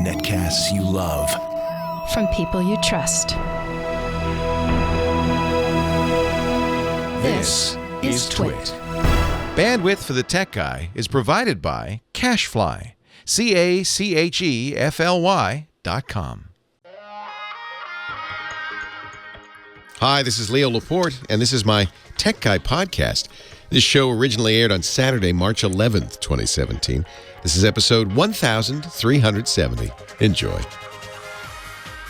Netcasts you love. From people you trust. This is Twit. Bandwidth for the Tech Guy is provided by CacheFly. CacheFly.com. Hi, this is Leo Laporte, and this is my Tech Guy podcast. This show originally aired on Saturday, March 11th, 2017. This is episode 1370. Enjoy.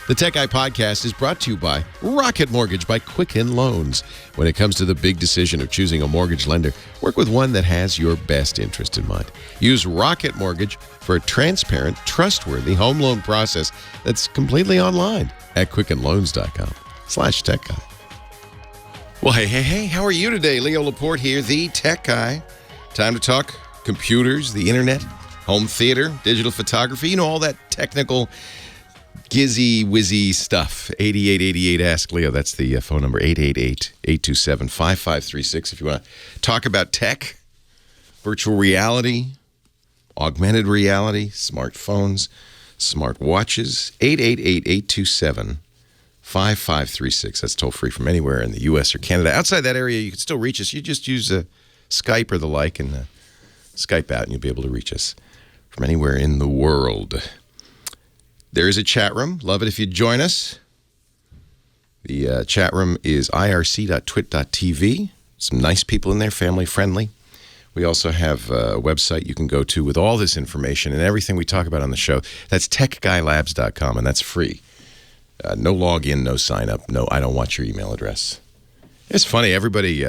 The Tech Guy podcast is brought to you by Rocket Mortgage by Quicken Loans. When it comes to the big decision of choosing a mortgage lender, work with one that has your best interest in mind. Use Rocket Mortgage for a transparent, trustworthy home loan process that's completely online at quickenloans.com/Tech Guy. Well, hey, how are you today? Leo Laporte here, the Tech Guy. Time to talk computers, the internet, home theater, digital photography, all that technical gizzy-wizzy stuff. 8888 Ask Leo, that's the phone number, 888-827-5536. If you want to talk about tech, virtual reality, augmented reality, smartphones, smart watches, 888-827-5536. That's toll free from anywhere in the U.S. or Canada. Outside that area, you can still reach us. You just use Skype or the like and Skype out, and you'll be able to reach us from anywhere in the world. There is a chat room. Love it if you join us. The chat room is irc.twit.tv. Some nice people in there, family friendly. We also have a website you can go to with all this information and everything we talk about on the show. That's techguylabs.com, and that's free. No login, no sign up. No, I don't want your email address. It's funny. Everybody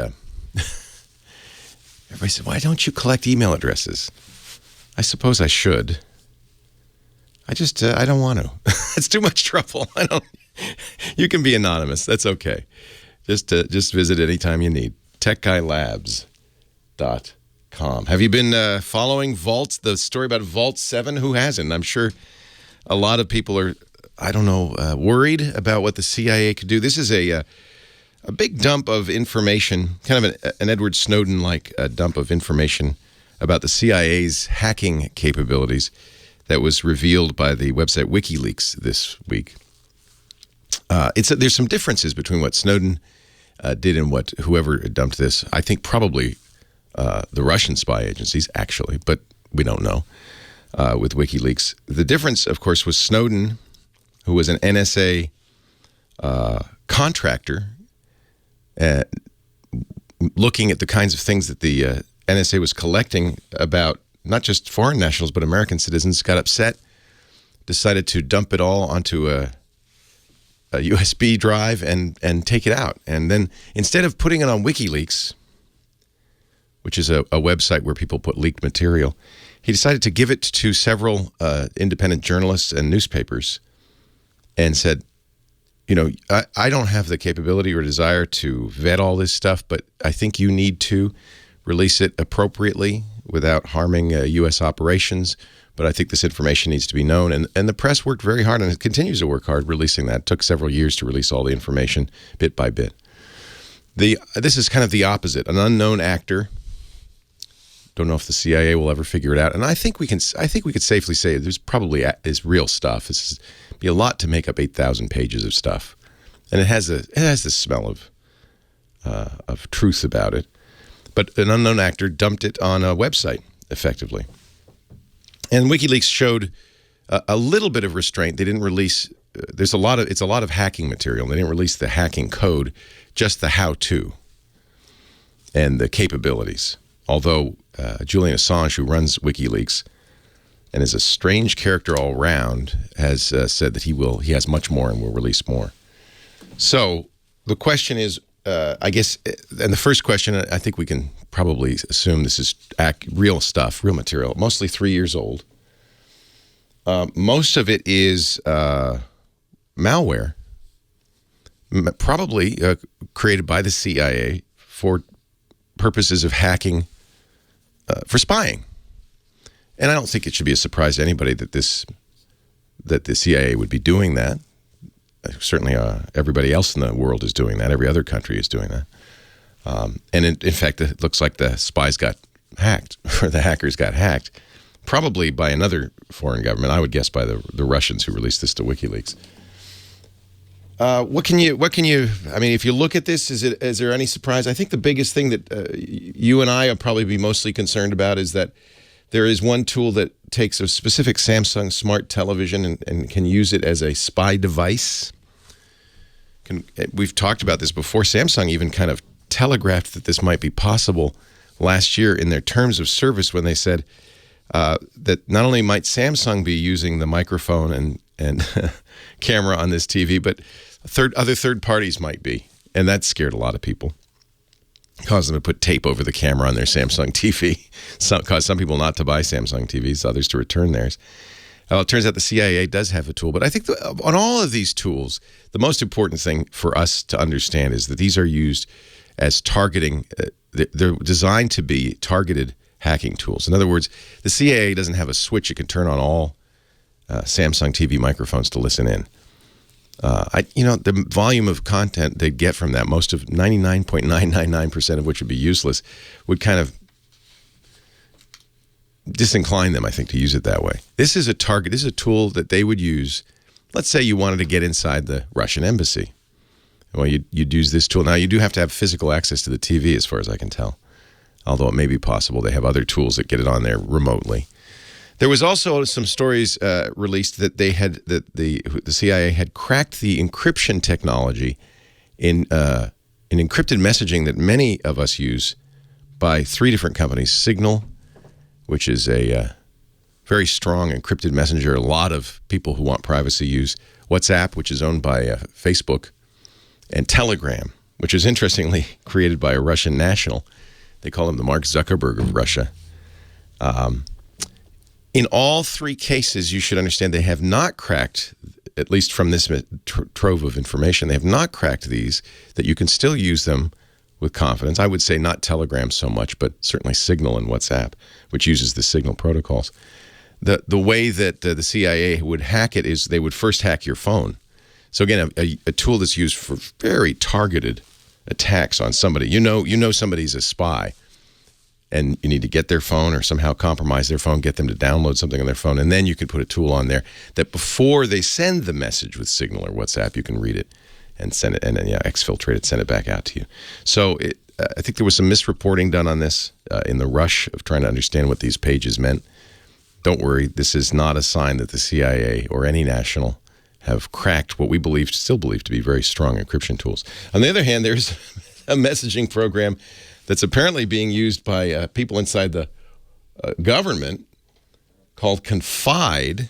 said, why don't you collect email addresses? I suppose I should. I don't want to. It's too much trouble. You can be anonymous. That's okay. Just visit anytime you need. techguylabs.com. Have you been following Vault, the story about Vault 7? Who hasn't? I'm sure a lot of people are, worried about what the CIA could do. This is a big dump of information, kind of an Edward Snowden-like dump of information about the CIA's hacking capabilities that was revealed by the website Wikileaks this week. There's some differences between what Snowden did and what whoever dumped this. I think probably the Russian spy agencies, actually, but we don't know with WikiLeaks. The difference, of course, was Snowden, who was an NSA contractor, looking at the kinds of things that the NSA was collecting about not just foreign nationals, but American citizens, got upset, decided to dump it all onto a USB drive and take it out. And then instead of putting it on WikiLeaks, which is a website where people put leaked material, he decided to give it to several independent journalists and newspapers and said, I don't have the capability or desire to vet all this stuff, but I think you need to release it appropriately without harming U.S. operations. But I think this information needs to be known. And the press worked very hard, and it continues to work hard releasing that. It took several years to release all the information bit by bit. This is kind of the opposite. An unknown actor. Don't know if the CIA will ever figure it out. And I think we could safely say there's probably is real stuff. This is be a lot to make up 8,000 pages of stuff, and it has the smell of truth about it. But an unknown actor dumped it on a website effectively, and WikiLeaks showed a little bit of restraint. They didn't release. It's a lot of hacking material. They didn't release the hacking code, just the how-to and the capabilities. Although Julian Assange, who runs WikiLeaks and is a strange character all around, has said that he has much more and will release more. So the question is, I guess, and the first question, I think we can probably assume this is real stuff, real material, mostly 3 years old. Most of it is malware, probably created by the CIA for purposes of hacking, for spying. And I don't think it should be a surprise to anybody that the CIA would be doing that. Certainly everybody else in the world is doing that. Every other country is doing that. And in fact, it looks like the spies got hacked, or the hackers got hacked. probably by another foreign government. I would guess by the Russians who released this to WikiLeaks. What can you? I mean, if you look at this, is there any surprise? I think the biggest thing that you and I will probably be mostly concerned about is that there is one tool that takes a specific Samsung smart television and can use it as a spy device. We've talked about this before. Samsung even kind of telegraphed that this might be possible last year in their terms of service when they said that not only might Samsung be using the microphone and camera on this TV, but other third parties might be. And that scared a lot of people. Caused them to put tape over the camera on their Samsung TV. Caused some people not to buy Samsung TVs, others to return theirs. It turns out the CIA does have a tool. But I think on all of these tools, the most important thing for us to understand is that these are used as targeting. They're designed to be targeted hacking tools. In other words, the CIA doesn't have a switch it can turn on all Samsung TV microphones to listen in. The volume of content they get from that, most of 99.999% of which would be useless, would kind of disincline them, I think, to use it that way. This is a target. This is a tool that they would use. Let's say you wanted to get inside the Russian embassy. Well, you'd use this tool. Now, you do have to have physical access to the TV, as far as I can tell. Although it may be possible. They have other tools that get it on there remotely. There was also some stories released that the CIA had cracked the encryption technology in encrypted messaging that many of us use by 3 different companies. Signal, which is a very strong encrypted messenger. A lot of people who want privacy use. WhatsApp, which is owned by Facebook. And Telegram, which is interestingly created by a Russian national. They call him the Mark Zuckerberg of Russia. In all 3 cases, you should understand they have not cracked, at least from this trove of information, they have not cracked these, that you can still use them with confidence. I would say not Telegram so much, but certainly Signal and WhatsApp, which uses the Signal protocols. The way that the CIA would hack it is they would first hack your phone. So again, a tool that's used for very targeted attacks on somebody. You know somebody's a spy, and you need to get their phone or somehow compromise their phone, get them to download something on their phone, and then you can put a tool on there that before they send the message with Signal or WhatsApp, you can read it and send it, and then exfiltrate it, send it back out to you. So I think there was some misreporting done on this in the rush of trying to understand what these pages meant. Don't worry, this is not a sign that the CIA or any national have cracked what we still believe to be very strong encryption tools. On the other hand, there's a messaging program that's apparently being used by people inside the government called Confide,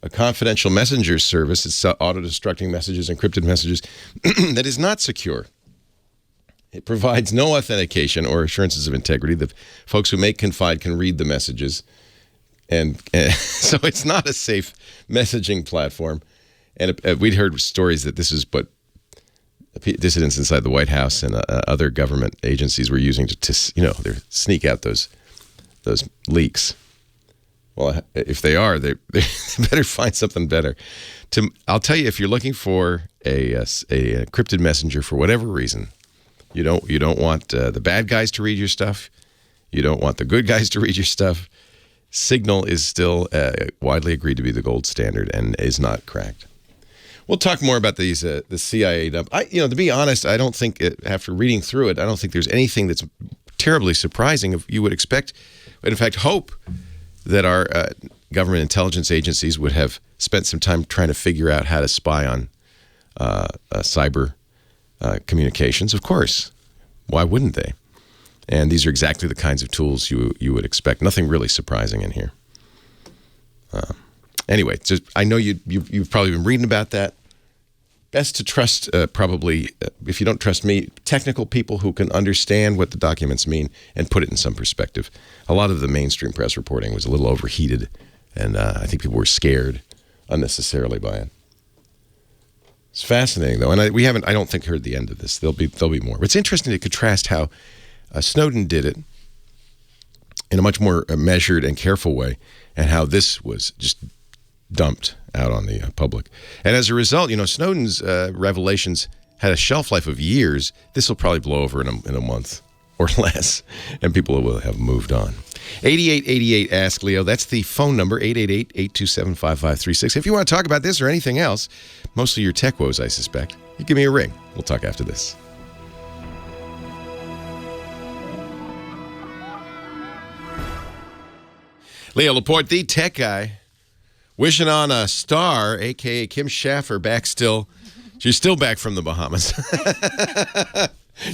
a confidential messenger service. It's auto-destructing messages, encrypted messages, that is not secure. It provides no authentication or assurances of integrity. The folks who make Confide can read the messages. And so it's not a safe messaging platform. And we'd heard stories that this is what dissidents inside the White House and other government agencies were using to sneak out those leaks. Well, if they are, they better find something better. I'll tell you, if you're looking for a encrypted messenger for whatever reason, you don't want the bad guys to read your stuff. You don't want the good guys to read your stuff. Signal is still widely agreed to be the gold standard and is not cracked. We'll talk more about these the CIA dump. To be honest, I don't think after reading through it, I don't think there's anything that's terribly surprising. You would expect, in fact, hope that our government intelligence agencies would have spent some time trying to figure out how to spy on cyber communications. Of course, why wouldn't they? And these are exactly the kinds of tools you would expect. Nothing really surprising in here. Anyway, I know you've probably been reading about that. Best to trust, probably, if you don't trust me, technical people who can understand what the documents mean and put it in some perspective. A lot of the mainstream press reporting was a little overheated, and I think people were scared unnecessarily by it. It's fascinating, though, and I don't think heard the end of this. There'll be more. But it's interesting to contrast how Snowden did it in a much more measured and careful way, and how this was just dumped out on the public. And as a result, Snowden's revelations had a shelf life of years. This will probably blow over in a month or less, and people will have moved on. 8888 Ask Leo. That's the phone number, 888-827-5536. If you want to talk about this or anything else, mostly your tech woes, I suspect, you give me a ring. We'll talk after this. Leo Laporte, the tech guy, wishing on a star, a.k.a. Kim Schaffer, back still. She's still back from the Bahamas.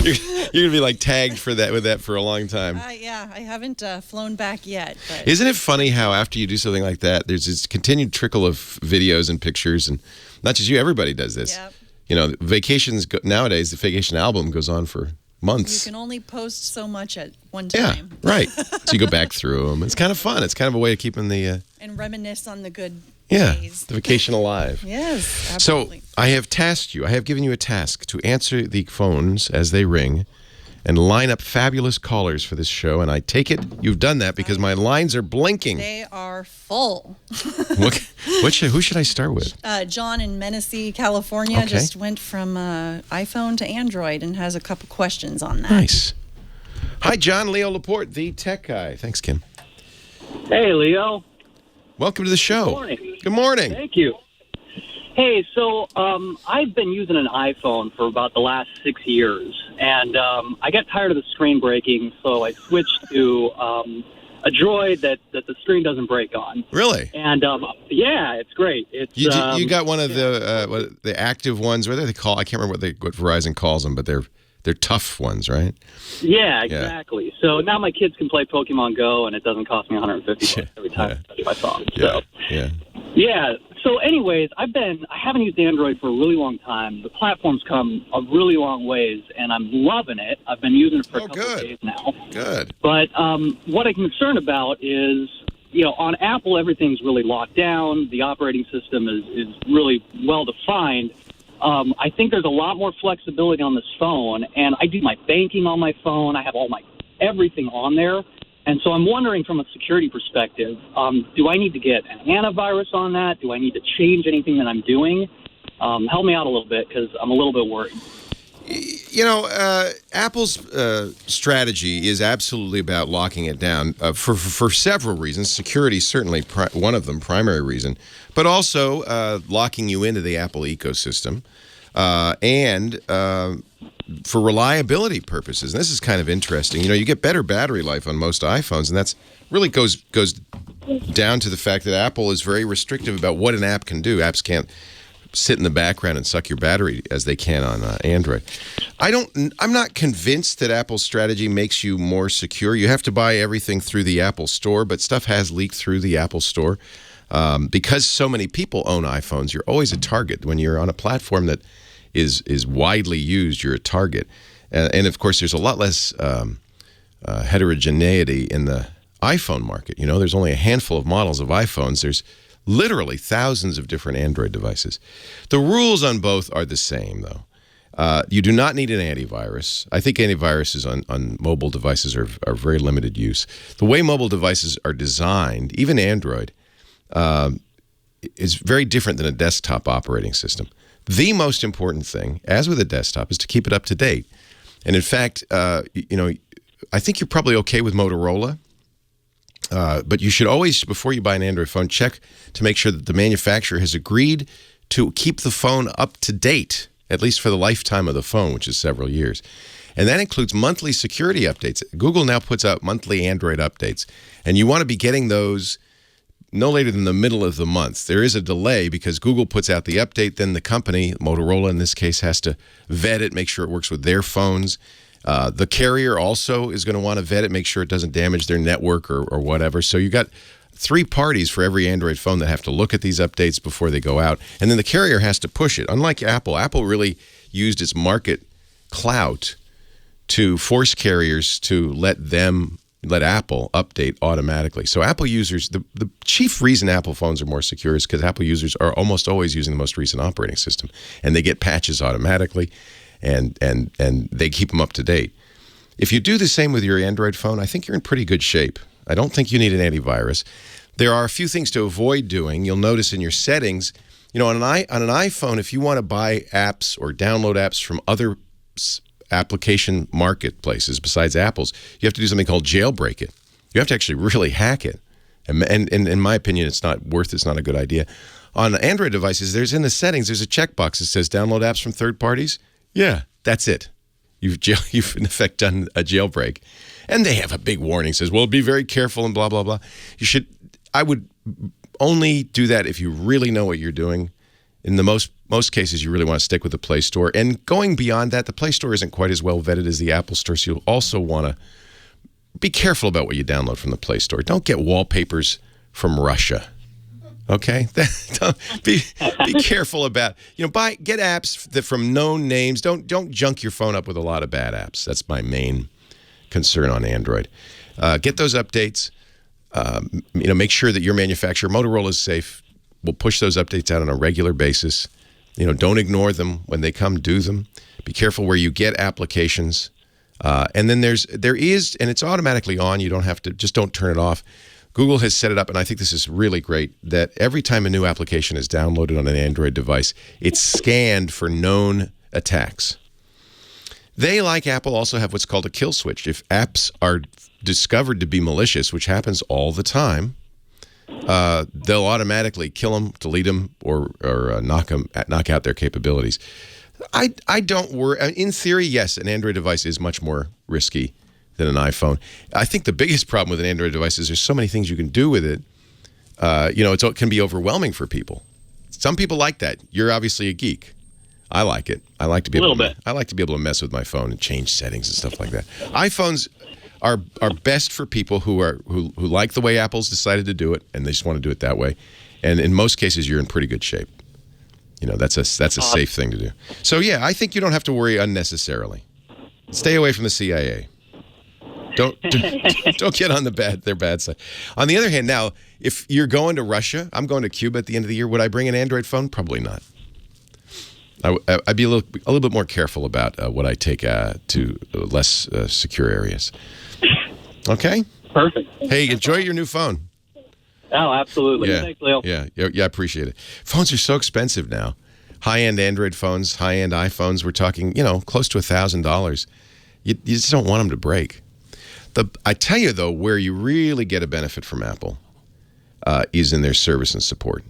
You're going to be like tagged for that with that for a long time. Yeah, I haven't flown back yet. But isn't it funny how after you do something like that, there's this continued trickle of videos and pictures, and not just you, everybody does this. Yep. You know, vacations nowadays, the vacation album goes on for months. You can only post so much at one time. Yeah, right. So you go back through them. It's kind of fun. It's kind of a way of keeping the... and reminisce on the good days. The vacation alive. Yes, absolutely. So I have given you a task to answer the phones as they ring and line up fabulous callers for this show. And I take it you've done that because my lines are blinking. They are full. Who should I start with? John in Menifee, California, just went from iPhone to Android and has a couple questions on that. Nice. Hi, John. Leo Laporte, the tech guy. Thanks, Kim. Hey, Leo. Welcome to the show. Good morning. Good morning. Thank you. Hey, so I've been using an iPhone for about the last 6 years, and I got tired of the screen breaking, so I switched to a Droid that the screen doesn't break on. Really? And yeah, it's great. It's you got one of the active ones. What do they call? I can't remember what Verizon calls them, but they're tough ones, right? Yeah, exactly. Yeah. So now my kids can play Pokemon Go, and it doesn't cost me $150 every time I touch my phone. So, yeah. So anyways, I haven't used Android for a really long time. The platform's come a really long ways, and I'm loving it. I've been using it for a couple of days now. Good. But what I'm concerned about is, on Apple, everything's really locked down. The operating system is really well-defined. I think there's a lot more flexibility on this phone, and I do my banking on my phone. I have everything on there. And so I'm wondering from a security perspective, do I need to get an antivirus on that? Do I need to change anything that I'm doing? Help me out a little bit because I'm a little bit worried. Apple's strategy is absolutely about locking it down for several reasons. Security is certainly one of them, primary reason, but also locking you into the Apple ecosystem and for reliability purposes. And this is kind of interesting. You get better battery life on most iPhones, and that's really goes down to the fact that Apple is very restrictive about what an app can do. Apps can't sit in the background and suck your battery as they can on Android. I'm not convinced that Apple's strategy makes you more secure. You have to buy everything through the Apple Store, but stuff has leaked through the Apple Store. Because so many people own iPhones, you're always a target. When you're on a platform that is widely used, you're a target. And of course, there's a lot less heterogeneity in the iPhone market. There's only a handful of models of iPhones. There's literally thousands of different Android devices. The rules on both are the same, though. You do not need an antivirus. I think antiviruses on mobile devices are very limited use. The way mobile devices are designed, even Android, is very different than a desktop operating system. The most important thing, as with a desktop, is to keep it up to date. And in fact, I think you're probably okay with Motorola. But you should always, before you buy an Android phone, check to make sure that the manufacturer has agreed to keep the phone up to date, at least for the lifetime of the phone, which is several years. And that includes monthly security updates. Google now puts out monthly Android updates, and you want to be getting those no later than the middle of the month. There is a delay because Google puts out the update, then the company, Motorola in this case, has to vet it, make sure it works with their phones. The carrier also is going to want to vet it, make sure it doesn't damage their network or whatever. So you got 3 parties for every Android phone that have to look at these updates before they go out. And then the carrier has to push it. Unlike Apple, Apple really used its market clout to force carriers to let Apple update automatically. So Apple users, the chief reason Apple phones are more secure is because Apple users are almost always using the most recent operating system. And they get patches automatically. And they keep them up to date. If you do the same with your Android phone, I think you're in pretty good shape. I don't think you need an antivirus. There are a few things to avoid doing. You'll notice in your settings, on an iPhone, if you want to buy apps or download apps from other application marketplaces besides Apple's, you have to do something called jailbreak it. You have to actually really hack it. And in my opinion, it's not a good idea. On Android devices, in the settings, there's a checkbox that says download apps from third parties. Yeah, that's it. You've in effect done a jailbreak. And they have a big warning says, well, be very careful and blah, blah, blah. I would only do that if you really know what you're doing. In the most cases, you really want to stick with the Play Store. And going beyond that, the Play Store isn't quite as well vetted as the Apple Store, so you'll also want to be careful about what you download from the Play Store. Don't get wallpapers from Russia. Okay? be careful about, get apps from known names. Don't junk your phone up with a lot of bad apps. That's my main concern on Android. Get those updates. Make sure that your manufacturer, Motorola, is safe. We'll push those updates out on a regular basis. Don't ignore them when they come. Do them. Be careful where you get applications. And then there is, and it's automatically on. You don't have to. Just don't turn it off. Google has set it up, and I think this is really great, that every time a new application is downloaded on an Android device, it's scanned for known attacks. They, like Apple, also have what's called a kill switch. If apps are discovered to be malicious, which happens all the time, they'll automatically kill them, delete them, or knock out their capabilities. I don't worry. In theory, yes, an Android device is much more risky than an iPhone. I think the biggest problem with an Android device is there's so many things you can do with it. It can be overwhelming for people. Some people like that. You're obviously a geek. I like it. I like to be able to mess with my phone and change settings and stuff like that. iPhones are best for people who like the way Apple's decided to do it, and they just want to do it that way. And in most cases, you're in pretty good shape. That's a safe thing to do. So yeah, I think you don't have to worry unnecessarily. Stay away from the CIA. Don't get on their bad side. On the other hand, now, if you're going to Russia, I'm going to Cuba at the end of the year, would I bring an Android phone? Probably not. I'd be a little bit more careful about what I take to less secure areas. Okay? Perfect. Hey, enjoy your new phone. Oh, absolutely. Yeah. Thanks, Leo. Yeah, I appreciate it. Phones are so expensive now. High-end Android phones, high-end iPhones, we're talking, close to $1,000. You just don't want them to break. I tell you, though, where you really get a benefit from Apple is in their service and support.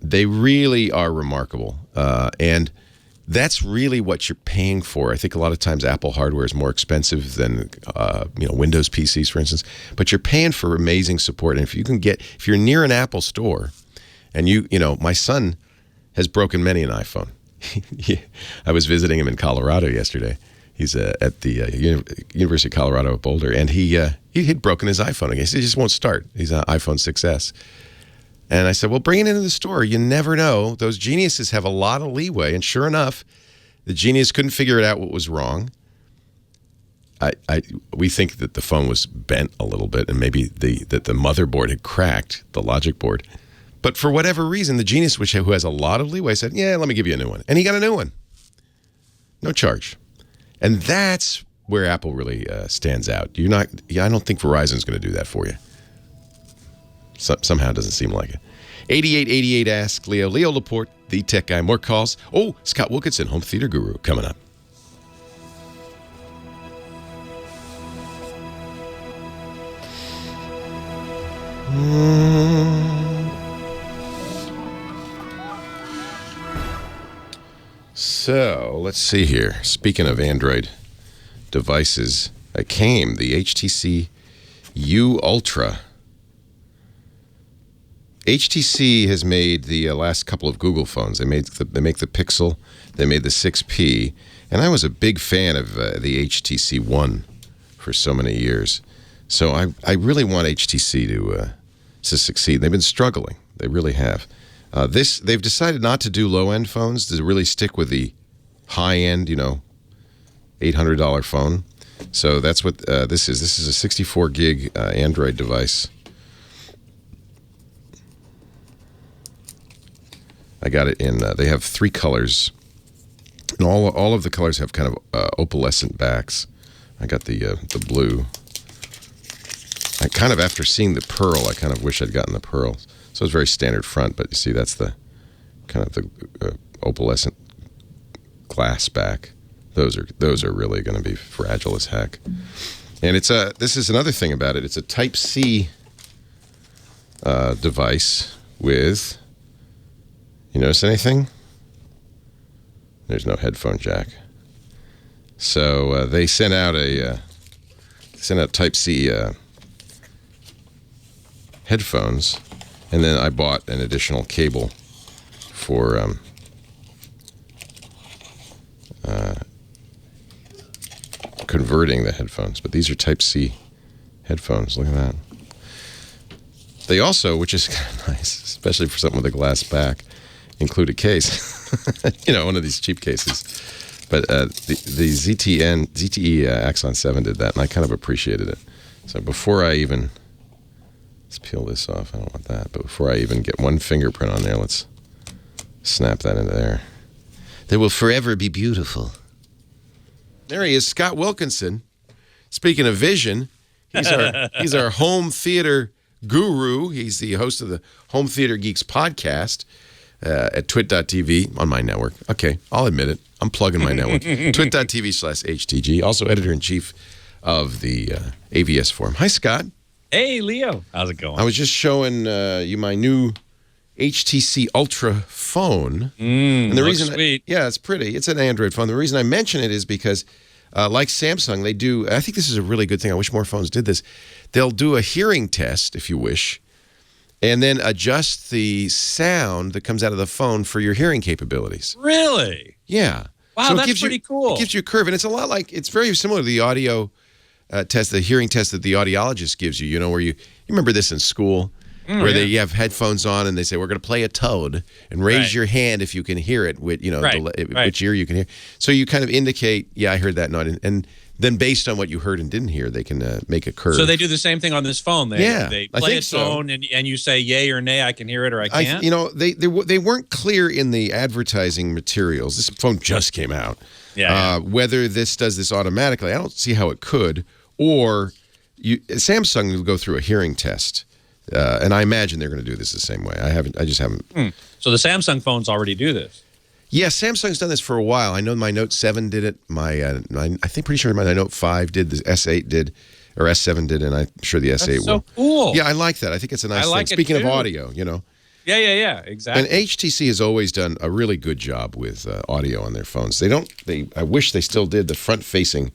They really are remarkable. And that's really what you're paying for. I think a lot of times Apple hardware is more expensive than Windows PCs, for instance. But you're paying for amazing support. And if you're near an Apple store, and my son has broken many an iPhone. I was visiting him in Colorado yesterday. He's at the University of Colorado at Boulder, and he'd broken his iPhone again. He said, it just won't start. He's an iPhone 6S. And I said, well, bring it into the store. You never know. Those geniuses have a lot of leeway. And sure enough, the genius couldn't figure out what was wrong. We think that the phone was bent a little bit, and maybe that the motherboard had cracked, the logic board. But for whatever reason, the genius, who has a lot of leeway, said, yeah, let me give you a new one. And he got a new one. No charge. And that's where Apple really stands out. I don't think Verizon's going to do that for you. Somehow it doesn't seem like it. 8888 Ask Leo. Leo Laporte, the tech guy. More calls. Oh, Scott Wilkinson, home theater guru, coming up. So, let's see here. Speaking of Android devices, the HTC U Ultra. HTC has made the last couple of Google phones. They make the Pixel, they made the 6P, and I was a big fan of the HTC One for so many years. So I really want HTC to succeed. They've been struggling. They really have. They've decided not to do low-end phones, to really stick with the high-end, $800 phone. So that's what this is. This is a 64 gig Android device. I got it in. They have 3 colors, and all of the colors have kind of opalescent backs. I got the blue. I kind of, after seeing the pearl, I kind of wish I'd gotten the pearl. So it's very standard front, but you see that's the kind of the opalescent glass back. Those are really going to be fragile as heck. And this is another thing about it. It's a Type-C device with, you notice anything? There's no headphone jack. So they sent out Type-C headphones, and then I bought an additional cable for converting the headphones. But these are Type-C headphones. Look at that. They also, which is kind of nice, especially for something with a glass back, include a case. One of these cheap cases. But the ZTE Axon 7 did that, and I kind of appreciated it. So before I even... Let's peel this off. I don't want that. But before I even get one fingerprint on there, let's snap that into there. They will forever be beautiful. There he is, Scott Wilkinson. Speaking of vision, he's our home theater guru. He's the host of the Home Theater Geeks podcast at twit.tv on my network. Okay, I'll admit it. I'm plugging my network. twit.tv/HTG. Also editor-in-chief of the AVS Forum. Hi, Scott. Hey, Leo. How's it going? I was just showing you my new HTC Ultra phone. And the reason, sweet. Yeah, it's pretty. It's an Android phone. The reason I mention it is because, like Samsung, they do. I think this is a really good thing. I wish more phones did this. They'll do a hearing test, if you wish, and then adjust the sound that comes out of the phone for your hearing capabilities. Really? Yeah. Wow, so that's pretty cool. It gives you a curve, and it's a lot like, it's very similar to the audio test, the hearing test that the audiologist gives you. Where you remember this in school, where you have headphones on and they say, we're going to play a Toad, and raise your hand if you can hear it with, which ear you can hear. So you kind of indicate, yeah, I heard that note, and then based on what you heard and didn't hear, they can make a curve. So they do the same thing on this phone. They play a tone, so. and you say yay or nay, I can hear it or I can't. They weren't clear in the advertising materials. This phone just came out. Whether this does this automatically, I don't see how it could. Or Samsung will go through a hearing test, and I imagine they're going to do this the same way. I just haven't. So the Samsung phones already do this. Yeah, Samsung's done this for a while. I know my Note 7 did it. I think pretty sure my Note 5 did. The S8 did, or S7 did, and I'm sure the S8 will. So cool. Yeah, I like that. I think it's a nice thing. Speaking of audio, Yeah, exactly. And HTC has always done a really good job with audio on their phones. I wish they still did the front-facing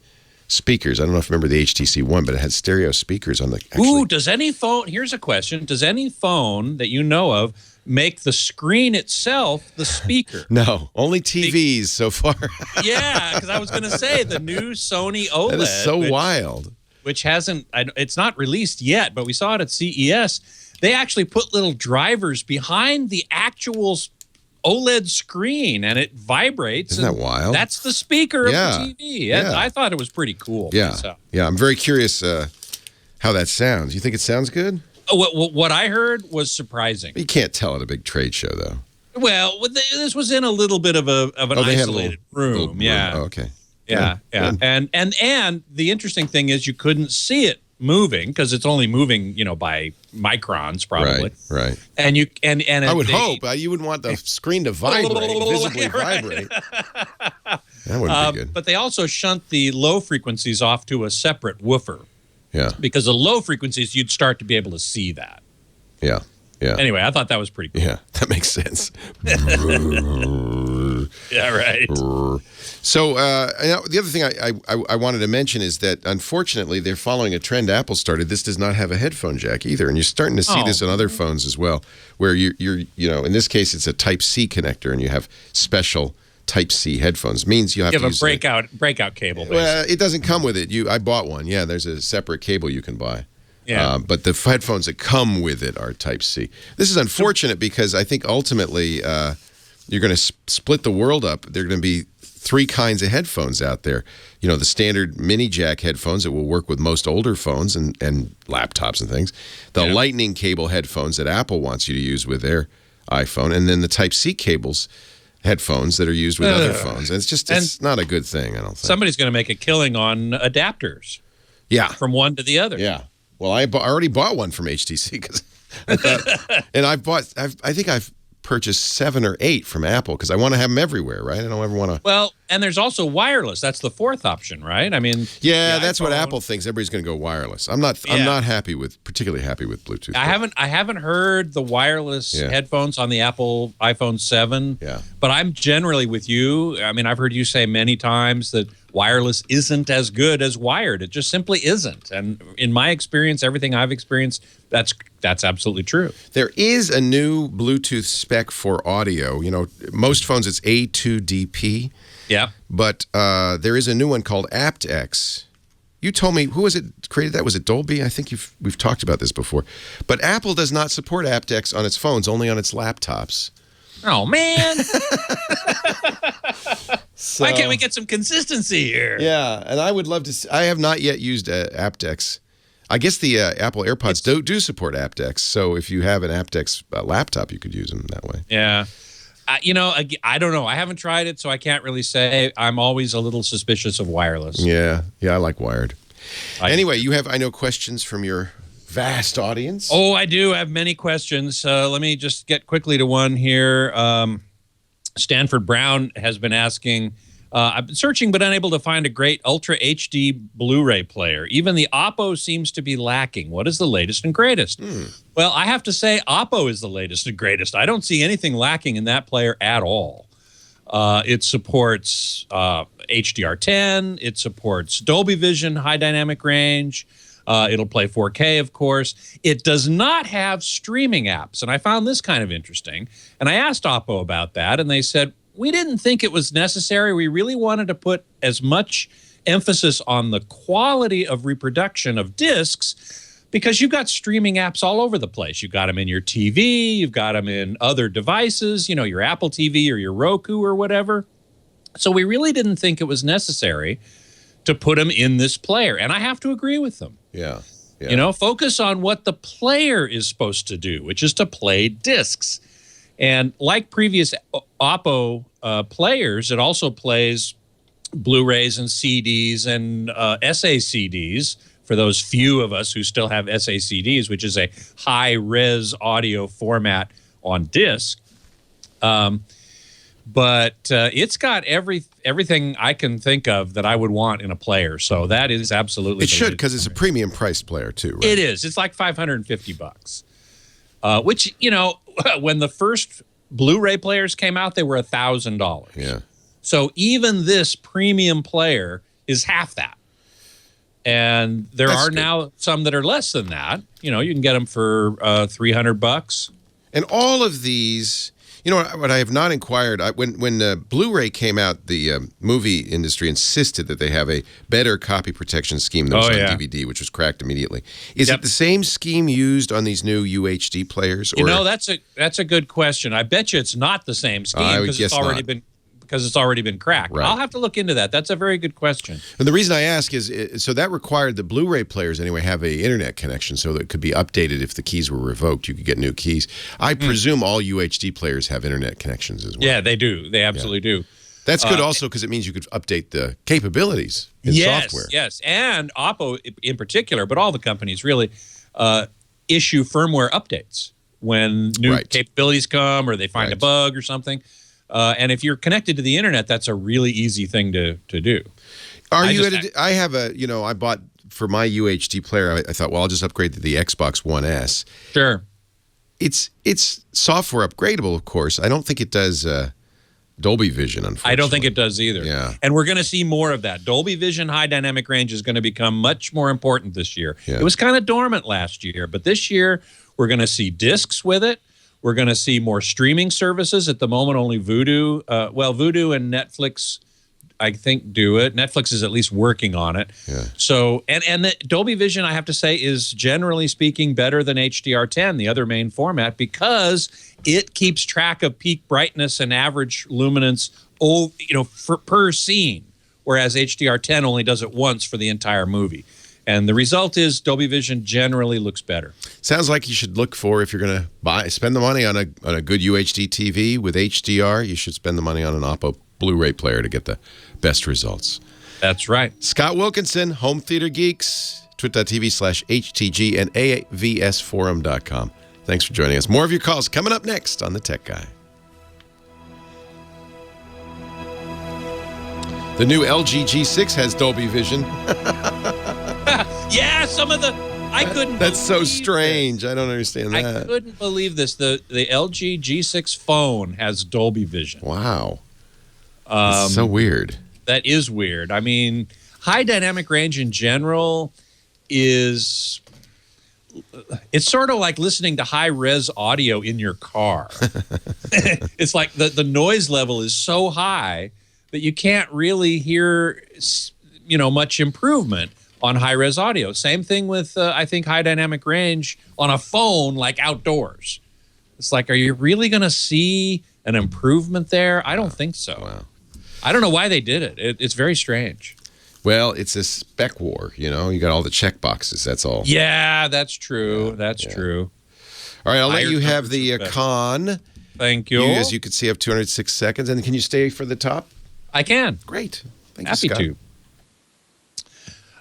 speakers. I don't know if you remember the HTC One, but it had stereo speakers on the... Does any phone... Here's a question. Does any phone that you know of make the screen itself the speaker? No, only TVs so far. Yeah, because I was going to say the new Sony OLED... That is so wild. Which hasn't... It's not released yet, but we saw it at CES. They actually put little drivers behind the actual OLED screen, and it vibrates. Isn't that wild? That's the speaker of the TV. Yeah. I thought it was pretty cool. Yeah, myself. Yeah. I'm very curious how that sounds. You think it sounds good? What I heard was surprising. You can't tell at a big trade show, though. Well, this was in a little bit of an isolated room. Yeah. Oh, okay. Yeah, Good. And the interesting thing is you couldn't see it moving because it's only moving, by microns probably. Right. And I would hope you wouldn't want the screen to vibrate, visibly vibrate. That wouldn't be good. But they also shunt the low frequencies off to a separate woofer. Yeah. Because the low frequencies, you'd start to be able to see that. Yeah. Anyway, I thought that was pretty cool. Yeah, that makes sense. Yeah, right. So the other thing I wanted to mention is that, unfortunately, they're following a trend Apple started. This does not have a headphone jack either, and you're starting to see this on other phones as well, where you're in this case, it's a Type-C connector, and you have special Type-C headphones. Means you have to use a breakout cable. Basically. Well, it doesn't come with it. I bought one. Yeah, there's a separate cable you can buy. Yeah. But the headphones that come with it are Type-C. This is unfortunate because I think ultimately you're going to split the world up. There are going to be three kinds of headphones out there. The standard mini jack headphones that will work with most older phones and laptops and things. The lightning cable headphones that Apple wants you to use with their iPhone. And then the Type-C cables headphones that are used with other phones. And it's not a good thing, I don't think. Somebody's going to make a killing on adapters. Yeah. From one to the other. Yeah. Well, I already bought one from HTC because I thought, and I think I've purchased 7 or 8 from Apple because I want to have them everywhere, right? I don't ever want to. Well, and there's also wireless. That's the fourth option, right? I mean, yeah, that's what Apple thinks. Everybody's going to go wireless. I'm not particularly happy with Bluetooth. I haven't heard the wireless headphones on the Apple iPhone 7. Yeah. But I'm generally with you. I mean, I've heard you say many times that wireless isn't as good as wired. It just simply isn't. And in my experience, everything I've experienced, that's absolutely true. There is a new Bluetooth spec for audio. You know, most phones it's A2DP. Yeah. But there is a new one called aptX. You told me, who was it created that? Was it Dolby? I think we've talked about this before. But Apple does not support aptX on its phones, only on its laptops. Oh, man. Why can't we get some consistency here? Yeah, and I would love to I have not yet used aptX. I guess the Apple AirPods do support aptX, so if you have an aptX laptop, you could use them that way. Yeah. You know, I don't know. I haven't tried it, so I can't really say. I'm always a little suspicious of wireless. Yeah, I like wired. Anyway, you have, I know, questions from your vast audience. Oh, I do have many questions. Let me just get quickly to one here. Stanford Brown has been asking, I've been searching but unable to find a great Ultra HD Blu-ray player. Even the Oppo seems to be lacking. What is the latest and greatest? Well, I have to say Oppo is the latest and greatest. I don't see anything lacking in that player at all. It supports HDR10. It supports Dolby Vision high dynamic range. It'll play 4K, of course. It does not have streaming apps, and I found this kind of interesting. And I asked Oppo about that, and they said, we didn't think it was necessary. We really wanted to put as much emphasis on the quality of reproduction of discs because you've got streaming apps all over the place. You've got them in your TV. You've got them in other devices, you know, your Apple TV or your Roku or whatever. So we really didn't think it was necessary to put them in this player. And I have to agree with them. Yeah. You know, focus on what the player is supposed to do, which is to play discs. And like previous Oppo players, it also plays Blu-rays and CDs and SACDs for those few of us who still have SACDs, which is a high-res audio format on disc. But it's got everything I can think of that I would want in a player. So that is absolutely. It should, because it's a premium priced player too, right? It is. It's like $550, which, you know, when the first Blu-ray players came out, they were $1,000. Yeah. So even this premium player is half that. And there are now some that are less than that. You know, you can get them for $300. And all of these, you know, what I have not inquired, when Blu-ray came out, the movie industry insisted that they have a better copy protection scheme than was on DVD, which was cracked immediately. Is it the same scheme used on these new UHD players? Or? You know, that's a good question. I bet you it's not the same scheme because it's already been cracked. Right. I'll have to look into that. That's a very good question. And the reason I ask is, so that required the Blu-ray players anyway have a internet connection so that it could be updated if the keys were revoked. You could get new keys. I presume all UHD players have internet connections as well. Yeah, they do. They absolutely do. That's good also because it means you could update the capabilities in software. Yes, and Oppo in particular, but all the companies really issue firmware updates when new capabilities come or they find a bug or something. And if you're connected to the internet, that's a really easy thing to do. I have a, you know, I bought for my UHD player, I thought, well, I'll just upgrade to the Xbox One S. Sure. It's software upgradable, of course. I don't think it does Dolby Vision, unfortunately. I don't think it does either. Yeah. And we're going to see more of that. Dolby Vision high dynamic range is going to become much more important this year. Yeah. It was kind of dormant last year, but this year we're going to see discs with it. We're going to see more streaming services. At the moment, only Vudu. Vudu and Netflix, I think, do it. Netflix is at least working on it. Yeah. So, and the Dolby Vision, I have to say, is generally speaking better than HDR10, the other main format, because it keeps track of peak brightness and average luminance, per scene, whereas HDR10 only does it once for the entire movie. And the result is Dolby Vision generally looks better. Sounds like you should look for, if you're going to spend the money on a good UHD TV with HDR, you should spend the money on an Oppo Blu-ray player to get the best results. That's right. Scott Wilkinson, Home Theater Geeks, twit.tv/HTG and avsforum.com. Thanks for joining us. More of your calls coming up next on The Tech Guy. The new LG G6 has Dolby Vision. Yeah, some of the I couldn't. That's so believe strange. this. I don't understand that. I couldn't believe this. The LG G6 phone has Dolby Vision. Wow. That's so weird. That is weird. I mean, high dynamic range in general is it's sort of like listening to high res audio in your car. It's like the noise level is so high that you can't really hear, much improvement on high res audio. Same thing with, I think, high dynamic range on a phone, like outdoors. It's like, are you really going to see an improvement there? I don't think so. Wow. I don't know why they did it. It's very strange. Well, it's a spec war, you got all the check boxes, that's all. Yeah, that's true. That's true. All right, I'll let Higher you have numbers the is better. con. Thank you. As you can see, I have 206 seconds. And can you stay for the top? I can. Great. Thank Happy you, Scott.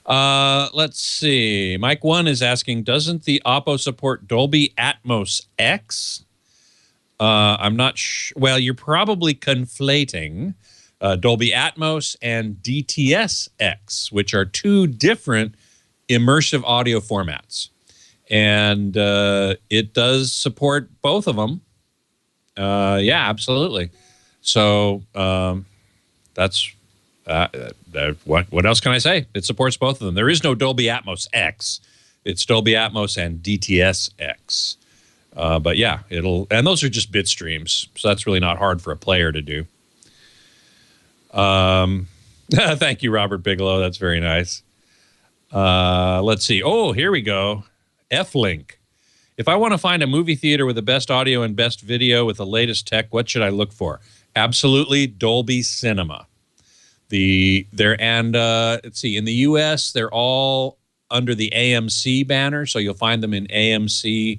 to. Let's see. Mike 1 is asking, doesn't the Oppo support Dolby Atmos X? I'm not sure. Well, you're probably conflating Dolby Atmos and DTS-X, which are two different immersive audio formats. And it does support both of them. Yeah, absolutely. So that's what else can I say? It supports both of them. There is no Dolby Atmos X. It's Dolby Atmos and DTS-X. But yeah, and those are just bit streams, so that's really not hard for a player to do. Thank you, Robert Bigelow. That's very nice. Let's see. Oh, here we go. F-Link. If I want to find a movie theater with the best audio and best video with the latest tech, what should I look for? Absolutely Dolby Cinema. Let's see, in the U.S., they're all under the AMC banner, so you'll find them in AMC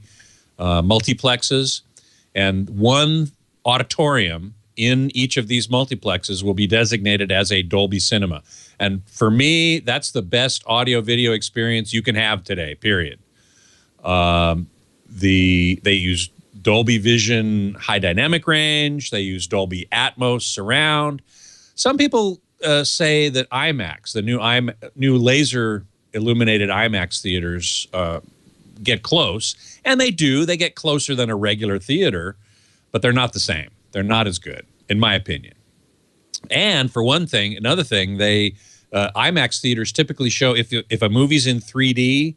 multiplexes, and one auditorium in each of these multiplexes will be designated as a Dolby Cinema. And for me, that's the best audio video experience you can have today, period. They use Dolby Vision high dynamic range. They use Dolby Atmos surround. Some people say that IMAX, the new laser illuminated IMAX theaters, get close, and they do. They get closer than a regular theater, but they're not the same. They're not as good, in my opinion. And for one thing, another thing, IMAX theaters typically show if a movie's in 3D,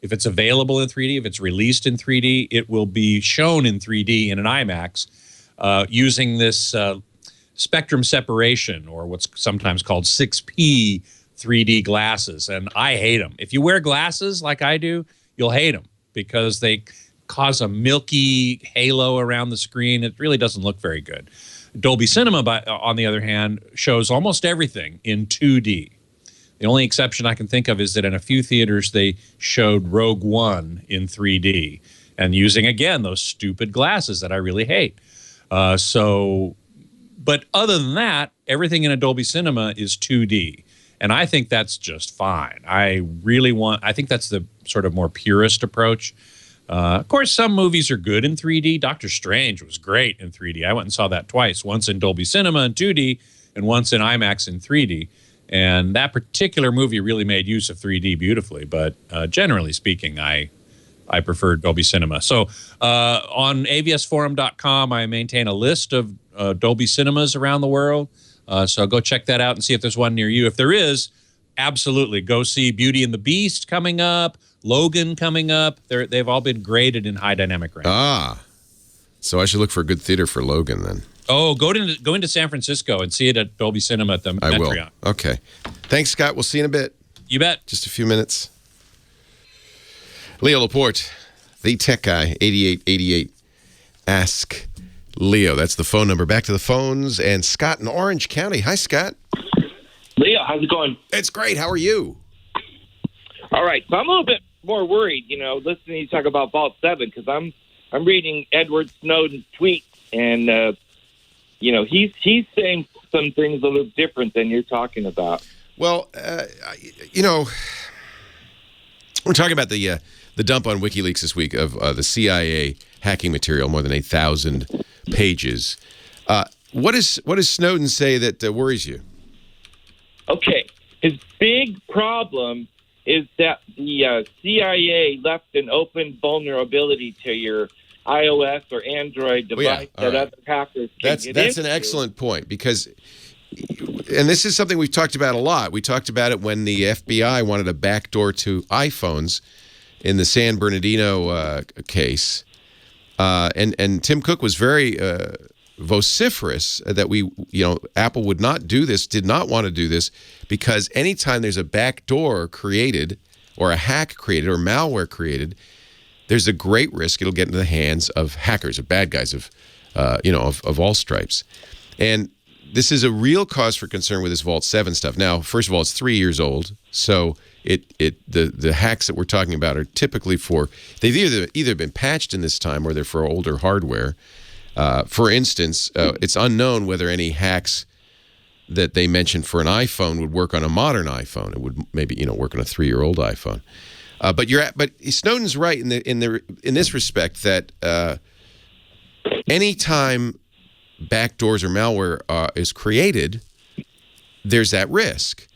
if it's available in 3D, if it's released in 3D, it will be shown in 3D in an IMAX using this spectrum separation, or what's sometimes called 6P 3D glasses. And I hate them. If you wear glasses like I do, you'll hate them because they cause a milky halo around the screen. It really doesn't look very good. Dolby Cinema, on the other hand, shows almost everything in 2D. The only exception I can think of is that in a few theaters, they showed Rogue One in 3D and using, again, those stupid glasses that I really hate. But other than that, everything in a Dolby Cinema is 2D. And I think that's just fine. I think that's the sort of more purist approach. Of course, some movies are good in 3D. Doctor Strange was great in 3D. I went and saw that twice, once in Dolby Cinema in 2D and once in IMAX in 3D. And that particular movie really made use of 3D beautifully. But generally speaking, I prefer Dolby Cinema. So on avsforum.com, I maintain a list of Dolby Cinemas around the world. So go check that out and see if there's one near you. If there is, absolutely go see Beauty and the Beast coming up, Logan coming up. They've all been graded in high dynamic range. So I should look for a good theater for Logan then. Oh, go into San Francisco and see it at Dolby Cinema at the I will. Metreon. Okay. Thanks, Scott. We'll see you in a bit. You bet. Just a few minutes. Leo Laporte, the tech guy, 8888. Ask Leo. That's the phone number. Back to the phones. And Scott in Orange County. Hi, Scott. Leo, how's it going? It's great. How are you? All right. So I'm a little bit more worried, listening to you talk about Vault 7, because I'm reading Edward Snowden's tweet, and he's saying some things a little different than you're talking about. Well, we're talking about the dump on WikiLeaks this week of the CIA hacking material, more than 8,000 pages. What does Snowden say that worries you? Okay, his big problem is that the CIA left an open vulnerability to your iOS or Android device that other hackers can get That's into. an excellent point, because, and this is something we've talked about a lot. We talked about it when the FBI wanted a backdoor to iPhones in the San Bernardino case. And Tim Cook was very vociferous that Apple would not do this, did not want to do this, because anytime there's a backdoor created or a hack created or malware created, there's a great risk it'll get into the hands of hackers, of bad guys, of all stripes. And this is a real cause for concern with this Vault 7 stuff. Now, first of all, it's 3 years old, so the hacks that we're talking about are typically they've either been patched in this time or they're for older hardware. For instance, it's unknown whether any hacks that they mentioned for an iPhone would work on a modern iPhone. It would maybe work on a 3-year-old iPhone. But Snowden's right in this respect that anytime backdoors or malware is created, there's that risk.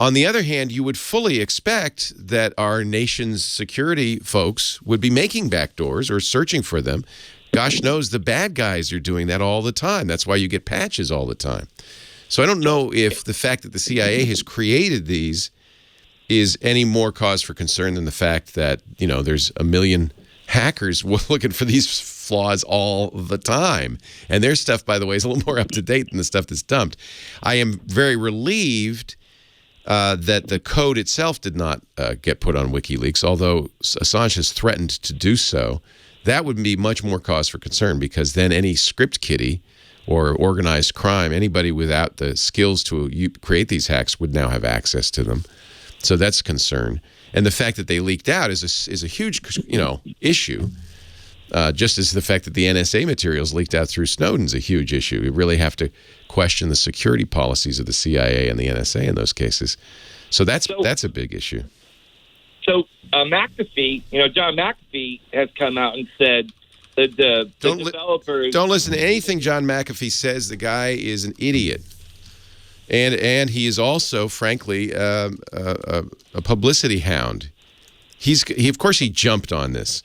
On the other hand, you would fully expect that our nation's security folks would be making backdoors or searching for them. Gosh knows the bad guys are doing that all the time. That's why you get patches all the time. So I don't know if the fact that the CIA has created these is any more cause for concern than the fact that, there's a million hackers looking for these flaws all the time. And their stuff, by the way, is a little more up to date than the stuff that's dumped. I am very relieved that the code itself did not get put on WikiLeaks, although Assange has threatened to do so. That would be much more cause for concern, because then any script kiddie or organized crime, anybody without the skills to create these hacks would now have access to them. So that's a concern. And the fact that they leaked out is a huge issue. Just as the fact that the NSA materials leaked out through Snowden's a huge issue. You really have to question the security policies of the CIA and the NSA in those cases. So that's a big issue. So McAfee, John McAfee has come out and said that the developers... Don't listen to anything John McAfee says. The guy is an idiot. And he is also, frankly, a publicity hound. Of course he jumped on this.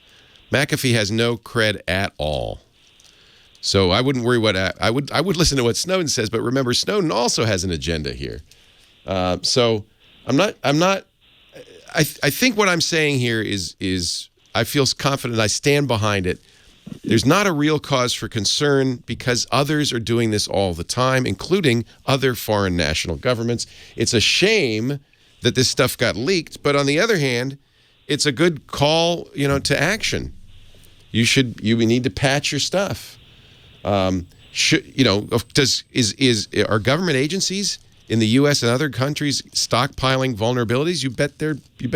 McAfee has no cred at all. So I wouldn't worry I would listen to what Snowden says, but remember, Snowden also has an agenda here. So I think what I'm saying here is I feel confident, I stand behind it. There's not a real cause for concern because others are doing this all the time, including other foreign national governments. It's a shame that this stuff got leaked, but on the other hand, it's a good call, to action. You need to patch your stuff. Are government agencies in the U.S. and other countries stockpiling vulnerabilities? You bet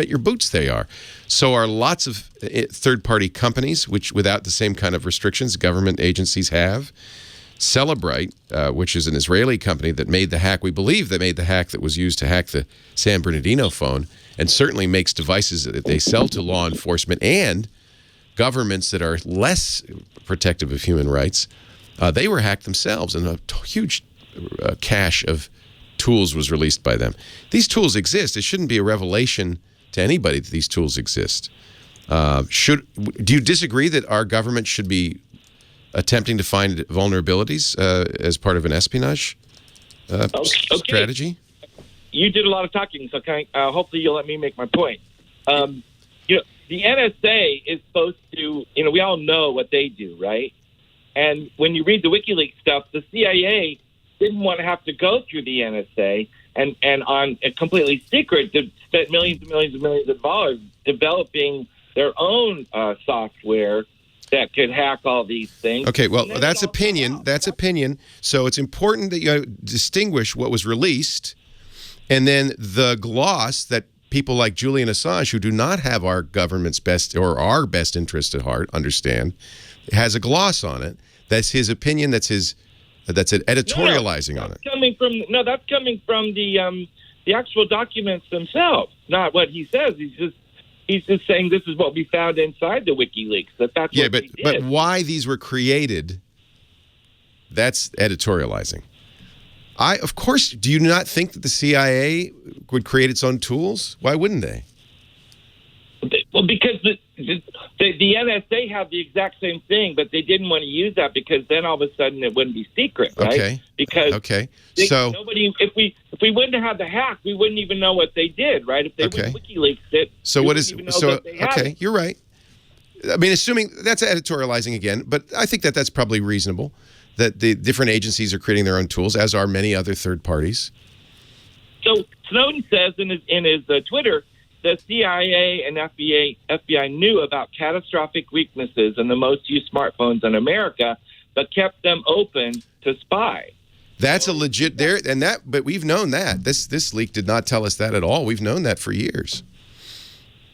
your boots they are. So are lots of third-party companies, which without the same kind of restrictions government agencies have. Celebrite, which is an Israeli company that made the hack. We believe they made the hack that was used to hack the San Bernardino phone, and certainly makes devices that they sell to law enforcement and governments that are less protective of human rights. They were hacked themselves, and a huge cache of tools was released by them. These tools exist. It shouldn't be a revelation to anybody that these tools exist. Do you disagree that our government should be attempting to find vulnerabilities as part of an espionage strategy? You did a lot of talking, so hopefully you'll let me make my point. The NSA is supposed to, we all know what they do, right? And when you read the WikiLeaks stuff, the CIA didn't want to have to go through the NSA and on a completely secret, spent millions and millions and millions of dollars developing their own software that could hack all these things. Okay, well, that's opinion. That's opinion. So it's important that you distinguish what was released and then the gloss that people like Julian Assange, who do not have our government's best or our best interest at heart, understand, has a gloss on it. That's his opinion. That's editorializing on it. That's coming from the actual documents themselves, not what he says. He's just saying this is what we found inside the WikiLeaks. That's what we did. But why these were created, that's editorializing. Of course, do you not think that the CIA would create its own tools? Why wouldn't they? Well, because the NSA had the exact same thing, but they didn't want to use that because then all of a sudden it wouldn't be secret, right? Okay. Because so nobody, if we wouldn't have had the hack, we wouldn't even know what they did, right? If they would Wikileaks it, so what is so? Okay, you're right. I mean, assuming that's editorializing again, but I think that that's probably reasonable. That the different agencies are creating their own tools, as are many other third parties. So Snowden says in his Twitter, the CIA and FBI knew about catastrophic weaknesses in the most used smartphones in America, but kept them open to spy. That's a legit but we've known that. This leak did not tell us that at all. We've known that for years.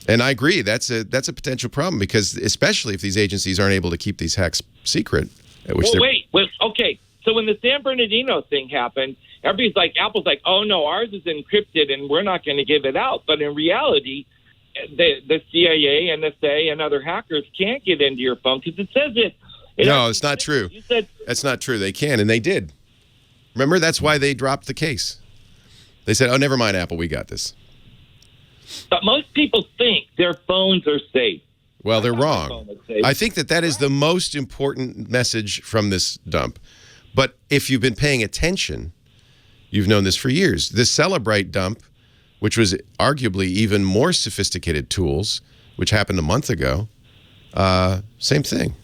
And I agree, that's a potential problem, because especially if these agencies aren't able to keep these hacks secret. Okay. So when the San Bernardino thing happened, everybody's like, Apple's like, oh no, ours is encrypted and we're not going to give it out. But in reality, the CIA, NSA, and other hackers can't get into your phone because it says it. No, it's not true. You said that's not true. They can, and they did. Remember, that's why they dropped the case. They said, oh, never mind, Apple, we got this. But most people think their phones are safe. Well, they're wrong. I think that is the most important message from this dump. But if you've been paying attention, you've known this for years. The Celebrite dump, which was arguably even more sophisticated tools, which happened a month ago, same thing.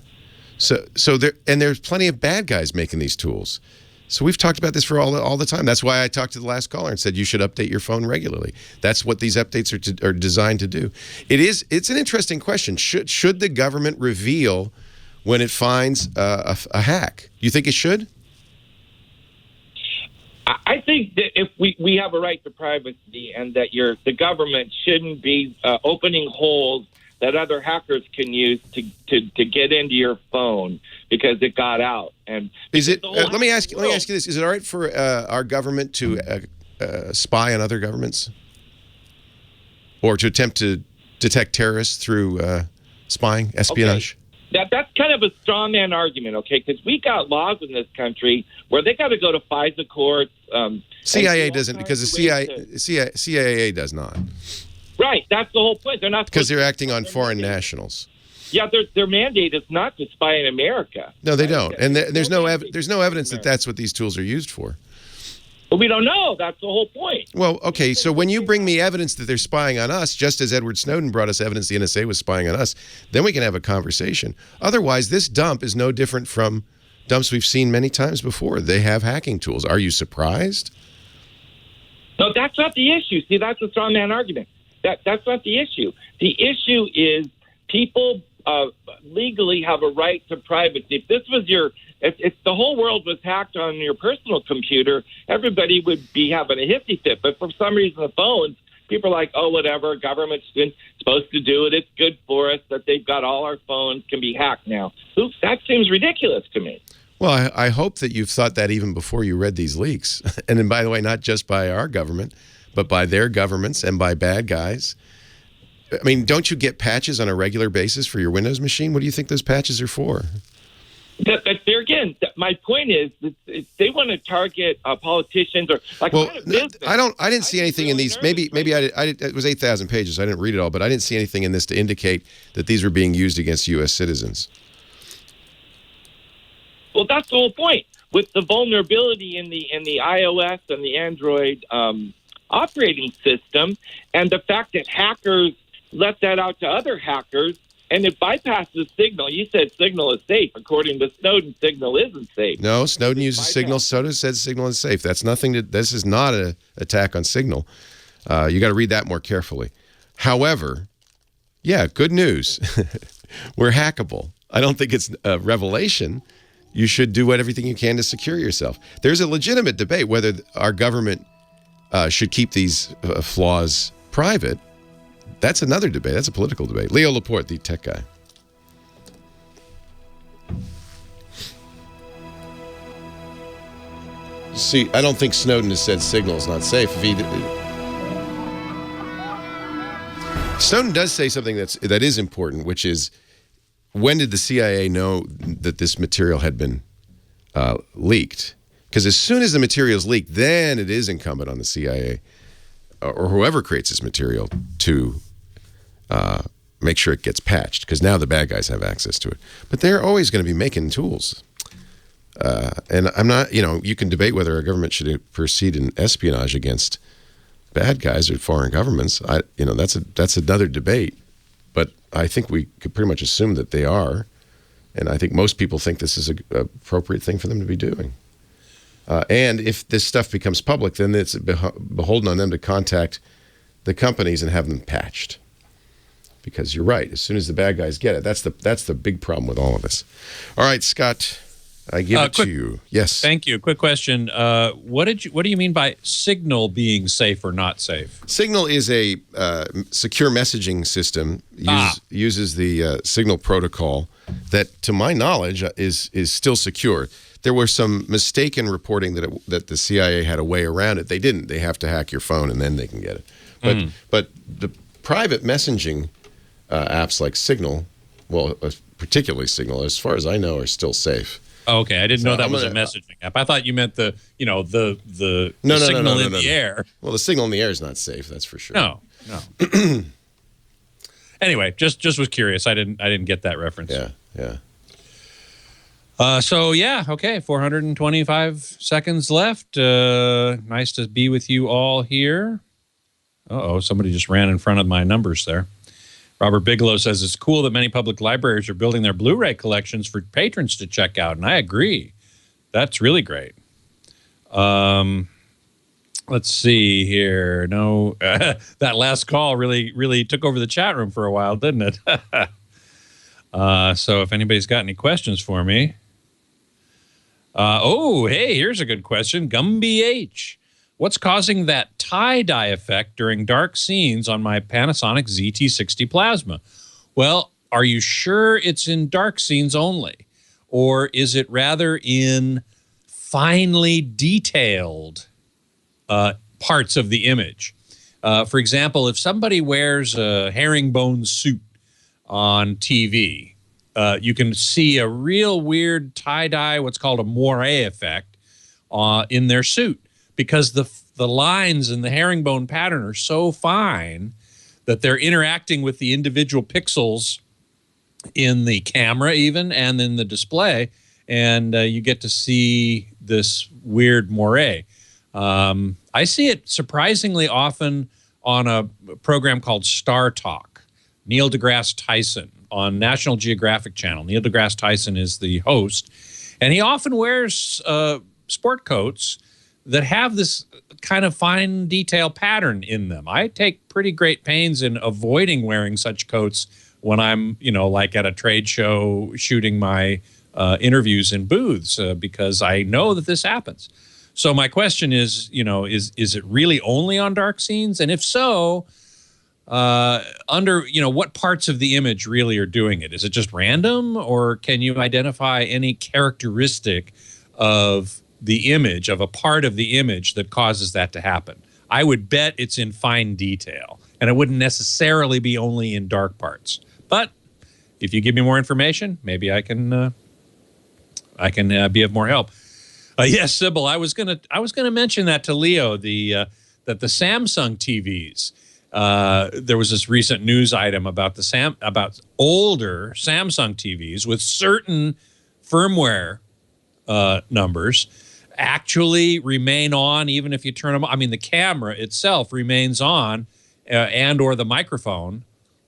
So there's plenty of bad guys making these tools. So we've talked about this for all the time. That's why I talked to the last caller and said you should update your phone regularly. That's what these updates are designed to do. It's an interesting question. Should the government reveal when it finds a hack? You think it should? I think that if we have a right to privacy, and that the government shouldn't be opening holes that other hackers can use to get into your phone because it got out. And is it? Let me ask you this: is it all right for our government to spy on other governments, or to attempt to detect terrorists through spying, espionage? Okay. That's kind of a straw man argument, okay? Because we got laws in this country where they got to go to FISA courts. CIA doesn't, because the CIA does not. Right, that's the whole point. They're not, because they're acting on foreign nationals. Yeah, their mandate is not to spy in America. No, they don't, and there's no evidence that that's what these tools are used for. But we don't know. That's the whole point. Well, okay, so when you bring me evidence that they're spying on us, just as Edward Snowden brought us evidence the NSA was spying on us, then we can have a conversation. Otherwise, this dump is no different from dumps we've seen many times before. They have hacking tools. Are you surprised? No, that's not the issue. See, that's a straw man argument. That's not the issue. The issue is people legally have a right to privacy. If this was if the whole world was hacked on your personal computer, everybody would be having a hissy fit. But for some reason, the phones, people are like, oh, whatever, government's supposed to do it. It's good for us that they've got all our phones can be hacked now. Oops, that seems ridiculous to me. Well, I hope that you've thought that even before you read these leaks. And then, by the way, not just by our government, but by their governments and by bad guys. I mean, don't you get patches on a regular basis for your Windows machine? What do you think those patches are for? But there again, my point is that they want to target politicians or like. Well, I didn't see anything in these. Maybe it was 8,000 pages. I didn't read it all, but I didn't see anything in this to indicate that these were being used against U.S. citizens. Well, that's the whole point. With the vulnerability in the iOS and the Android operating system, and the fact that hackers let that out to other hackers, and it bypasses Signal. You said Signal is safe. According to Snowden, Signal isn't safe. No, Snowden uses Signal. Snowden says Signal is safe. That's nothing to. This is not an attack on Signal. You got to read that more carefully. However, yeah, good news. We're hackable. I don't think it's a revelation. You should do everything you can to secure yourself. There's a legitimate debate whether our government should keep these flaws private. That's another debate. That's a political debate. Leo Laporte, the tech guy. See, I don't think Snowden has said Signal is not safe. Snowden does say something that is important, which is, when did the CIA know that this material had been leaked? Because as soon as the material is leaked, then it is incumbent on the CIA or whoever creates this material to make sure it gets patched, because now the bad guys have access to it. But they're always going to be making tools. And I'm not, you can debate whether a government should proceed in espionage against bad guys or foreign governments. That's another debate. But I think we could pretty much assume that they are. And I think most people think this is an appropriate thing for them to be doing. And if this stuff becomes public, then it's beholden on them to contact the companies and have them patched. Because you're right, as soon as the bad guys get it, that's the big problem with all of this. All right, Scott, I give it to you. Yes. Thank you. Quick question. What do you mean by Signal being safe or not safe? Signal is a secure messaging system. Uses the Signal protocol that, to my knowledge, is still secure. There was some mistaken reporting that the CIA had a way around it. They didn't. They have to hack your phone and then they can get it. But the private messaging apps like Signal, well, particularly Signal, as far as I know, are still safe. Oh, okay, I didn't know that was a messaging app. I thought you meant the signal in the air. Well, the signal in the air is not safe. That's for sure. No. Anyway, just was curious. I didn't get that reference. Yeah. Okay, 425 seconds left. Nice to be with you all here. Somebody just ran in front of my numbers there. Robert Bigelow says it's cool that many public libraries are building their Blu-ray collections for patrons to check out, and I agree. That's really great. Let's see here. No, that last call really took over the chat room for a while, didn't it? So if anybody's got any questions for me. Hey, here's a good question. Gumby H. What's causing that tie-dye effect during dark scenes on my Panasonic ZT60 plasma? Well, are you sure it's in dark scenes only? Or is it rather in finely detailed parts of the image? For example, if somebody wears a herringbone suit on TV, you can see a real weird tie-dye, what's called a moire effect, in their suit. Because the lines in the herringbone pattern are so fine that they're interacting with the individual pixels in the camera even and in the display, and you get to see this weird moire. I see it surprisingly often on a program called Star Talk. Neil deGrasse Tyson on National Geographic Channel. Neil deGrasse Tyson is the host, and he often wears sport coats that have this kind of fine detail pattern in them. I take pretty great pains in avoiding wearing such coats when I'm, like at a trade show shooting my interviews in booths because I know that this happens. So my question is, is it really only on dark scenes? And if so, what parts of the image really are doing it? Is it just random, or can you identify any characteristic of the image, of a part of the image that causes that to happen? I would bet it's in fine detail, and it wouldn't necessarily be only in dark parts. But if you give me more information, maybe I can be of more help. Yes, Sybil, I was gonna mention that to Leo, that the Samsung TVs. There was this recent news item about about older Samsung TVs with certain firmware numbers actually remain on even if you turn them on. I mean, the camera itself remains on, and or the microphone.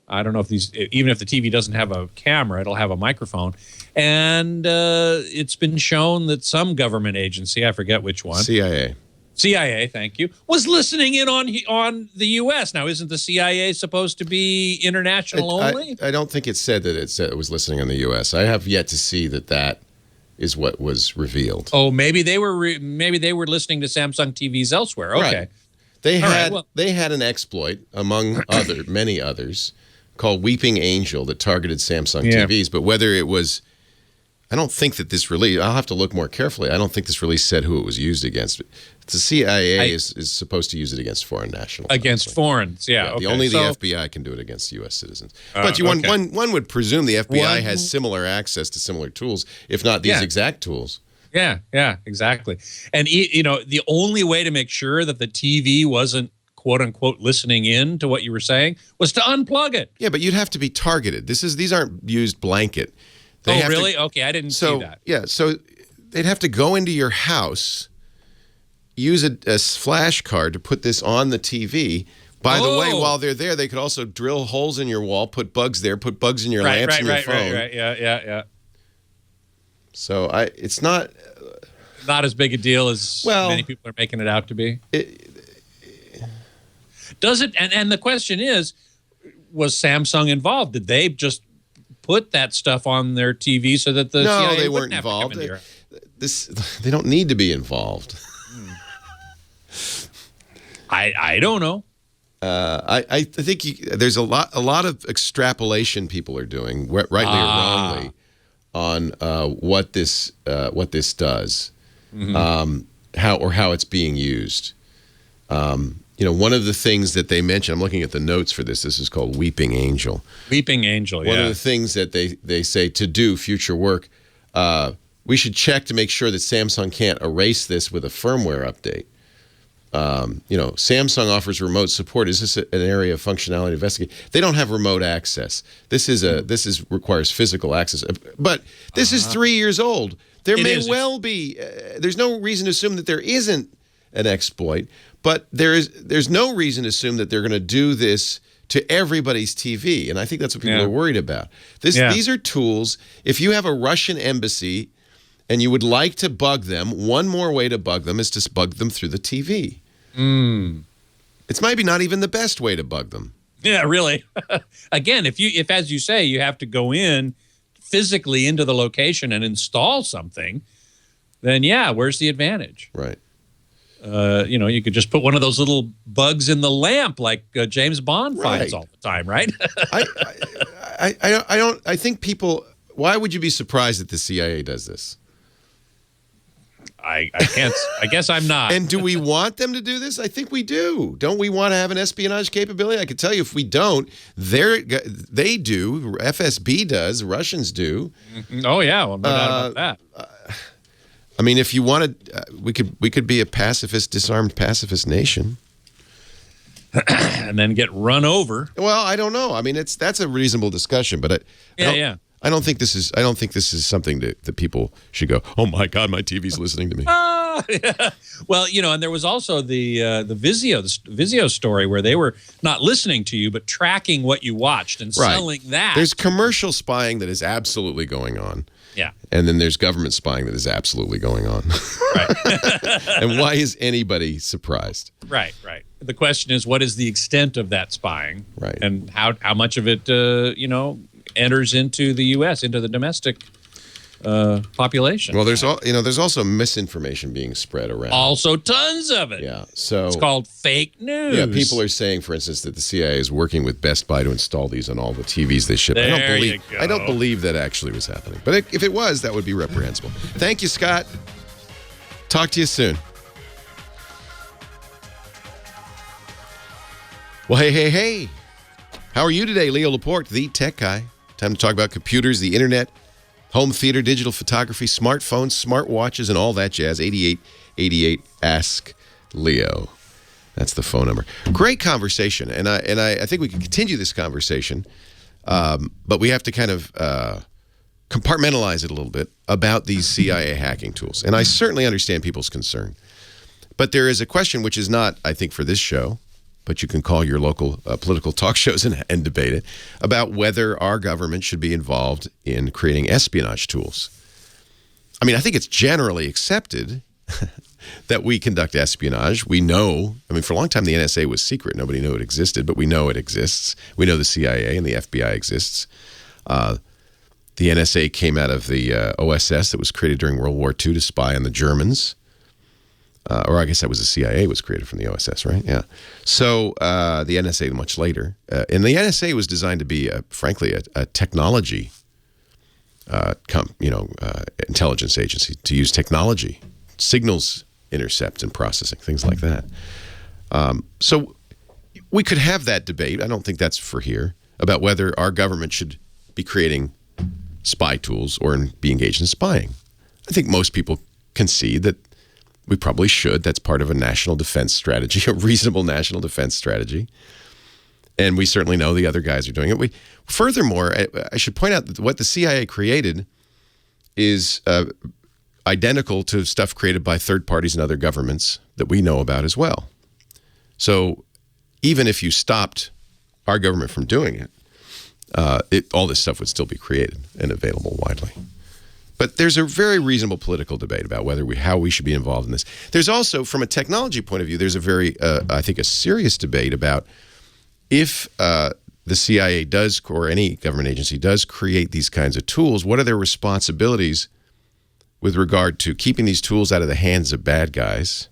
I don't know if even if the TV doesn't have a camera, it'll have a microphone. And it's been shown that some government agency, I forget which one, CIA, thank you, was listening in on the U.S. Now, isn't the CIA supposed to be international only? I don't think it said that it was listening on the U.S. I have yet to see that is what was revealed. Oh, maybe they were listening to Samsung TVs elsewhere. Okay, right. They had an exploit among many others called Weeping Angel that targeted Samsung TVs. But whether it was, I don't think that this release. I'll have to look more carefully. I don't think this release said who it was used against. The CIA is supposed to use it against foreign nationals. Against foreigners, yeah. Okay. The FBI can do it against U.S. citizens. But one would presume the FBI has similar access to similar tools, if not these exact tools. Yeah, exactly. And the only way to make sure that the TV wasn't quote unquote listening in to what you were saying was to unplug it. Yeah, but you'd have to be targeted. These aren't used blanket. Oh, really? Okay, I didn't see that. Yeah, so they'd have to go into your house, use a flash card to put this on the TV. By the way, while they're there, they could also drill holes in your wall, put bugs there, put bugs in your lamps and your phone. Right. Yeah. So it's not as big a deal as many people are making it out to be. Does it? And the question is, was Samsung involved? Did they just put that stuff on their TV so that the CIA they wouldn't weren't have to come involved. into They don't need to be involved. I don't know. I think there's a lot of extrapolation people are doing, rightly or wrongly, on what this does, how it's being used. One of the things that they mention, I'm looking at the notes for this. This is called Weeping Angel. Weeping Angel. One of the things that they say to do future work, we should check to make sure that Samsung can't erase this with a firmware update. Samsung offers remote support. Is this an area of functionality to investigate? They don't have remote access. This requires physical access. But this is 3 years old. There may well be. There's no reason to assume that there isn't an exploit. But there's no reason to assume that they're going to do this to everybody's TV, and I think that's what people are worried about. These are tools. If you have a Russian embassy and you would like to bug them, one more way to bug them is to bug them through the TV. It's maybe not even the best way to bug them. Yeah, really. Again, if as you say, you have to go in physically into the location and install something, then where's the advantage? Right. You could just put one of those little bugs in the lamp like James Bond finds all the time, right? I think people. Why would you be surprised that the CIA does this? I can't. I guess I'm not. And do we want them to do this? I think we do. Don't we want to have an espionage capability? I can tell you, if we don't, they do. FSB does. Russians do. Oh yeah, well, no doubt about that. I mean, if you wanted, we could be a pacifist, disarmed pacifist nation, and then get run over. Well, I don't know. I mean, that's a reasonable discussion, but I don't think this is something that people should go, oh my God, my TV's listening to me. Well, and there was also the Vizio story where they were not listening to you, but tracking what you watched and selling that. There's commercial spying that is absolutely going on. Yeah. And then there's government spying that is absolutely going on. Right. And why is anybody surprised? Right. The question is, what is the extent of that spying? Right. And how much of it, enters into the U.S., into the domestic population? Well, there's also misinformation being spread around. Also tons of it. Yeah. So it's called fake news. Yeah, people are saying, for instance, that the CIA is working with Best Buy to install these on all the TVs they ship. I don't believe that actually was happening. But if it was, that would be reprehensible. Thank you, Scott. Talk to you soon. Well, hey. How are you today? Leo Laporte, the tech guy. Time to talk about computers, the internet, home theater, digital photography, smartphones, smartwatches, and all that jazz. 8888 Ask Leo. That's the phone number. Great conversation, and I think we can continue this conversation, but we have to kind of compartmentalize it a little bit about these CIA hacking tools. And I certainly understand people's concern, but there is a question which is not, I think, for this show, but you can call your local political talk shows and debate it, about whether our government should be involved in creating espionage tools. I mean, I think it's generally accepted that we conduct espionage. We know, for a long time the NSA was secret. Nobody knew it existed, but we know it exists. We know the CIA and the FBI exists. The NSA came out of the OSS that was created during World War II to spy on the Germans. Or I guess that was the CIA was created from the OSS, right? Yeah. So the NSA much later. And the NSA was designed to be, frankly, a technology intelligence agency, to use technology, signals intercept and processing, things like that. So we could have that debate. I don't think that's for here, about whether our government should be creating spy tools or be engaged in spying. I think most people concede that we probably should. That's part of a national defense strategy, a reasonable national defense strategy. And we certainly know the other guys are doing it. Furthermore, I should point out that what the CIA created is identical to stuff created by third parties and other governments that we know about as well. So even if you stopped our government from doing it, all this stuff would still be created and available widely. But there's a very reasonable political debate about how we should be involved in this. There's also, from a technology point of view, there's a very, I think, a serious debate about if the CIA does, or any government agency does create these kinds of tools, what are their responsibilities with regard to keeping these tools out of the hands of bad guys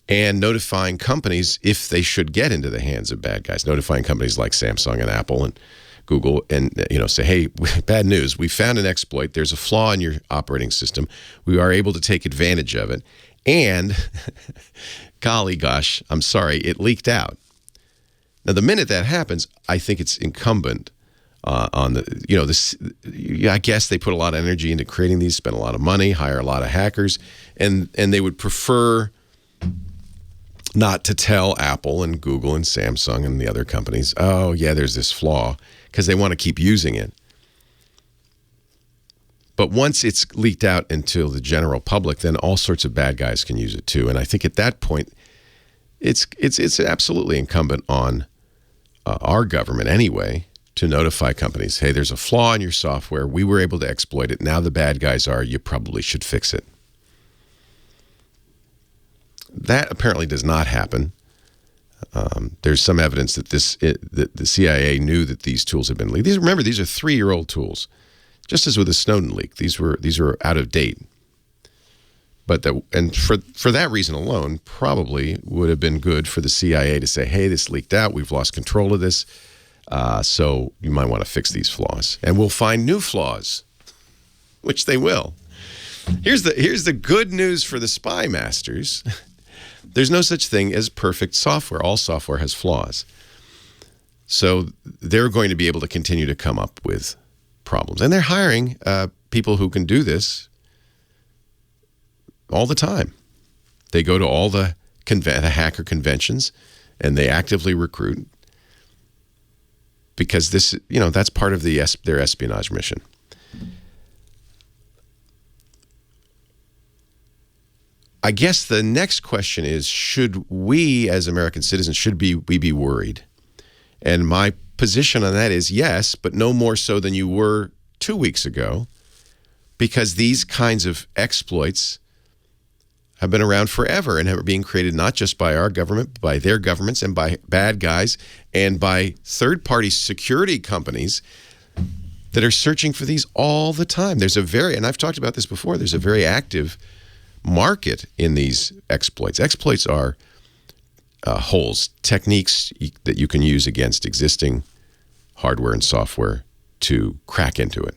and notifying companies if they should get into the hands of bad guys, notifying companies like Samsung and Apple and Google and, say, hey, bad news, we found an exploit. There's a flaw in your operating system. We are able to take advantage of it. And, golly gosh, I'm sorry, it leaked out. Now, the minute that happens, I think it's incumbent on I guess they put a lot of energy into creating these, spend a lot of money, hire a lot of hackers, and they would prefer not to tell Apple and Google and Samsung and the other companies, oh, yeah, there's this flaw, because they want to keep using it. But once it's leaked out into the general public, then all sorts of bad guys can use it too. And I think at that point, it's absolutely incumbent on our government anyway to notify companies, hey, there's a flaw in your software. We were able to exploit it. Now the bad guys are. You probably should fix it. That apparently does not happen. There's some evidence that that the CIA knew that these tools had been leaked. Remember, these are 3-year-old tools. Just as with the Snowden leak, these were out of date. But for that reason alone, probably would have been good for the CIA to say, hey, this leaked out. We've lost control of this. So you might want to fix these flaws. And we'll find new flaws, which they will. Here's the good news for the spy masters. There's no such thing as perfect software. All software has flaws. So they're going to be able to continue to come up with problems. And they're hiring people who can do this all the time. They go to all the hacker conventions, and they actively recruit because this, that's part of their espionage mission. I guess the next question is, should we as American citizens, we be worried? And my position on that is yes, but no more so than you were 2 weeks ago, because these kinds of exploits have been around forever and are being created not just by our government, but by their governments and by bad guys and by third-party security companies that are searching for these all the time. And I've talked about this before, there's a very active market in these exploits. Exploits are holes, techniques that you can use against existing hardware and software to crack into it.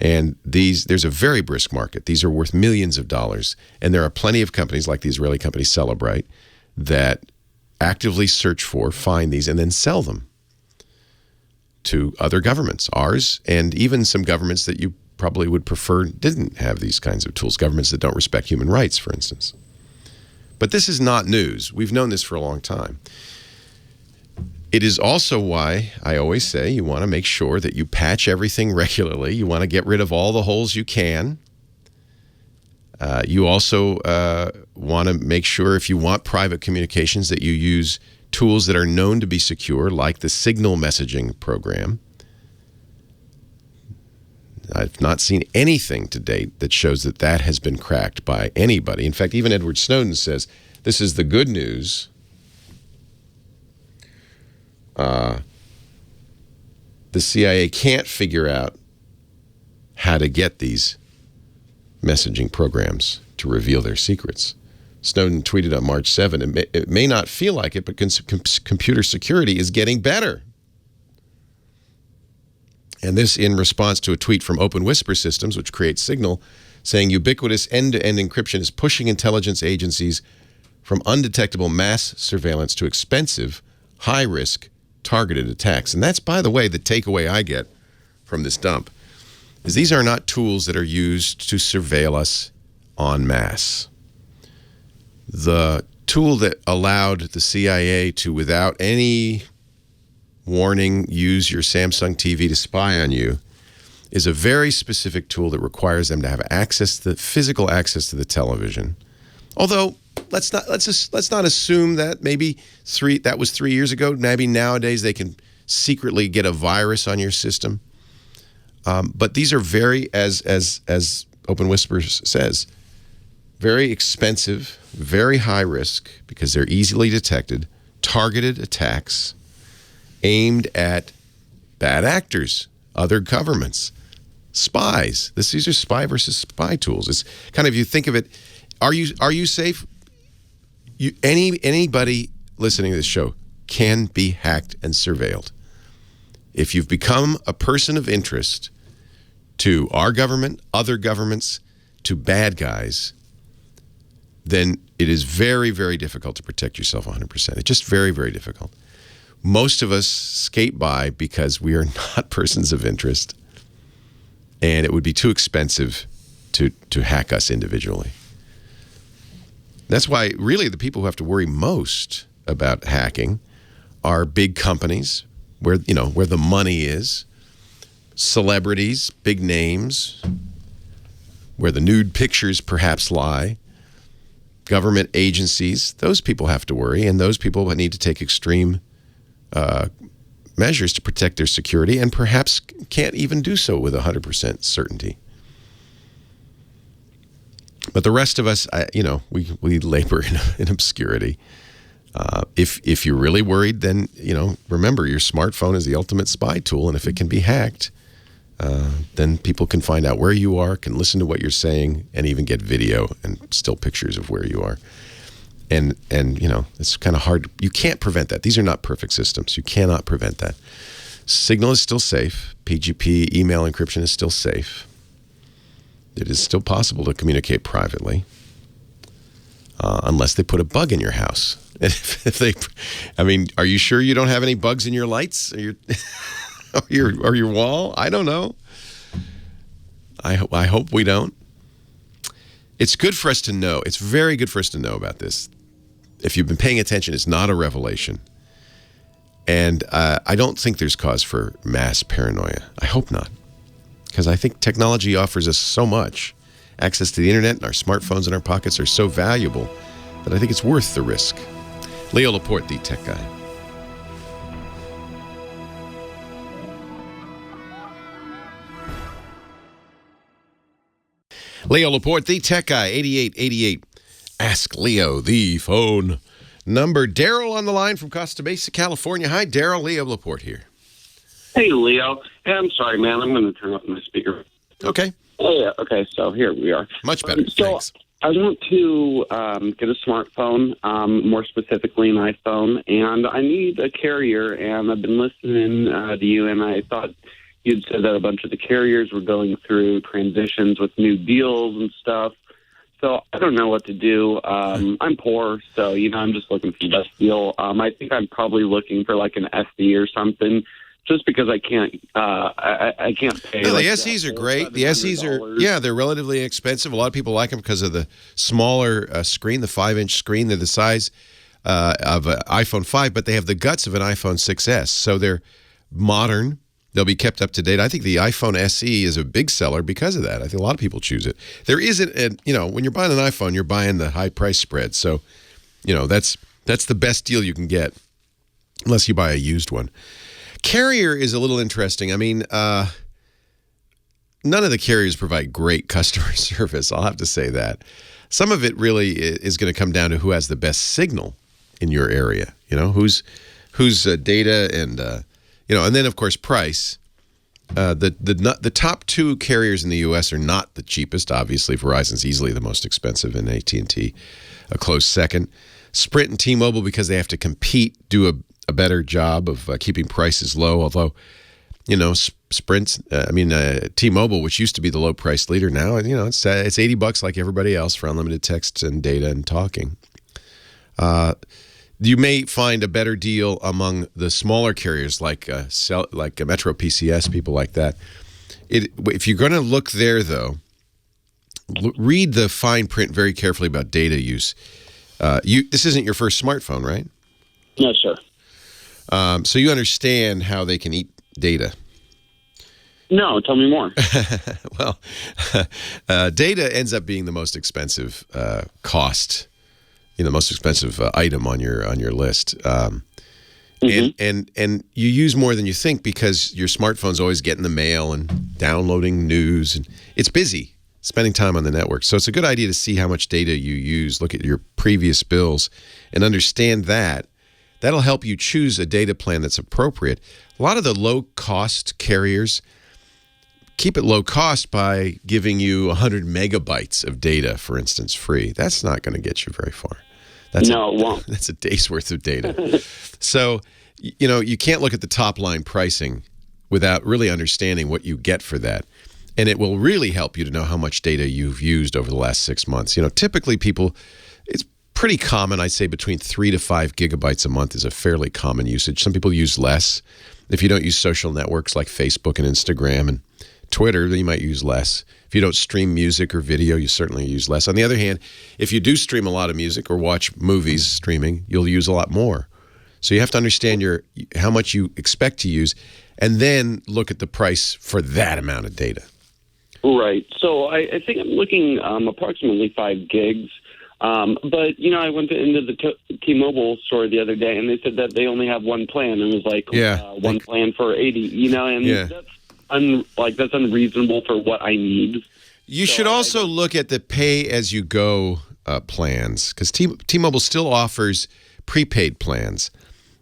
And there's a very brisk market. These are worth millions of dollars. And there are plenty of companies like the Israeli company Celebrite that actively search for, find these, and then sell them to other governments, ours, and even some governments that you probably would prefer didn't have these kinds of tools, governments that don't respect human rights, for instance. But this is not news. We've known this for a long time. It is also why I always say you want to make sure that you patch everything regularly. You want to get rid of all the holes you can. You also want to make sure, if you want private communications, that you use tools that are known to be secure, like the Signal messaging program. I've not seen anything to date that shows that has been cracked by anybody. In fact, even Edward Snowden says this is the good news. The CIA can't figure out how to get these messaging programs to reveal their secrets. Snowden tweeted on March 7, it may not feel like it, but computer security is getting better. And this in response to a tweet from Open Whisper Systems, which creates Signal, saying ubiquitous end-to-end encryption is pushing intelligence agencies from undetectable mass surveillance to expensive, high-risk, targeted attacks. And that's, by the way, the takeaway I get from this dump, is these are not tools that are used to surveil us en masse. The tool that allowed the CIA to, without any warning, use your Samsung TV to spy on you is a very specific tool that requires them to have physical access to the television. Although let's not assume that that was 3 years ago. Maybe nowadays they can secretly get a virus on your system. But these are very, as Open Whispers says, very expensive, very high risk, because they're easily detected, targeted attacks aimed at bad actors, other governments, spies. These are spy versus spy tools. It's kind of, you think of it, are you safe? Anybody listening to this show can be hacked and surveilled. If you've become a person of interest to our government, other governments, to bad guys, then it is very, very difficult to protect yourself 100%. It's just very, very difficult. Most of us skate by because we are not persons of interest, and it would be too expensive to hack us individually. That's why really the people who have to worry most about hacking are big companies where the money is, celebrities, big names, where the nude pictures perhaps lie, government agencies. Those people have to worry, and those people need to take extreme measures to protect their security, and perhaps can't even do so with 100% certainty. But the rest of us, we labor in obscurity. If you're really worried, then remember, your smartphone is the ultimate spy tool, and if it can be hacked, then people can find out where you are, can listen to what you're saying, and even get video and still pictures of where you are. And it's kind of hard. You can't prevent that. These are not perfect systems. You cannot prevent that. Signal is still safe. PGP email encryption is still safe. It is still possible to communicate privately, unless they put a bug in your house. And are you sure you don't have any bugs in your lights or your wall? I don't know. I hope we don't. It's good for us to know. It's very good for us to know about this. If you've been paying attention, it's not a revelation. And I don't think there's cause for mass paranoia. I hope not. Because I think technology offers us so much. Access to the internet and our smartphones in our pockets are so valuable that I think it's worth the risk. Leo Laporte, the tech guy. Leo Laporte, the tech guy, 8888. Ask Leo, the phone number. Daryl on the line from Costa Mesa, California. Hi, Daryl. Leo Laporte here. Hey, Leo. Hey, I'm sorry, man. I'm going to turn off my speaker. Okay. Oh, yeah. Okay, so here we are. Much better. Thanks. I want to get a smartphone, more specifically an iPhone, and I need a carrier, and I've been listening to you, and I thought you'd said that a bunch of the carriers were going through transitions with new deals and stuff. So I don't know what to do. I'm poor, so, I'm just looking for the best deal. I think I'm probably looking for like an SE or something, just because I can't I can't pay. No, the SEs are great. The SEs are, they're relatively expensive. A lot of people like them because of the smaller screen, the 5-inch screen. They're the size of an iPhone 5, but they have the guts of an iPhone 6S. So they're modern. They'll be kept up to date. I think the iPhone SE is a big seller because of that. I think a lot of people choose it. There isn't, when you're buying an iPhone, you're buying the high price spread. So, that's the best deal you can get, unless you buy a used one. Carrier is a little interesting. None of the carriers provide great customer service. I'll have to say that. Some of it really is going to come down to who has the best signal in your area. Whose data and and then of course price. The top two carriers in the U.S. are not the cheapest. Obviously, Verizon's easily the most expensive, and AT&T a close second. Sprint and T-Mobile, because they have to compete, do a better job of keeping prices low. Although, T-Mobile, which used to be the low price leader, now it's $80 like everybody else for unlimited text and data and talking. You may find a better deal among the smaller carriers like Metro PCS, people like that. If you're going to look there, though, read the fine print very carefully about data use. This isn't your first smartphone, right? No, sir. So you understand how they can eat data. No, tell me more. Well, data ends up being the most expensive cost, the most expensive item on your list. And you use more than you think because your smartphone's always getting the mail and downloading news, and it's busy spending time on the network. So it's a good idea to see how much data you use, look at your previous bills, and understand that. That'll help you choose a data plan that's appropriate. A lot of the low-cost carriers keep it low cost by giving you 100 megabytes of data, for instance, free. That's not going to get you very far. It won't. That's a day's worth of data. So, you can't look at the top line pricing without really understanding what you get for that. And it will really help you to know how much data you've used over the last 6 months. Typically it's pretty common, I'd say between 3 to 5 gigabytes a month is a fairly common usage. Some people use less. If you don't use social networks like Facebook and Instagram and Twitter, then you might use less. If you don't stream music or video, you certainly use less. On the other hand, if you do stream a lot of music or watch movies streaming, you'll use a lot more. So you have to understand how much you expect to use and then look at the price for that amount of data. Right. So I think I'm looking approximately 5 gigs. But, I went into the T-Mobile store the other day, and they said that they only have one plan. And it was like one plan for 80, and that's unreasonable for what I need. You should also look at the pay-as-you-go plans, because T-Mobile still offers prepaid plans,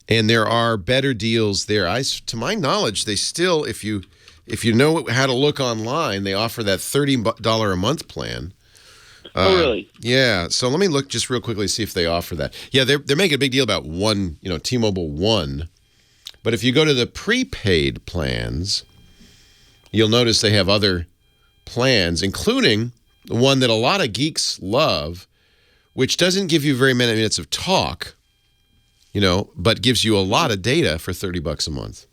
and there are better deals there. To my knowledge, they still, if you know how to look online, they offer that $30 a month plan. Oh, really? Yeah. So let me look just real quickly to see if they offer that. Yeah, they're making a big deal about one, T-Mobile One. But if you go to the prepaid plans, you'll notice they have other plans, including the one that a lot of geeks love, which doesn't give you very many minutes of talk, but gives you a lot of data for $30 a month.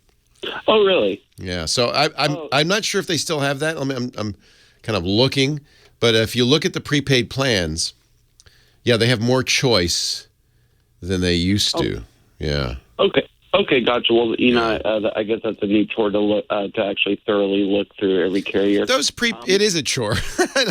Oh, really? Yeah. So I'm not sure if they still have that. I'm kind of looking, but if you look at the prepaid plans, yeah, they have more choice than they used to. Yeah. Okay, gotcha. Well, I guess that's a neat chore to look to actually thoroughly look through every carrier. It is a chore.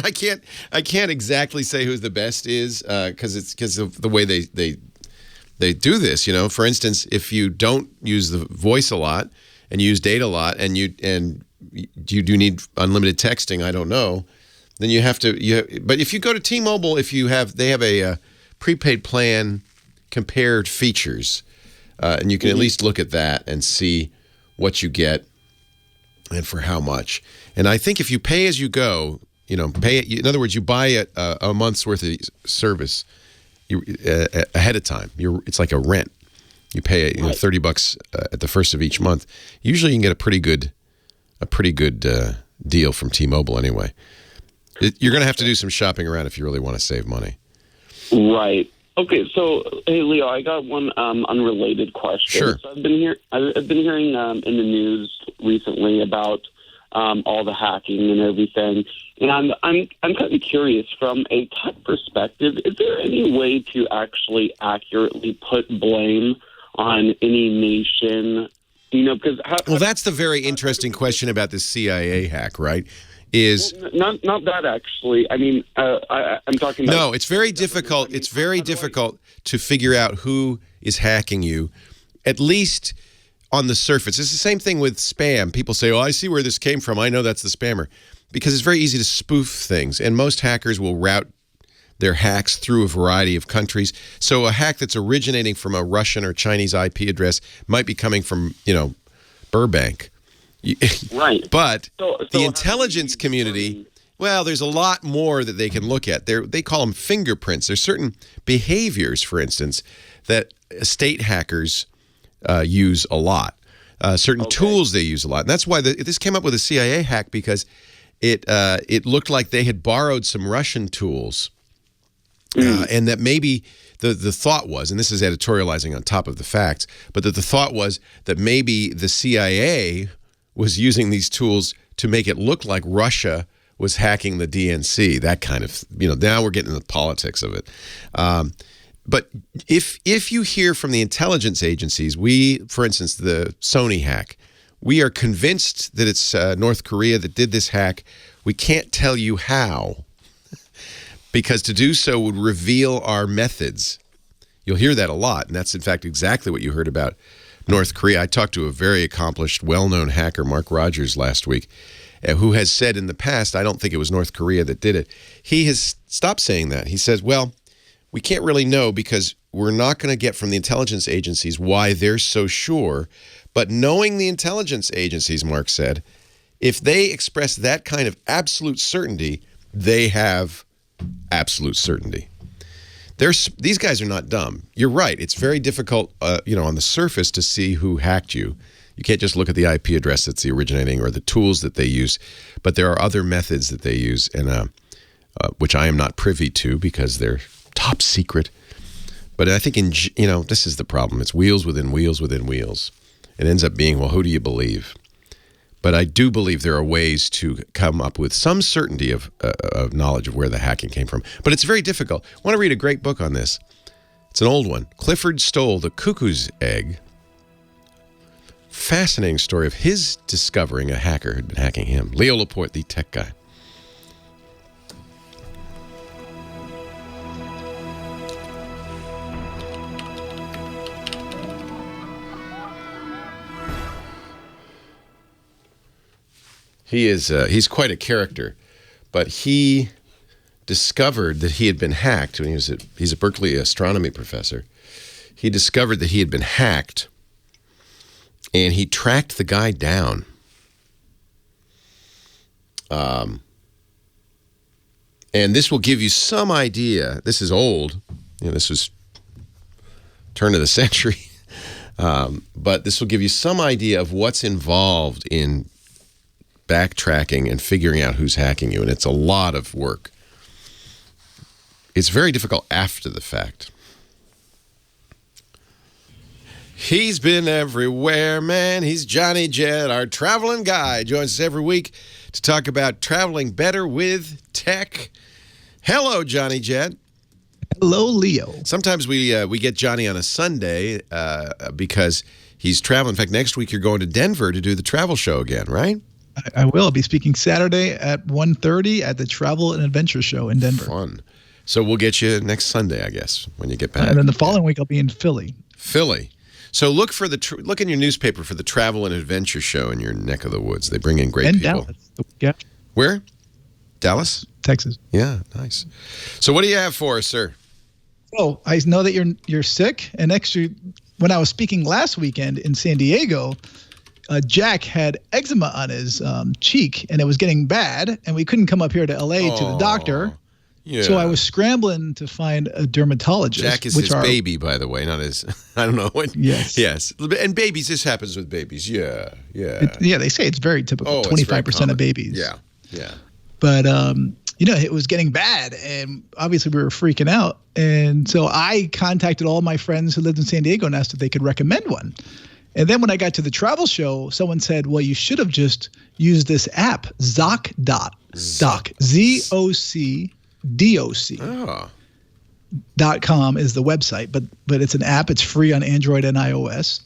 I can't exactly say who the best is because of the way they do this. For instance, if you don't use the voice a lot and you use data a lot, and you do need unlimited texting, I don't know, then you have to. But if you go to T-Mobile, they have a prepaid plan compared features. And you can at least look at that and see what you get and for how much. And I think if you pay as you go, pay it. In other words, you buy a month's worth of service ahead of time. It's like a rent. You pay $30 at the first of each month. Usually, you can get a pretty good deal from T-Mobile anyway. You're going to have to do some shopping around if you really want to save money. Right. Okay, so hey Leo, I got one unrelated question. Sure. So I've been hearing in the news recently about all the hacking and everything, and I'm kind of curious from a tech perspective. Is there any way to actually accurately put blame on any nation? Because that's the very interesting question about the CIA hack, right? Not that actually. I mean, I'm talking about... No, it's very difficult. It's very difficult to figure out who is hacking you, at least on the surface. It's the same thing with spam. People say, I see where this came from. I know that's the spammer. Because it's very easy to spoof things, and most hackers will route their hacks through a variety of countries. So a hack that's originating from a Russian or Chinese IP address might be coming from, Burbank. Right. But the intelligence community, there's a lot more that they can look at. They call them fingerprints. There's certain behaviors, for instance, that state hackers use a lot. Certain tools they use a lot. And that's why this came up with a CIA hack, because it looked like they had borrowed some Russian tools. And that maybe the thought was, and this is editorializing on top of the facts, but that the thought was that maybe the CIA was using these tools to make it look like Russia was hacking the DNC. That kind of, now we're getting into the politics of it. But if you hear from the intelligence agencies, for instance, the Sony hack, we are convinced that it's North Korea that did this hack. We can't tell you how, because to do so would reveal our methods. You'll hear that a lot, and that's, in fact, exactly what you heard about North Korea. I talked to a very accomplished, well-known hacker, Mark Rogers, last week, who has said in the past, I don't think it was North Korea that did it. He has stopped saying that. He says, well, we can't really know because we're not going to get from the intelligence agencies why they're so sure. But knowing the intelligence agencies, Mark said, if they express that kind of absolute certainty, they have absolute certainty. These guys are not dumb. You're right. It's very difficult, on the surface to see who hacked you. You can't just look at the IP address that's the originating or the tools that they use. But there are other methods that they use, and which I am not privy to because they're top secret. But I think, this is the problem. It's wheels within wheels within wheels. It ends up being, well, who do you believe? But I do believe there are ways to come up with some certainty of knowledge of where the hacking came from. But it's very difficult. I want to read a great book on this. It's an old one. Clifford Stole the Cuckoo's Egg. Fascinating story of his discovering a hacker who had been hacking him. Leo Laporte, the tech guy. He's quite a character, but he discovered that he had been hacked when he's a Berkeley astronomy professor. He discovered that he had been hacked, and he tracked the guy down. And this will give you some idea. This is old. This was turn of the century. But this will give you some idea of what's involved in backtracking and figuring out who's hacking you, and it's a lot of work. It's very difficult after the fact. He's been everywhere, man. He's Johnny Jett, our traveling guy. Joins us every week to talk about traveling better with tech. Hello, Johnny Jett. Hello, Leo. Sometimes we get Johnny on a Sunday because he's traveling. In fact, next week you're going to Denver to do the travel show again, right? I will. I'll be speaking Saturday at 1:30 at the Travel and Adventure Show in Denver. Fun. So we'll get you next Sunday, I guess, when you get back. And then the following week I'll be in Philly. Philly. So look in your newspaper for the Travel and Adventure Show in your neck of the woods. They bring in great people. Dallas. Yeah. Where? Dallas? Texas. Yeah, nice. So what do you have for us, sir? Oh, I know that you're sick, and actually, when I was speaking last weekend in San Diego, Jack had eczema on his cheek, and it was getting bad, and we couldn't come up here to LA to the doctor. Yeah. So I was scrambling to find a dermatologist. Jack is his baby, by the way, not his. I don't know what. Yes. Yes. And babies. This happens with babies. Yeah. They say it's very typical. 25% of babies. Yeah. But it was getting bad, and obviously we were freaking out, and so I contacted all my friends who lived in San Diego and asked if they could recommend one. And then when I got to the travel show, someone said, well, you should have just used this app, ZocDoc. ZocDoc. Oh. .com is the website, but it's an app. It's free on Android and iOS.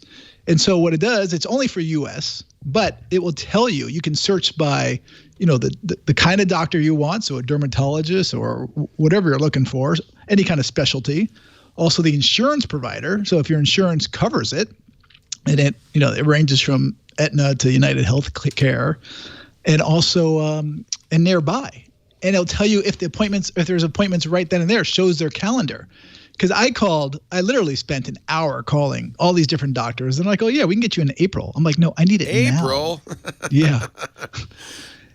And so what it does, it's only for US, but it will tell you, you can search by, the kind of doctor you want. So a dermatologist or whatever you're looking for, any kind of specialty. Also the insurance provider. So if your insurance covers it, and it ranges from Aetna to United Healthcare, and also and nearby. And it'll tell you if there's appointments right then and there, shows their calendar. Because I literally spent an hour calling all these different doctors. And they're like, oh, yeah, we can get you in April. I'm like, no, I need it now. April? Yeah.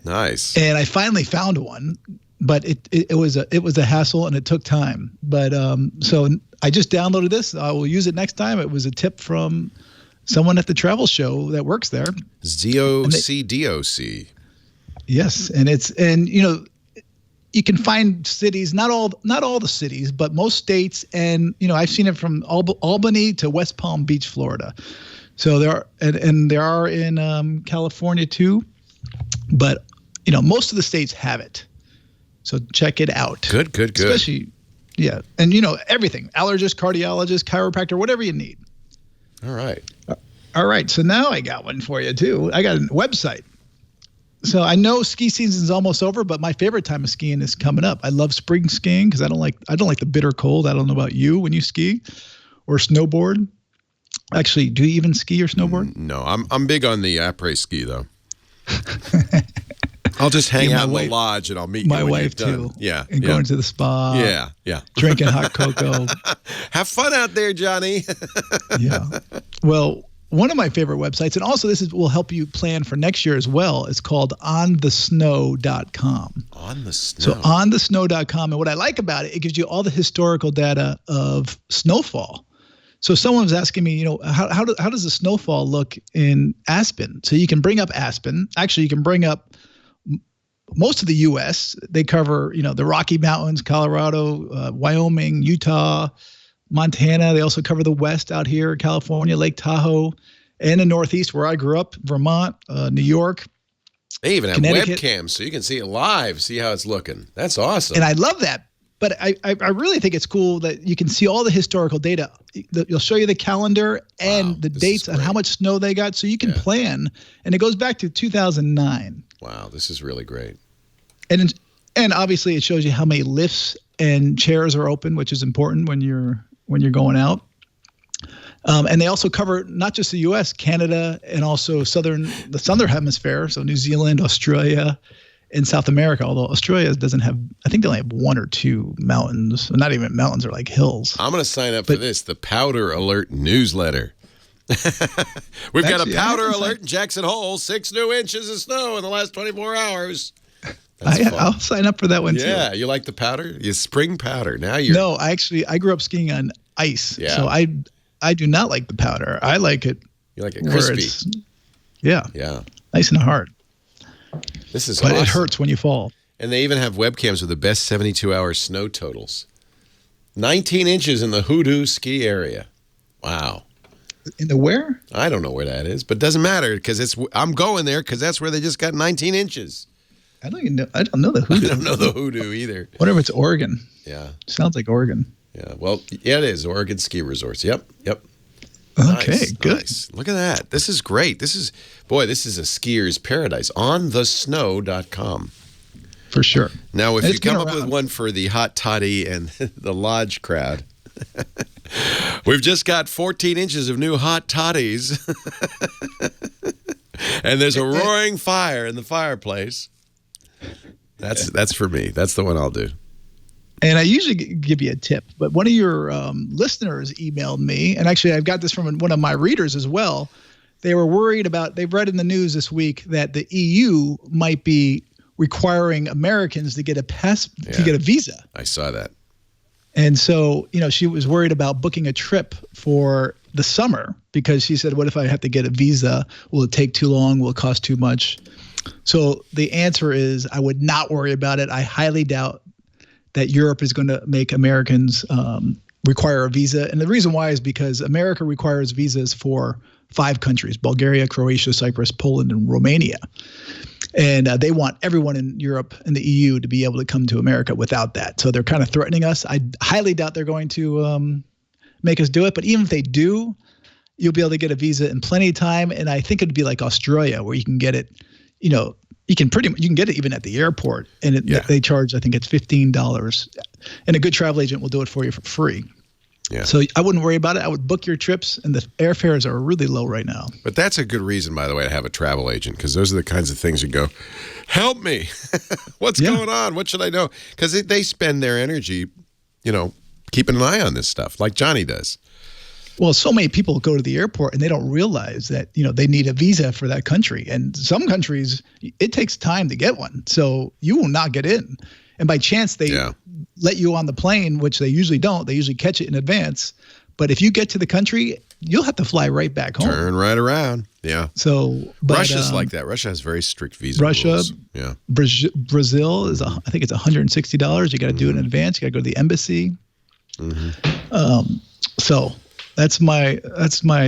Nice. And I finally found one, but it was a hassle and it took time. But so I just downloaded this. I will use it next time. It was a tip from someone at the travel show that works there. ZocDoc. Yes. And you can find cities, not all the cities, but most states. And, I've seen it from Albany to West Palm Beach, Florida. So there are in California too, but most of the states have it. So check it out. Good. Especially, yeah. And, everything. Allergist, cardiologist, chiropractor, whatever you need. All right. All right. So now I got one for you, too. I got a website. So I know ski season's almost over, but my favorite time of skiing is coming up. I love spring skiing because I don't like the bitter cold. I don't know about you when you ski or snowboard. Actually, do you even ski or snowboard? No, I'm big on the après ski though. I'll just hang out in the lodge and I'll meet you when you're done. My wife too. Yeah, and going to the spa. Yeah. Drinking hot cocoa. Have fun out there, Johnny. Yeah. Well, one of my favorite websites, and also will help you plan for next year as well, is called onthesnow.com. On the Snow. So onthesnow.com, and what I like about it, it gives you all the historical data of snowfall. So someone was asking me, how does the snowfall look in Aspen? So you can bring up Aspen. Actually, you can bring up most of the U.S. They cover, the Rocky Mountains, Colorado, Wyoming, Utah, Montana. They also cover the West out here, California, Lake Tahoe, and the Northeast where I grew up, Vermont, New York. They even have Connecticut. webcams so you can see it live, see how it's looking. That's awesome. And I love that. But I really think it's cool that you can see all the historical data. You'll show you the calendar and the dates and how much snow they got so you can plan. And it goes back to 2009. Wow, this is really great. And obviously it shows you how many lifts and chairs are open, which is important when you're going out. And they also cover not just the U.S., Canada, and also the southern hemisphere, so New Zealand, Australia, and South America. Although Australia doesn't have, I think they only have one or two mountains. Not even mountains, are like hills. I'm going to sign up for this, the Powder Alert newsletter. We've got a powder alert in Jackson Hole, 6 new inches of snow in the last 24 hours. I'll sign up for that one too. Yeah, you like the powder? You spring powder. Now you're. No, I grew up skiing on ice. Yeah. So I do not like the powder. I like it. You like it crispy. Yeah. Nice and hard. This is But awesome. it hurts when you fall. And they even have webcams with the best 72-hour snow totals. 19 inches in the Hoodoo ski area. Wow. In the where? I don't know where that is, but it doesn't matter because I'm going there because that's where they just got 19 inches. I don't even know. I don't know the Hoodoo. I don't know the Hoodoo either. Whatever, it's Oregon. Yeah. Sounds like Oregon. Yeah. Well, yeah, it is. Oregon ski resorts. Yep. Okay, Nice, good. Nice. Look at that. This is great. This is a skier's paradise. onthesnow.com. For sure. Now, if And you it's been come up with around. one for the hot toddy and the lodge crowd, we've just got 14 inches of new hot toddies. And there's a roaring fire in the fireplace. That's for me. That's the one I'll do. And I usually give you a tip, but one of your listeners emailed me, and actually I've got this from one of my readers as well. They were worried they've read in the news this week that the EU might be requiring Americans to get a visa. I saw that. And so, she was worried about booking a trip for the summer because she said, what if I have to get a visa? Will it take too long? Will it cost too much? So the answer is I would not worry about it. I highly doubt that Europe is going to make Americans require a visa. And the reason why is because America requires visas for 5 countries: Bulgaria, Croatia, Cyprus, Poland, and Romania. And they want everyone in Europe and the EU to be able to come to America without that. So they're kind of threatening us. I highly doubt they're going to make us do it. But even if they do, you'll be able to get a visa in plenty of time. And I think it'd be like Australia, where you can get it, you can get it even at the airport. And they charge, I think it's $15. And a good travel agent will do it for you for free. Yeah. So I wouldn't worry about it. I would book your trips, and the airfares are really low right now. But that's a good reason, by the way, to have a travel agent, because those are the kinds of things you go, help me. What's going on? What should I know? Because they spend their energy, keeping an eye on this stuff, like Johnny does. Well, so many people go to the airport and they don't realize that, they need a visa for that country. And some countries, it takes time to get one. So you will not get in. And by chance, they let you on the plane, which they usually don't. They usually catch it in advance. But if you get to the country, you'll have to fly right back home. Turn right around. Yeah. So Russia's like that. Russia has very strict visa rules. Yeah. Brazil is, I think it's $160. You got to do it in advance. You got to go to the embassy. Mm-hmm. So that's my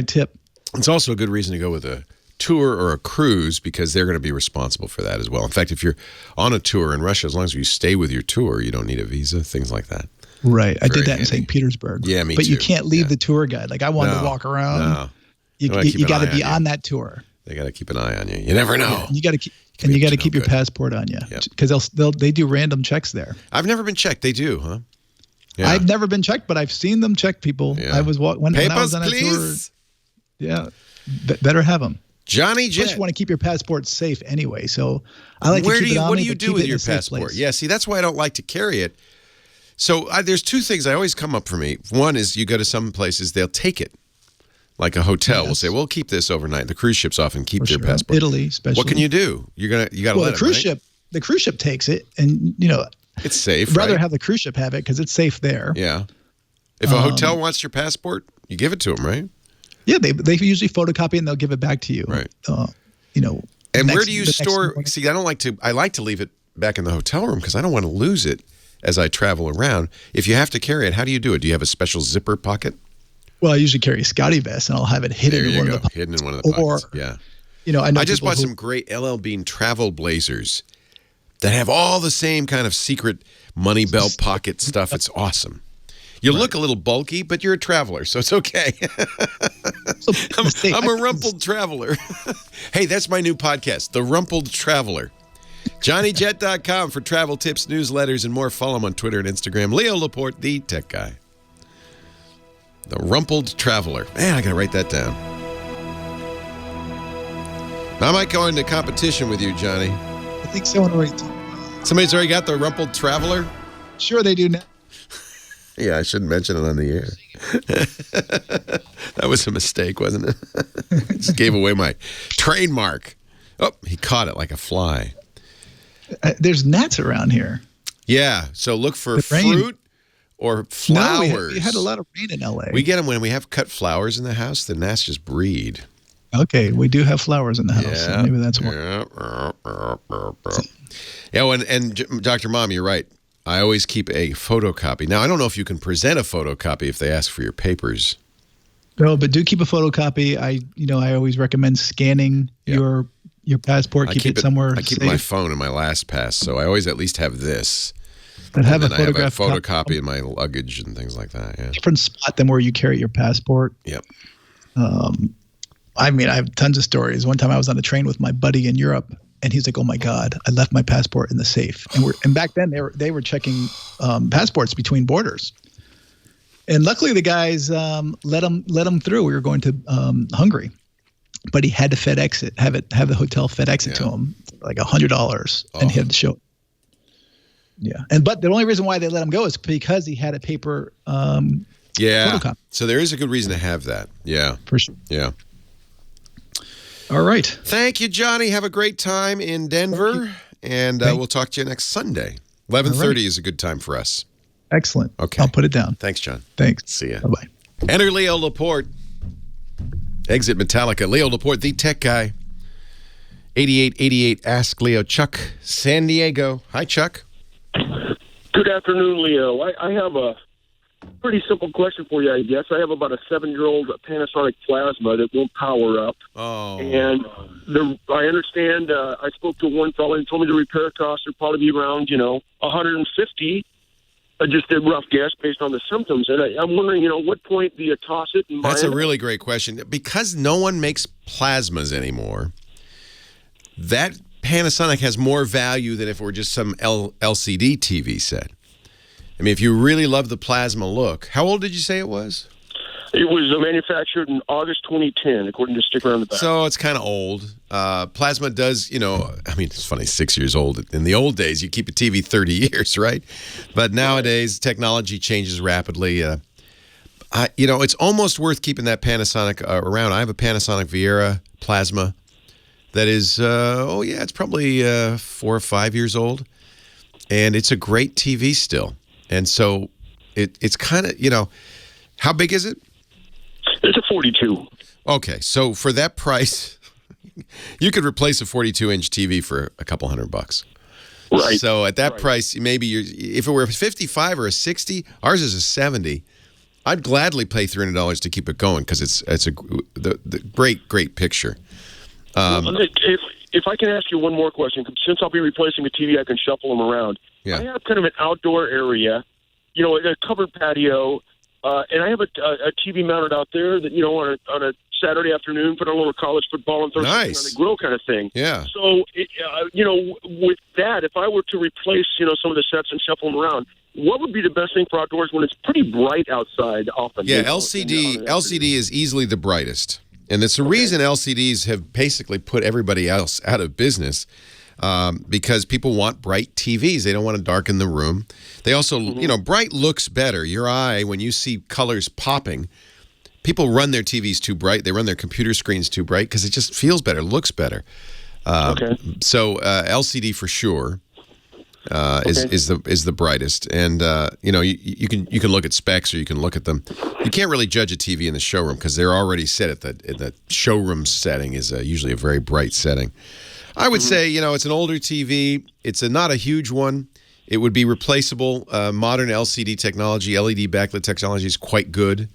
tip. It's also a good reason to go with a tour or a cruise, because they're going to be responsible for that as well. In fact, if you're on a tour in Russia, as long as you stay with your tour, you don't need a visa, things like that. Right. I did that in St. Petersburg. Yeah, me but too. you can't leave the tour guide. Like I wanted to walk around. No. You got to be on that tour. They got to keep an eye on you. You never know. Yeah, you got to keep. And you got to keep your passport on you, because they do random checks there. I've never been checked. They do, huh? Yeah. I've never been checked, but I've seen them check people. Yeah. I was when I was on a please. tour. Yeah, better have them. Johnny Jet. Plus, you want to keep your passport safe anyway. So I like Where to keep it on what me, do you but do keep with it in your a safe passport? place. Yeah, see, that's why I don't like to carry it. So there's two things that always come up for me. One is you go to some places, they'll take it. Like a hotel will say, "We'll keep this overnight." The cruise ships often keep their passport. Italy, especially. What can you do? You got to let the cruise ship. The cruise ship takes it, and it's safe. I'd rather right? have the cruise ship have it because it's safe there. Yeah. If a hotel wants your passport, you give it to them, right? Yeah, they usually photocopy and they'll give it back to you. Right. And where do you store? See, I like to leave it back in the hotel room because I don't want to lose it as I travel around. If you have to carry it, how do you do it? Do you have a special zipper pocket? Well, I usually carry a Scotty vest, and I'll have it hidden in one of the pockets. Hidden in one of the pockets. Yeah. I just bought some great LL Bean travel blazers that have all the same kind of secret money belt pocket stuff. It's awesome. You look a little bulky, but you're a traveler, so it's okay. I'm a rumpled traveler. Hey, that's my new podcast, The Rumpled Traveler. JohnnyJet.com for travel tips, newsletters, and more. Follow him on Twitter and Instagram. Leo Laporte, the tech guy. The Rumpled Traveler. Man, I got to write that down. I might go into competition with you, Johnny. I think someone already did. Somebody's already got the Rumpled Traveler? Sure they do now. Yeah, I shouldn't mention it on the air. That was a mistake, wasn't it? I just gave away my trademark. Oh, he caught it like a fly. There's gnats around here. Yeah, so look for fruit or flowers. No, we had a lot of rain in L.A. We get them when we have cut flowers in the house. The gnats just breed. Okay, we do have flowers in the house. So maybe that's why. Yeah, and Dr. Mom, you're right. I always keep a photocopy. Now, I don't know if you can present a photocopy if they ask for your papers. No, but do keep a photocopy. I always recommend scanning your passport. Keep it somewhere I keep safe. my phone in my LastPass, so I always at least have this. But have a I have a photograph photocopy in my luggage and things like that. Yeah. Different spot than where you carry your passport. Yep. I have tons of stories. One time I was on a train with my buddy in Europe, and he's like, "Oh my God, I left my passport in the safe." And back then they were checking passports between borders. And luckily the guys let him through. We were going to Hungary, but he had to FedEx it, have the hotel FedEx it to him, like $100, and he had to show it. Yeah, but the only reason why they let him go is because he had a paper. Photocopy. So there is a good reason to have that. Yeah, for sure. Yeah. All right. Thank you, Johnny. Have a great time in Denver, and we'll talk to you next Sunday. 11:30 is a good time for us. Excellent. Okay. I'll put it down. Thanks, John. Thanks. See ya. Bye-bye. Enter Leo Laporte. Exit Metallica. Leo Laporte, the tech guy. 8888 Ask Leo. Chuck, San Diego. Hi, Chuck. Good afternoon, Leo. I have a pretty simple question for you, I guess. I have about a 7-year-old Panasonic plasma that won't power up. Oh. And I understand, I spoke to one fellow and told me the repair cost would probably be around, $150. Just a rough guess based on the symptoms. And I'm wondering, what point do you toss it? And That's a really great question. Because no one makes plasmas anymore, that Panasonic has more value than if it were just some LCD TV set. I mean, if you really love the plasma look, how old did you say it was? It was manufactured in August 2010, according to the sticker on the back. So it's kind of old. Plasma does, it's funny, 6 years old. In the old days, you keep a TV 30 years, right? But nowadays, technology changes rapidly. It's almost worth keeping that Panasonic around. I have a Panasonic Viera plasma that is, it's probably 4 or 5 years old. And it's a great TV still. And so it's kind of, how big is it? It's a 42. Okay, so for that price, you could replace a 42-inch TV for a couple $100. Right. So at that price, maybe if it were a 55 or a 60, ours is a 70. I'd gladly pay $300 to keep it going because it's the great picture. If I can ask you one more question, since I'll be replacing a TV, I can shuffle them around. Yeah. I have kind of an outdoor area, a covered patio, and I have a TV mounted out there that, on a Saturday afternoon, put on a little college football and throw something on the grill kind of thing. Yeah. So, with that, if I were to replace, some of the sets and shuffle them around, what would be the best thing for outdoors when it's pretty bright outside often? Yeah, LCD is easily the brightest. And it's the reason LCDs have basically put everybody else out of business, because people want bright TVs. They don't want to darken the room. They also, bright looks better. Your eye, when you see colors popping, people run their TVs too bright. They run their computer screens too bright because it just feels better, looks better. So LCD for sure is the brightest. And, you can look at specs or you can look at them. You can't really judge a TV in the showroom because they're already set at the showroom setting is usually a very bright setting. I would say, it's an older TV. It's not a huge one. It would be replaceable. Modern LCD technology, LED backlit technology is quite good.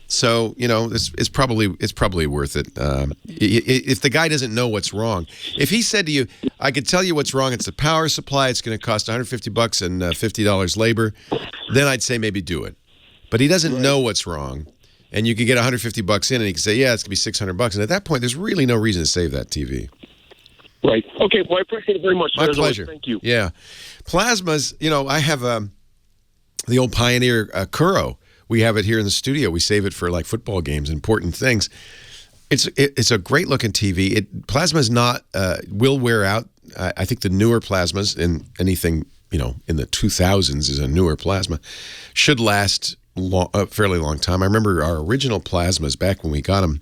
So, it's probably worth it. If the guy doesn't know what's wrong, if he said to you, I could tell you what's wrong, it's the power supply, it's going to cost $150 and $50 labor, then I'd say maybe do it. But he doesn't know what's wrong, and you could get $150 in, and he can say, yeah, it's going to be $600. And at that point, there's really no reason to save that TV. Right. Okay. Well, I appreciate it very much. My pleasure. Thank you. Yeah. Plasmas, I have the old Pioneer Kuro. We have it here in the studio. We save it for like football games, important things. It's a great looking TV. Plasma is not will wear out. I think the newer plasmas in anything in the 2000s is a newer plasma should last a fairly long time. I remember our original plasmas back when we got them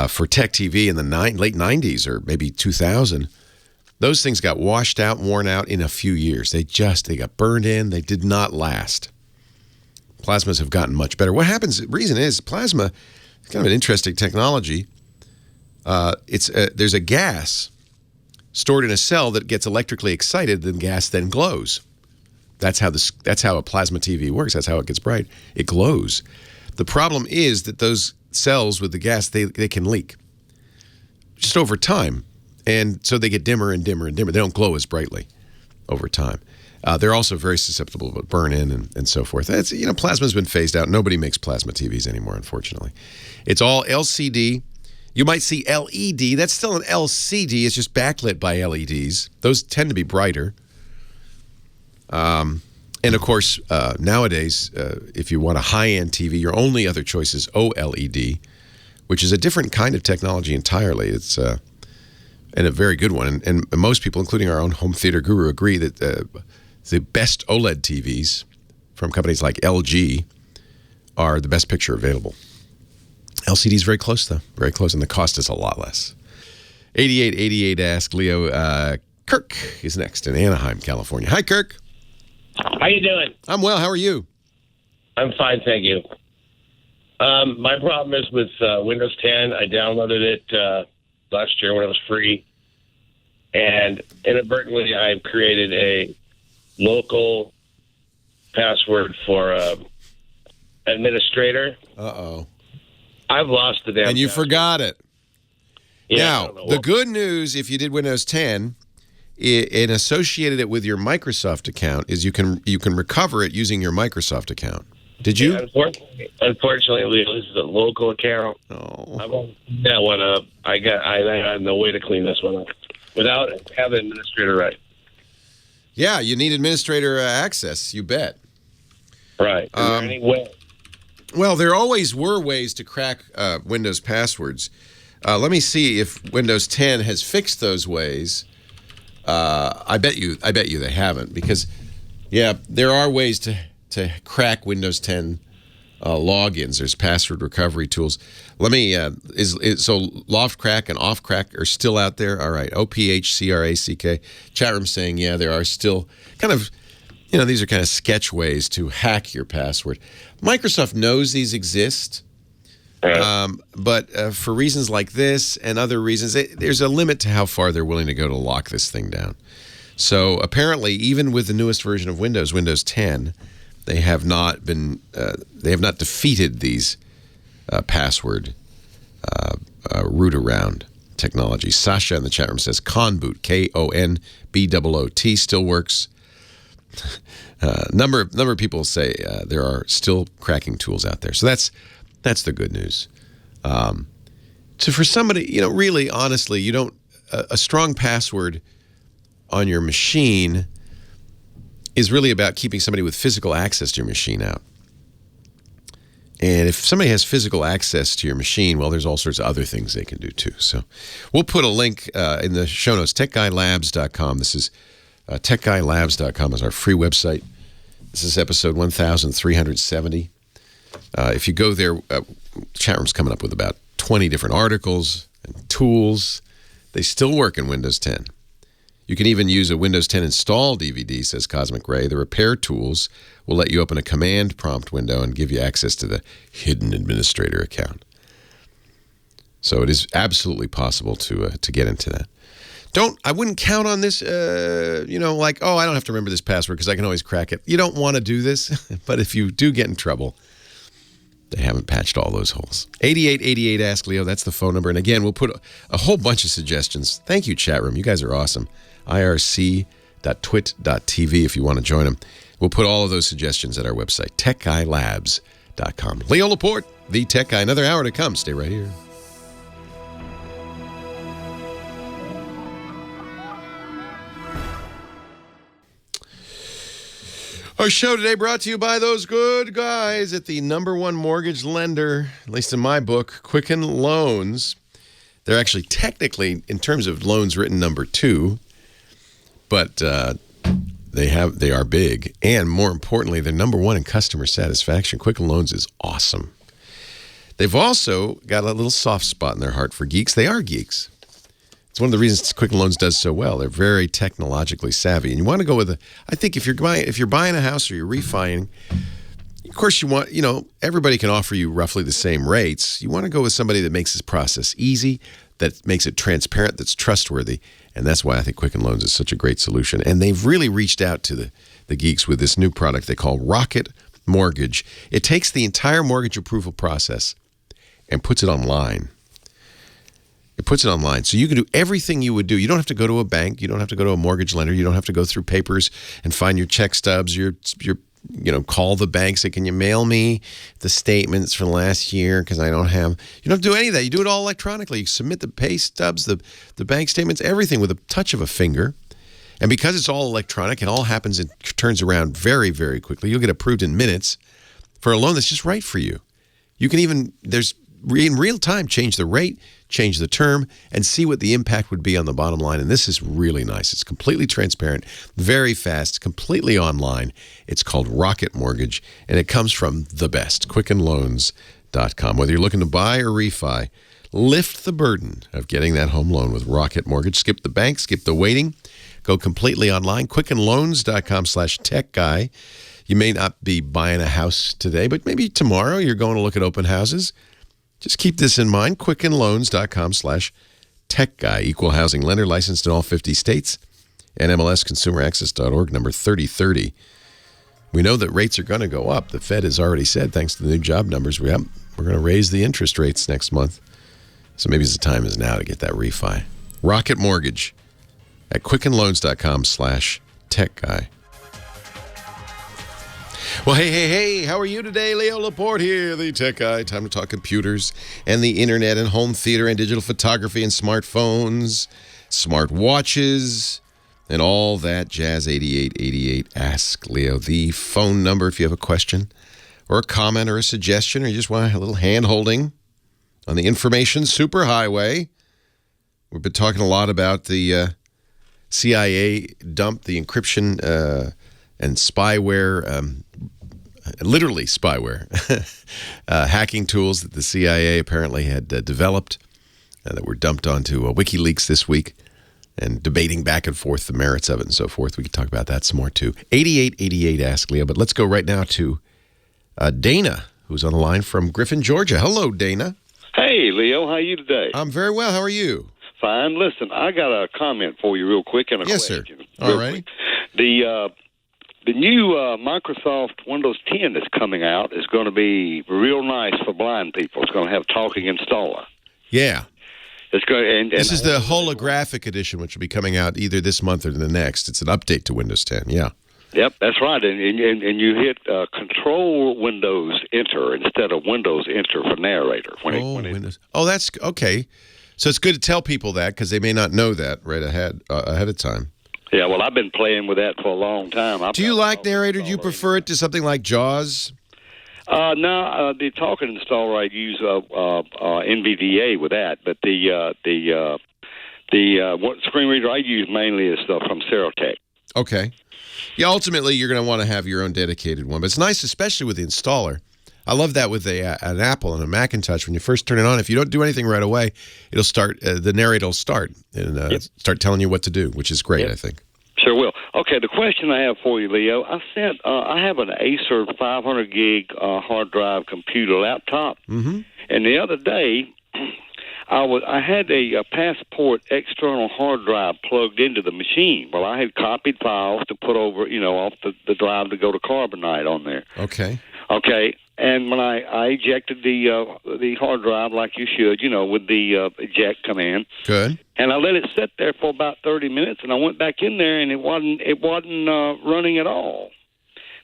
for Tech TV in the late 90s or maybe 2000. Those things got washed out, worn out in a few years. They got burned in. They did not last. Plasmas have gotten much better. What happens, the reason is plasma is kind of an interesting technology. There's a gas stored in a cell that gets electrically excited, the gas then glows. That's how a plasma TV works. That's how it gets bright. It glows. The problem is that those cells with the gas, they can leak just over time. And so they get dimmer and dimmer and dimmer. They don't glow as brightly over time. They're also very susceptible to burn in and so forth. Plasma's been phased out. Nobody makes plasma TVs anymore, unfortunately. It's all LCD. You might see LED. That's still an LCD. It's just backlit by LEDs. Those tend to be brighter. And of course, nowadays, if you want a high-end TV, your only other choice is OLED, which is a different kind of technology entirely. It's and a very good one. And most people, including our own home theater guru, agree that the best OLED TVs from companies like LG are the best picture available. LCD is very close, though. Very close, and the cost is a lot less. 8888 Ask Leo. Kirk is next in Anaheim, California. Hi, Kirk. How you doing? I'm well. How are you? I'm fine, thank you. My problem is with Windows 10. I downloaded it last year when it was free, and inadvertently I've created a local password for administrator. Uh-oh. I've lost the damn And you password. Forgot it. Yeah, now, the good news, if you did Windows 10 and associated it with your Microsoft account, is you can recover it using your Microsoft account. Did you? Yeah, unfortunately, this is a local account. Oh. I won't clean that one up. I have no way to clean this one up without having administrator right. Yeah, you need administrator access, you bet. Right. Is there any way? Well, there always were ways to crack Windows passwords. Let me see if Windows 10 has fixed those ways. I bet you they haven't, because, yeah, there are ways to crack Windows 10 logins. There's password recovery tools. Let me so loft crack and off crack are still out there. All right, OPHCRACK chat room saying there are still kind of these are kind of sketch ways to hack your password. Microsoft knows these exist, but for reasons like this and other reasons, there's a limit to how far they're willing to go to lock this thing down. So apparently, even with the newest version of Windows, Windows 10. They have not defeated these password root around technology. Sasha in the chat room says Konboot, Konboot, still works. Number of people say there are still cracking tools out there. So that's the good news. So for somebody, really, honestly, you don't a strong password on your machine is really about keeping somebody with physical access to your machine out. And if somebody has physical access to your machine, well, there's all sorts of other things they can do too. So we'll put a link in the show notes, techguylabs.com. This is techguylabs.com is our free website. This is episode 1370. If you go there, chat room's coming up with about 20 different articles and tools. They still work in Windows 10. You can even use a Windows 10 install DVD, says Cosmic Ray. The repair tools will let you open a command prompt window and give you access to the hidden administrator account. So it is absolutely possible to get into that. I wouldn't count on this, I don't have to remember this password because I can always crack it. You don't want to do this, but if you do get in trouble, they haven't patched all those holes. 8888 Ask Leo, that's the phone number. And again, we'll put a whole bunch of suggestions. Thank you, chat room. You guys are awesome. irc.twit.tv if you want to join them. We'll put all of those suggestions at our website, techguylabs.com. Leo Laporte, the Tech Guy. Another hour to come. Stay right here. Our show today brought to you by those good guys at the #1 mortgage lender, at least in my book, Quicken Loans. They're actually technically, in terms of loans written, #2, but they are big. And more importantly, they're #1 in customer satisfaction. Quicken Loans is awesome. They've also got a little soft spot in their heart for geeks. They are geeks. It's one of the reasons Quicken Loans does so well. They're very technologically savvy, and you want to go with I think if you're buying a house or you're refining, of course you want, everybody can offer you roughly the same rates. You want to go with somebody that makes this process easy, that makes it transparent, that's trustworthy, and that's why I think Quicken Loans is such a great solution. And they've really reached out to the geeks with this new product they call Rocket Mortgage. It takes the entire mortgage approval process and puts it online. It puts it online. So you can do everything you would do. You don't have to go to a bank. You don't have to go to a mortgage lender. You don't have to go through papers and find your check stubs. Call the bank, say, can you mail me the statements for last year because I don't have. You don't have to do any of that. You do it all electronically. You submit the pay stubs, the bank statements, everything with a touch of a finger. And because it's all electronic, it all happens and turns around very, very quickly. You'll get approved in minutes for a loan that's just right for you. You can even, in real time, change the rate, change the term, and see what the impact would be on the bottom line. And this is really nice. It's completely transparent, very fast, completely online. It's called Rocket Mortgage, and it comes from the best, QuickenLoans.com. Whether you're looking to buy or refi, lift the burden of getting that home loan with Rocket Mortgage. Skip the bank, skip the waiting, go completely online, QuickenLoans.com/techguy. You may not be buying a house today, but maybe tomorrow you're going to look at open houses. Just keep this in mind, QuickenLoans.com/techguy. Equal housing lender, licensed in all 50 states. NMLSconsumeraccess.org, number 3030. We know that rates are going to go up. The Fed has already said, thanks to the new job numbers, we're going to raise the interest rates next month. So maybe the time is now to get that refi. Rocket Mortgage at QuickenLoans.com/techguy. Well, hey, how are you today? Leo Laporte here, the Tech Guy. Time to talk computers and the internet and home theater and digital photography and smartphones, smart watches, and all that jazz. 8888 Ask Leo, the phone number if you have a question or a comment or a suggestion or you just want a little hand-holding on the information superhighway. We've been talking a lot about the CIA dump, the encryption and spyware, literally spyware, hacking tools that the CIA apparently had developed that were dumped onto WikiLeaks this week, and debating back and forth the merits of it and so forth. We could talk about that some more too. 8888 Ask Leo, but let's go right now to Dana, who's on the line from Griffin, Georgia. Hello, Dana. Hey, Leo. How are you today? I'm very well. How are you? Fine. Listen, I got a comment for you real quick and a question. Yes, sir. All right. The new Microsoft Windows 10 that's coming out is going to be real nice for blind people. It's going to have talking installer. Yeah. It's good. And This is the holographic edition, which will be coming out either this month or the next. It's an update to Windows 10. Yeah. Yep, that's right. And you hit Control Windows Enter instead of Windows Enter for narrator. Windows. Oh, that's okay. So it's good to tell people that because they may not know that right ahead of time. Yeah, well, I've been playing with that for a long time. Do you like narrator? Do you prefer it to something like JAWS? No, the talking installer, I use NVDA with that, but the what screen reader I use mainly is from Serotech. Okay. Yeah, ultimately, you're going to want to have your own dedicated one, but it's nice, especially with the installer. I love that with an Apple and a Macintosh. When you first turn it on, if you don't do anything right away, it'll start. The narrator will start and start telling you what to do, which is great. I think. Sure will. Okay, the question I have for you, Leo, I have an Acer 500 gig hard drive computer laptop, and the other day I had a Passport external hard drive plugged into the machine. Well, I had copied files to put over, off the drive to go to Carbonite on there. Okay. Okay. And when I ejected the hard drive like you should, with the eject command. Good. And I let it sit there for about 30 minutes, and I went back in there, and it wasn't running at all.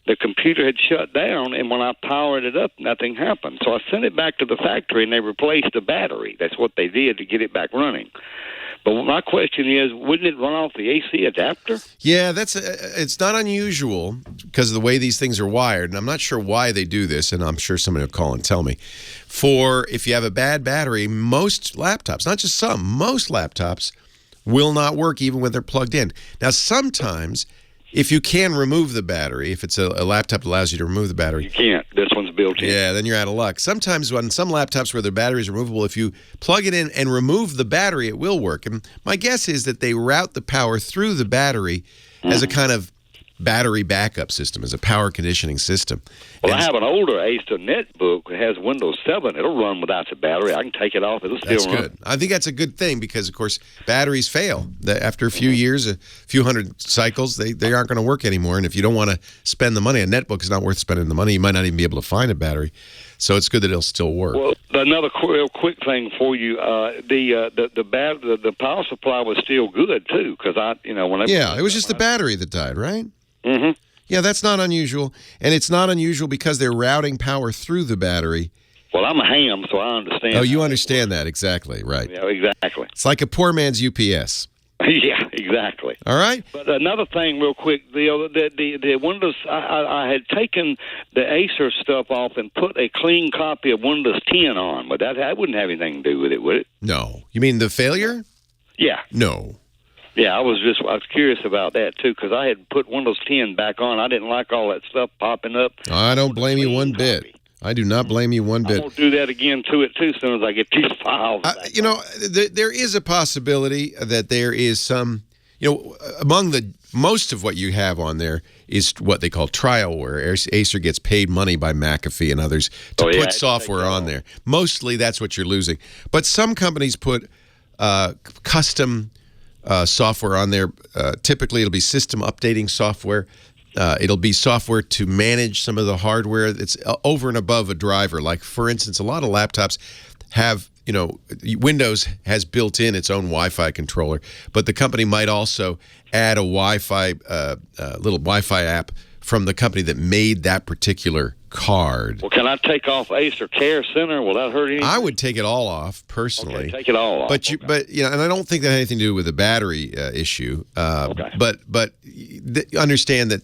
The computer had shut down, and when I powered it up, nothing happened. So I sent it back to the factory, and they replaced the battery. That's what they did to get it back running. But my question is, wouldn't it run off the AC adapter? Yeah, it's not unusual because of the way these things are wired, and I'm not sure why they do this, and I'm sure somebody will call and tell me. For if you have a bad battery, most laptops, not just some, most laptops will not work even when they're plugged in. Now, sometimes, if you can remove the battery, if it's a laptop that allows you to remove the battery. You can't. This one's built in. Yeah, then you're out of luck. Sometimes on some laptops where the battery is removable, if you plug it in and remove the battery, it will work. And my guess is that they route the power through the battery as a kind of battery backup system, as a power conditioning system. Well, I have an older Acer netbook that has Windows 7. It'll run without the battery. I can take it off. It'll still run. That's good. I think that's a good thing because, of course, batteries fail. After a few years, a few hundred cycles, they aren't going to work anymore. And if you don't want to spend the money, a netbook is not worth spending the money. You might not even be able to find a battery. So it's good that it'll still work. Well, another real quick thing for you, the power supply was still good, too, because it was just the battery that died, right? Mm-hmm. Yeah, that's not unusual. And it's not unusual because they're routing power through the battery. Well, I'm a ham, so I understand. Oh, you understand that. Exactly, right. Yeah, exactly. It's like a poor man's UPS. Yeah, exactly. All right. But another thing real quick, the Windows, I had taken the Acer stuff off and put a clean copy of Windows 10 on, but that wouldn't have anything to do with it, would it? No. You mean the failure? Yeah. No. Yeah, I was curious about that, too, because I had put Windows 10 back on. I didn't like all that stuff popping up. I don't blame you one bit. I do not blame you one bit. I'm going to do that again to it, too, as soon as I get these files. There is a possibility that there is some, among most of what you have on there is what they call trialware. Acer gets paid money by McAfee and others to put software on there. Mostly that's what you're losing. But some companies put custom software on there. Typically, it'll be system updating software. It'll be software to manage some of the hardware that's over and above a driver. Like, for instance, a lot of laptops have, Windows has built in its own Wi-Fi controller, but the company might also add a Wi-Fi, little Wi-Fi app from the company that made that particular card. Well, can I take off Acer Care Center? Will that hurt anything? I would take it all off personally. Okay, take it all off. But and I don't think that had anything to do with the battery issue. But understand that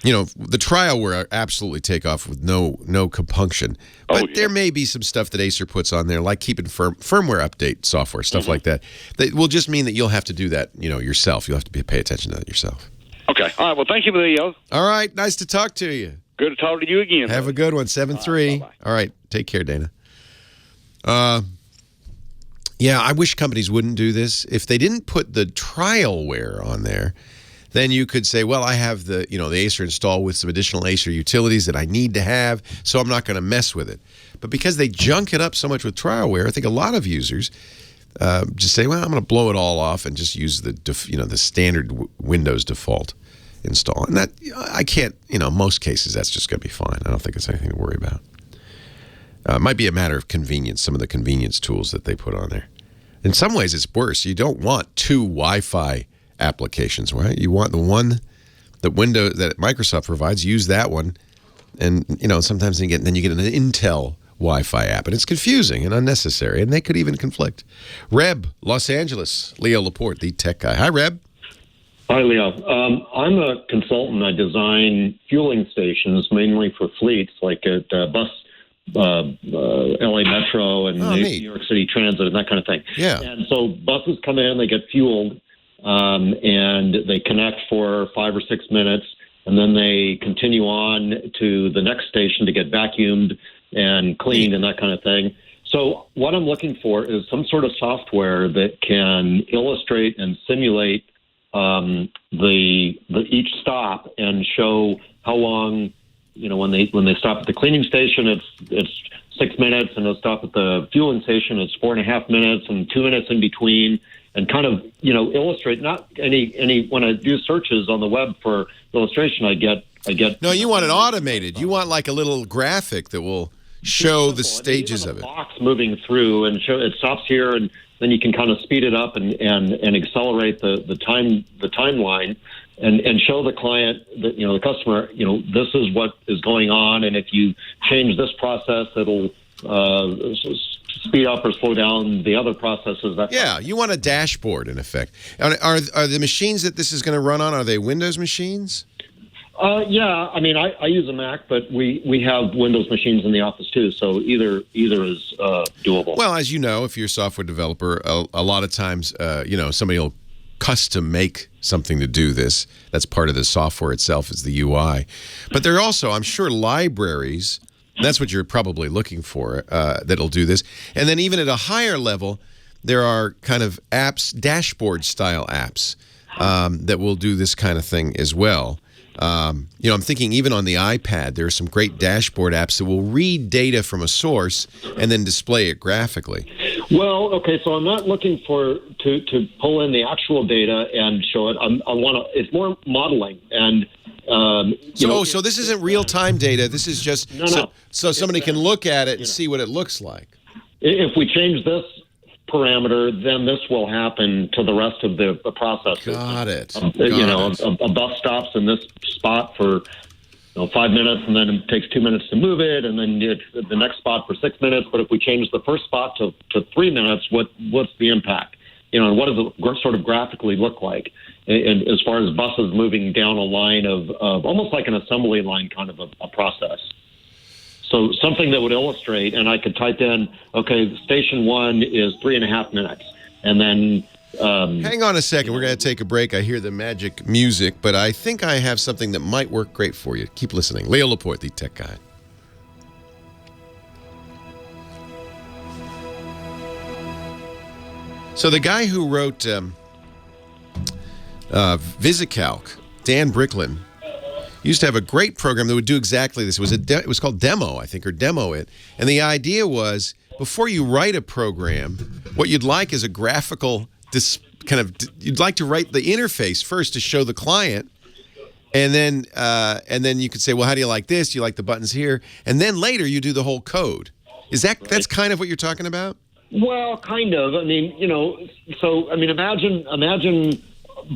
the trialware absolutely take off with no compunction. But there may be some stuff that Acer puts on there, like keeping firmware update software, stuff like that. That will just mean that you'll have to do that, yourself. You'll have to pay attention to that yourself. Okay. All right. Well, thank you, Leo. All right. Nice to talk to you. Good to talk to you again. Have a good one. 7-3. All right. Take care, Dana. Yeah, I wish companies wouldn't do this. If they didn't put the trialware on there, then you could say, well, I have the Acer installed with some additional Acer utilities that I need to have, so I'm not going to mess with it. But because they junk it up so much with trialware, I think a lot of users just say, well, I'm going to blow it all off and just use the standard Windows default install. And that, I can't, most cases that's just going to be fine. I don't think it's anything to worry about. It might be a matter of convenience, some of the convenience tools that they put on there. In some ways, it's worse. You don't want two Wi-Fi applications, right? You want the one that Microsoft provides. Use that one, and sometimes then you get an Intel Wi-Fi app, and it's confusing and unnecessary, and they could even conflict. Reb, Los Angeles, Leo Laporte, the tech guy. Hi, Reb. Hi, Leo. I'm a consultant. I design fueling stations mainly for fleets, like at bus, LA Metro and New York City Transit and that kind of thing. Yeah. And so buses come in, they get fueled, and they connect for 5 or 6 minutes, and then they continue on to the next station to get vacuumed and cleaned and that kind of thing. So what I'm looking for is some sort of software that can illustrate and simulate each stop and show how long, when they stop at the cleaning station, it's 6 minutes, and they'll stop at the fueling station, it's 4.5 minutes, and 2 minutes in between, and kind of illustrate. Not any when I do searches on the web for illustration, I get. No, you want it automated. You want like a little graphic that will show the stages of it. Box moving through and show it stops here, and then you can kind of speed it up and accelerate the timeline and show the client that the customer this is what is going on, and if you change this process, it'll speed up or slow down the other processes. You want a dashboard in effect. Are the machines that this is going to run on, are they Windows machines? Yeah, I mean, I use a Mac, but we have Windows machines in the office too, so either is doable. Well, as you know, if you're a software developer, a lot of times, somebody will custom make something to do this. That's part of the software itself, is the UI. But there are also, I'm sure, libraries. That's what you're probably looking for, that'll do this. And then even at a higher level, there are kind of apps, dashboard-style apps, that will do this kind of thing as well. I'm thinking even on the iPad, there are some great dashboard apps that will read data from a source and then display it graphically. Well, okay, so I'm not looking to pull in the actual data and show it. It's more modeling and. So this isn't real-time data. This is just so somebody can look at it and see what it looks like. If we change this parameter, then this will happen to the rest of the process. Got it. A bus stops in this spot for 5 minutes, and then it takes 2 minutes to move it, and then the next spot for 6 minutes. But if we change the first spot to 3 minutes, what's the impact? And what does it sort of graphically look like? And as far as buses moving down a line of almost like an assembly line kind of a process. So something that would illustrate, and I could type in, okay, station 1 is 3.5 minutes, and then. Hang on a second. We're going to take a break. I hear the magic music, but I think I have something that might work great for you. Keep listening. Leo Laporte, the tech guy. So the guy who wrote VisiCalc, Dan Bricklin, used to have a great program that would do exactly this. It was called Demo, I think, or Demo It. And the idea was, before you write a program, what you'd like is a graphical you'd like to write the interface first to show the client, and then you could say, well, how do you like this? Do you like the buttons here? And then later you do the whole code. That's kind of what you're talking about? Well, kind of. I mean, imagine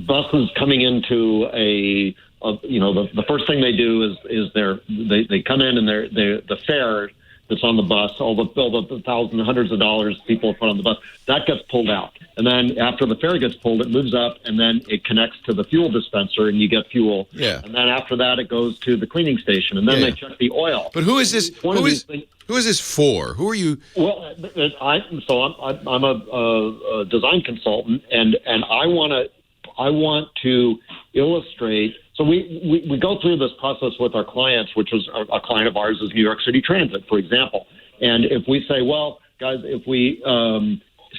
buses coming into the first thing they do is they come in and the fare that's on the bus, all the thousands, hundreds of dollars people put on the bus, that gets pulled out. And then after the fare gets pulled, it moves up, and then it connects to the fuel dispenser, and you get fuel. Yeah. And then after that, it goes to the cleaning station, and then they check the oil. But who is this? Who is this for? Who are you? Well, I'm a design consultant, and I want to illustrate. So we go through this process with our clients, which was a client of ours is New York City Transit, for example. And if we say, well, guys, if we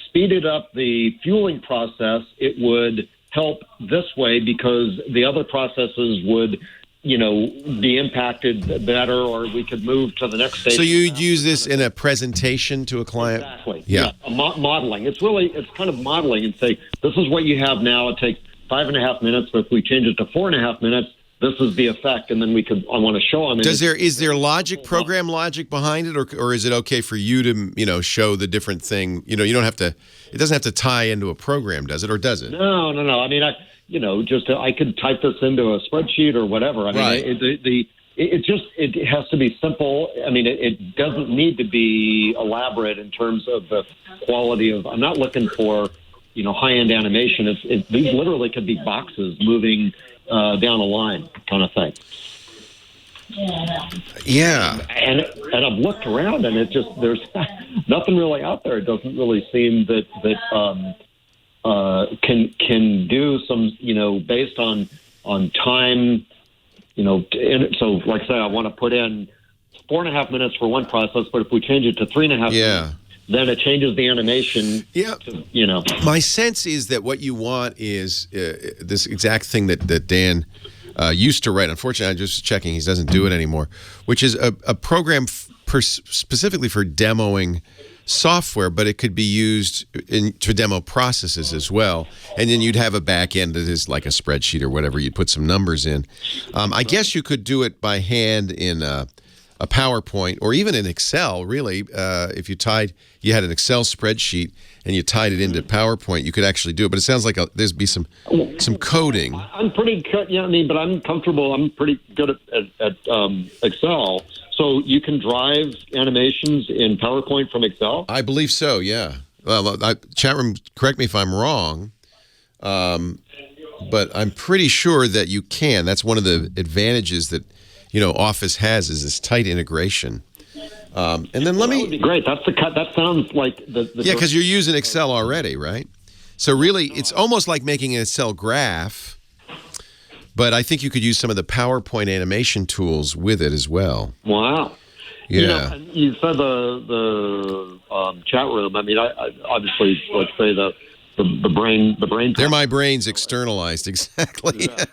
speeded up the fueling process, it would help this way because the other processes would, be impacted better, or we could move to the next stage. So you'd use this in a presentation to a client? Exactly. Yeah. Modeling. It's kind of modeling and say, this is what you have now. It takes 5.5 minutes, but if we change it to 4.5 minutes, this is the effect, and then I want to show them. Is there program logic behind it, or is it okay for you to, show the different thing? You don't have to, it doesn't have to tie into a program, does it, or does it? No. I mean, I could type this into a spreadsheet or whatever. I mean, right. It has to be simple. I mean, it doesn't need to be elaborate in terms of the quality of. I'm not looking for, high-end animation. These literally could be boxes moving down a line, kind of thing. Yeah. And I've looked around, and there's nothing really out there. It doesn't really seem that can do some, based on time. So like I say, I want to put in 4.5 minutes for one process, but if we change it to 3.5 minutes, then it changes the animation. Yeah. My sense is that what you want is this exact thing that Dan used to write. Unfortunately, I'm just checking, he doesn't do it anymore, which is a program specifically for demoing software, but it could be used to demo processes as well. And then you'd have a back end that is like a spreadsheet or whatever. You'd put some numbers in. I guess you could do it by hand in a PowerPoint or even in Excel, really. If you had an Excel spreadsheet and you tied it into PowerPoint, you could actually do it. But it sounds like there'd be some coding. I'm pretty good, but I'm comfortable. I'm pretty good at Excel. So you can drive animations in PowerPoint from Excel? I believe so, yeah. Well, chat room, correct me if I'm wrong, but I'm pretty sure that you can. That's one of the advantages that Office has, is this tight integration. And then let me. That would be great. That sounds like the yeah, because you're using Excel already, right? So really, it's almost like making an Excel graph, but I think you could use some of the PowerPoint animation tools with it as well. Wow. Yeah. You said the chat room. I mean, I obviously, let's say the brain. They're my brains externalized, exactly. Yeah.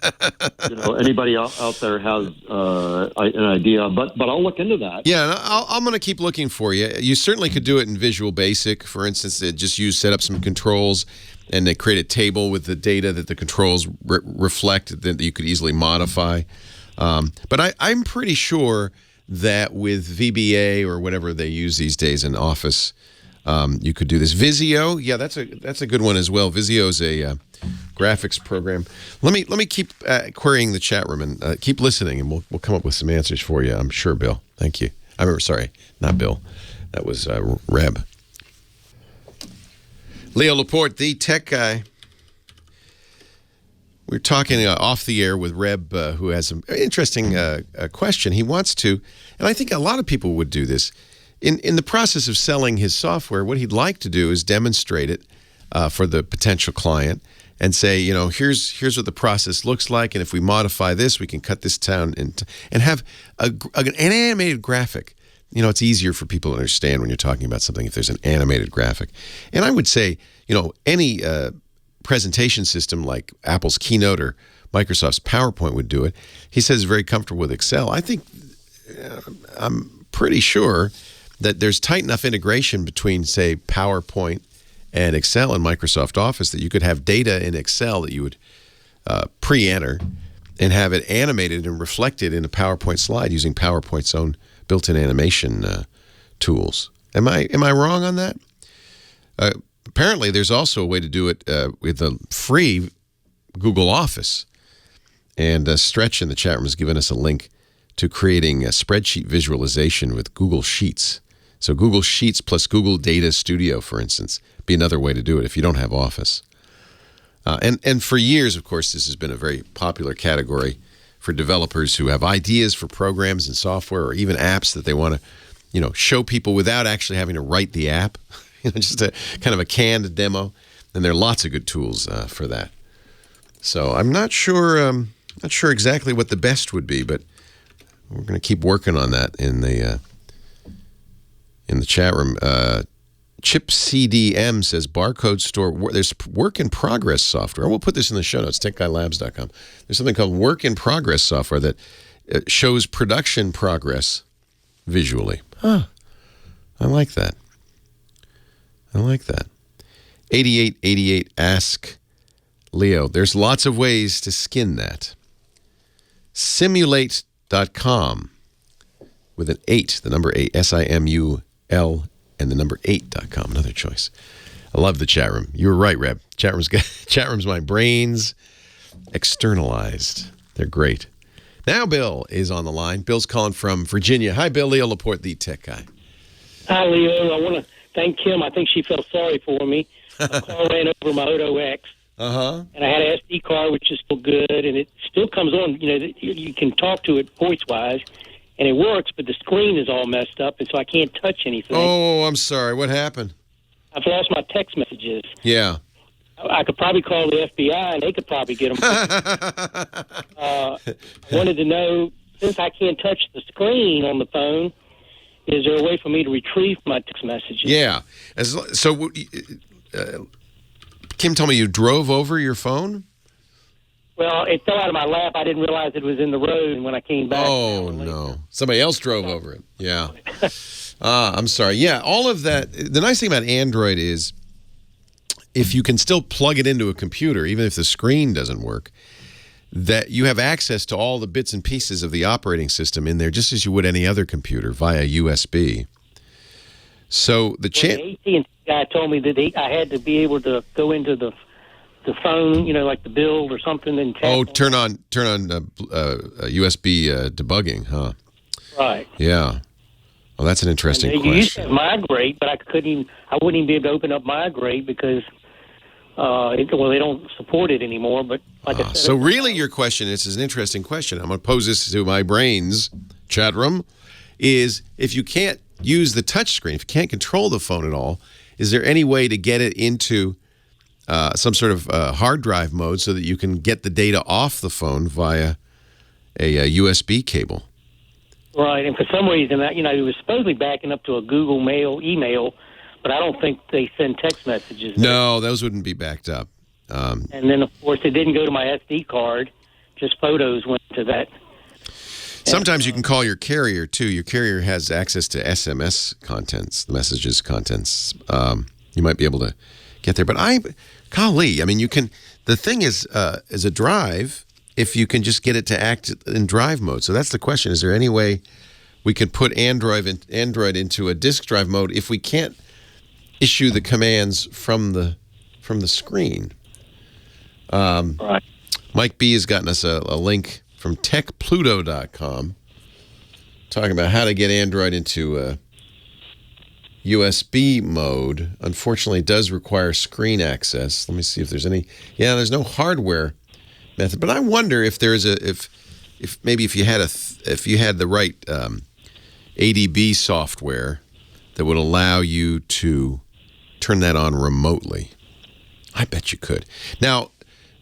Anybody out there has an idea, but I'll look into that. Yeah, I'm going to keep looking for you. You certainly could do it in Visual Basic, for instance. Set up some controls, and they create a table with the data that the controls reflect that you could easily modify. But I'm pretty sure that with VBA or whatever they use these days in Office, you could do this. Visio, yeah, that's a good one as well. Visio is a graphics program. Let me keep querying the chat room and keep listening, and we'll come up with some answers for you. I'm sure, Bill. Thank you. Sorry, not Bill. That was Reb. Leo Laporte, the tech guy. We're talking off the air with Reb, who has an interesting question. He wants to, and I think a lot of people would do this. In the process of selling his software, what he'd like to do is demonstrate it for the potential client and say, here's what the process looks like, and if we modify this, we can cut this down and have an animated graphic. It's easier for people to understand when you're talking about something if there's an animated graphic. And I would say, any presentation system like Apple's Keynote or Microsoft's PowerPoint would do it. He says he's very comfortable with Excel. I think I'm pretty sure that there's tight enough integration between, say, PowerPoint and Excel and Microsoft Office that you could have data in Excel that you would pre-enter and have it animated and reflected in a PowerPoint slide using PowerPoint's own built-in animation tools. Am I wrong on that? Apparently, there's also a way to do it with the free Google Office. And Stretch in the chat room has given us a link to creating a spreadsheet visualization with Google Sheets. So Google Sheets plus Google Data Studio, for instance, be another way to do it if you don't have Office. And for years, of course, this has been a very popular category for developers who have ideas for programs and software or even apps that they want to, show people without actually having to write the app. Just a kind of a canned demo. And there are lots of good tools for that. So I'm not sure exactly what the best would be, but we're going to keep working on that in the chat room. Chip CDM says barcode store. There's work in progress software. We'll put this in the show notes. TechGuyLabs.com. There's something called work in progress software that shows production progress visually. Huh. I like that. 8888 ask Leo. There's lots of ways to skin that. simulate.com with an 8, the number 8, SIMUL, and the number 8.com. Another choice. I love the chat room. You were right, Reb. Chat room's my brains externalized. They're great. Now Bill is on the line. Bill's calling from Virginia. Hi, Bill. Leo Laporte, the tech guy. Hi, Leo. I want to thank Kim. I think she felt sorry for me. My car ran over my Odo X. Uh-huh. And I had an SD card, which is still good, and it still comes on. You know, you can talk to it voice-wise, and it works, but the screen is all messed up, and so I can't touch anything. Oh, I'm sorry. What happened? I've lost my text messages. Yeah. I could probably call the FBI, and they could probably get them. I wanted to know, since I can't touch the screen on the phone, is there a way for me to retrieve my text messages? Yeah. Kim told me you drove over your phone? Well, it fell out of my lap. I didn't realize it was in the road, and when I came back... Oh, no. Somebody else drove over it. Yeah. I'm sorry. Yeah, all of that. The nice thing about Android is if you can still plug it into a computer, even if the screen doesn't work, that you have access to all the bits and pieces of the operating system in there just as you would any other computer via USB. So the AT&T guy told me that I had to be able to go into the phone, you know, like the build or something, and turn on USB debugging, huh? Right. Yeah. Well, that's an interesting question. You used to have Migrate, but I wouldn't even be able to open up Migrate because they don't support it anymore. But like I said, so really, your question is an interesting question. I'm going to pose this to my brains chat room: is if you can't use the touch screen, if you can't control the phone at all, is there any way to get it into some sort of hard drive mode so that you can get the data off the phone via a USB cable? Right, and for some reason, it was supposedly backing up to a Google Mail email, but I don't think they send text messages. No, those wouldn't be backed up. And then, of course, it didn't go to my SD card. Just photos went to that. Sometimes you can call your carrier, too. Your carrier has access to SMS contents, the messages contents. You might be able to get there. But golly, I mean, you can. The thing is a drive, if you can just get it to act in drive mode. So that's the question. Is there any way we could put Android into a disk drive mode if we can't issue the commands from the screen? Right. Mike B has gotten us a link from techpluto.com talking about how to get Android into USB mode. Unfortunately, it does require screen access. Let me see if there's any. Yeah, there's no hardware method, but I wonder if there's if you had the right ADB software that would allow you to turn that on remotely. I bet you could. Now,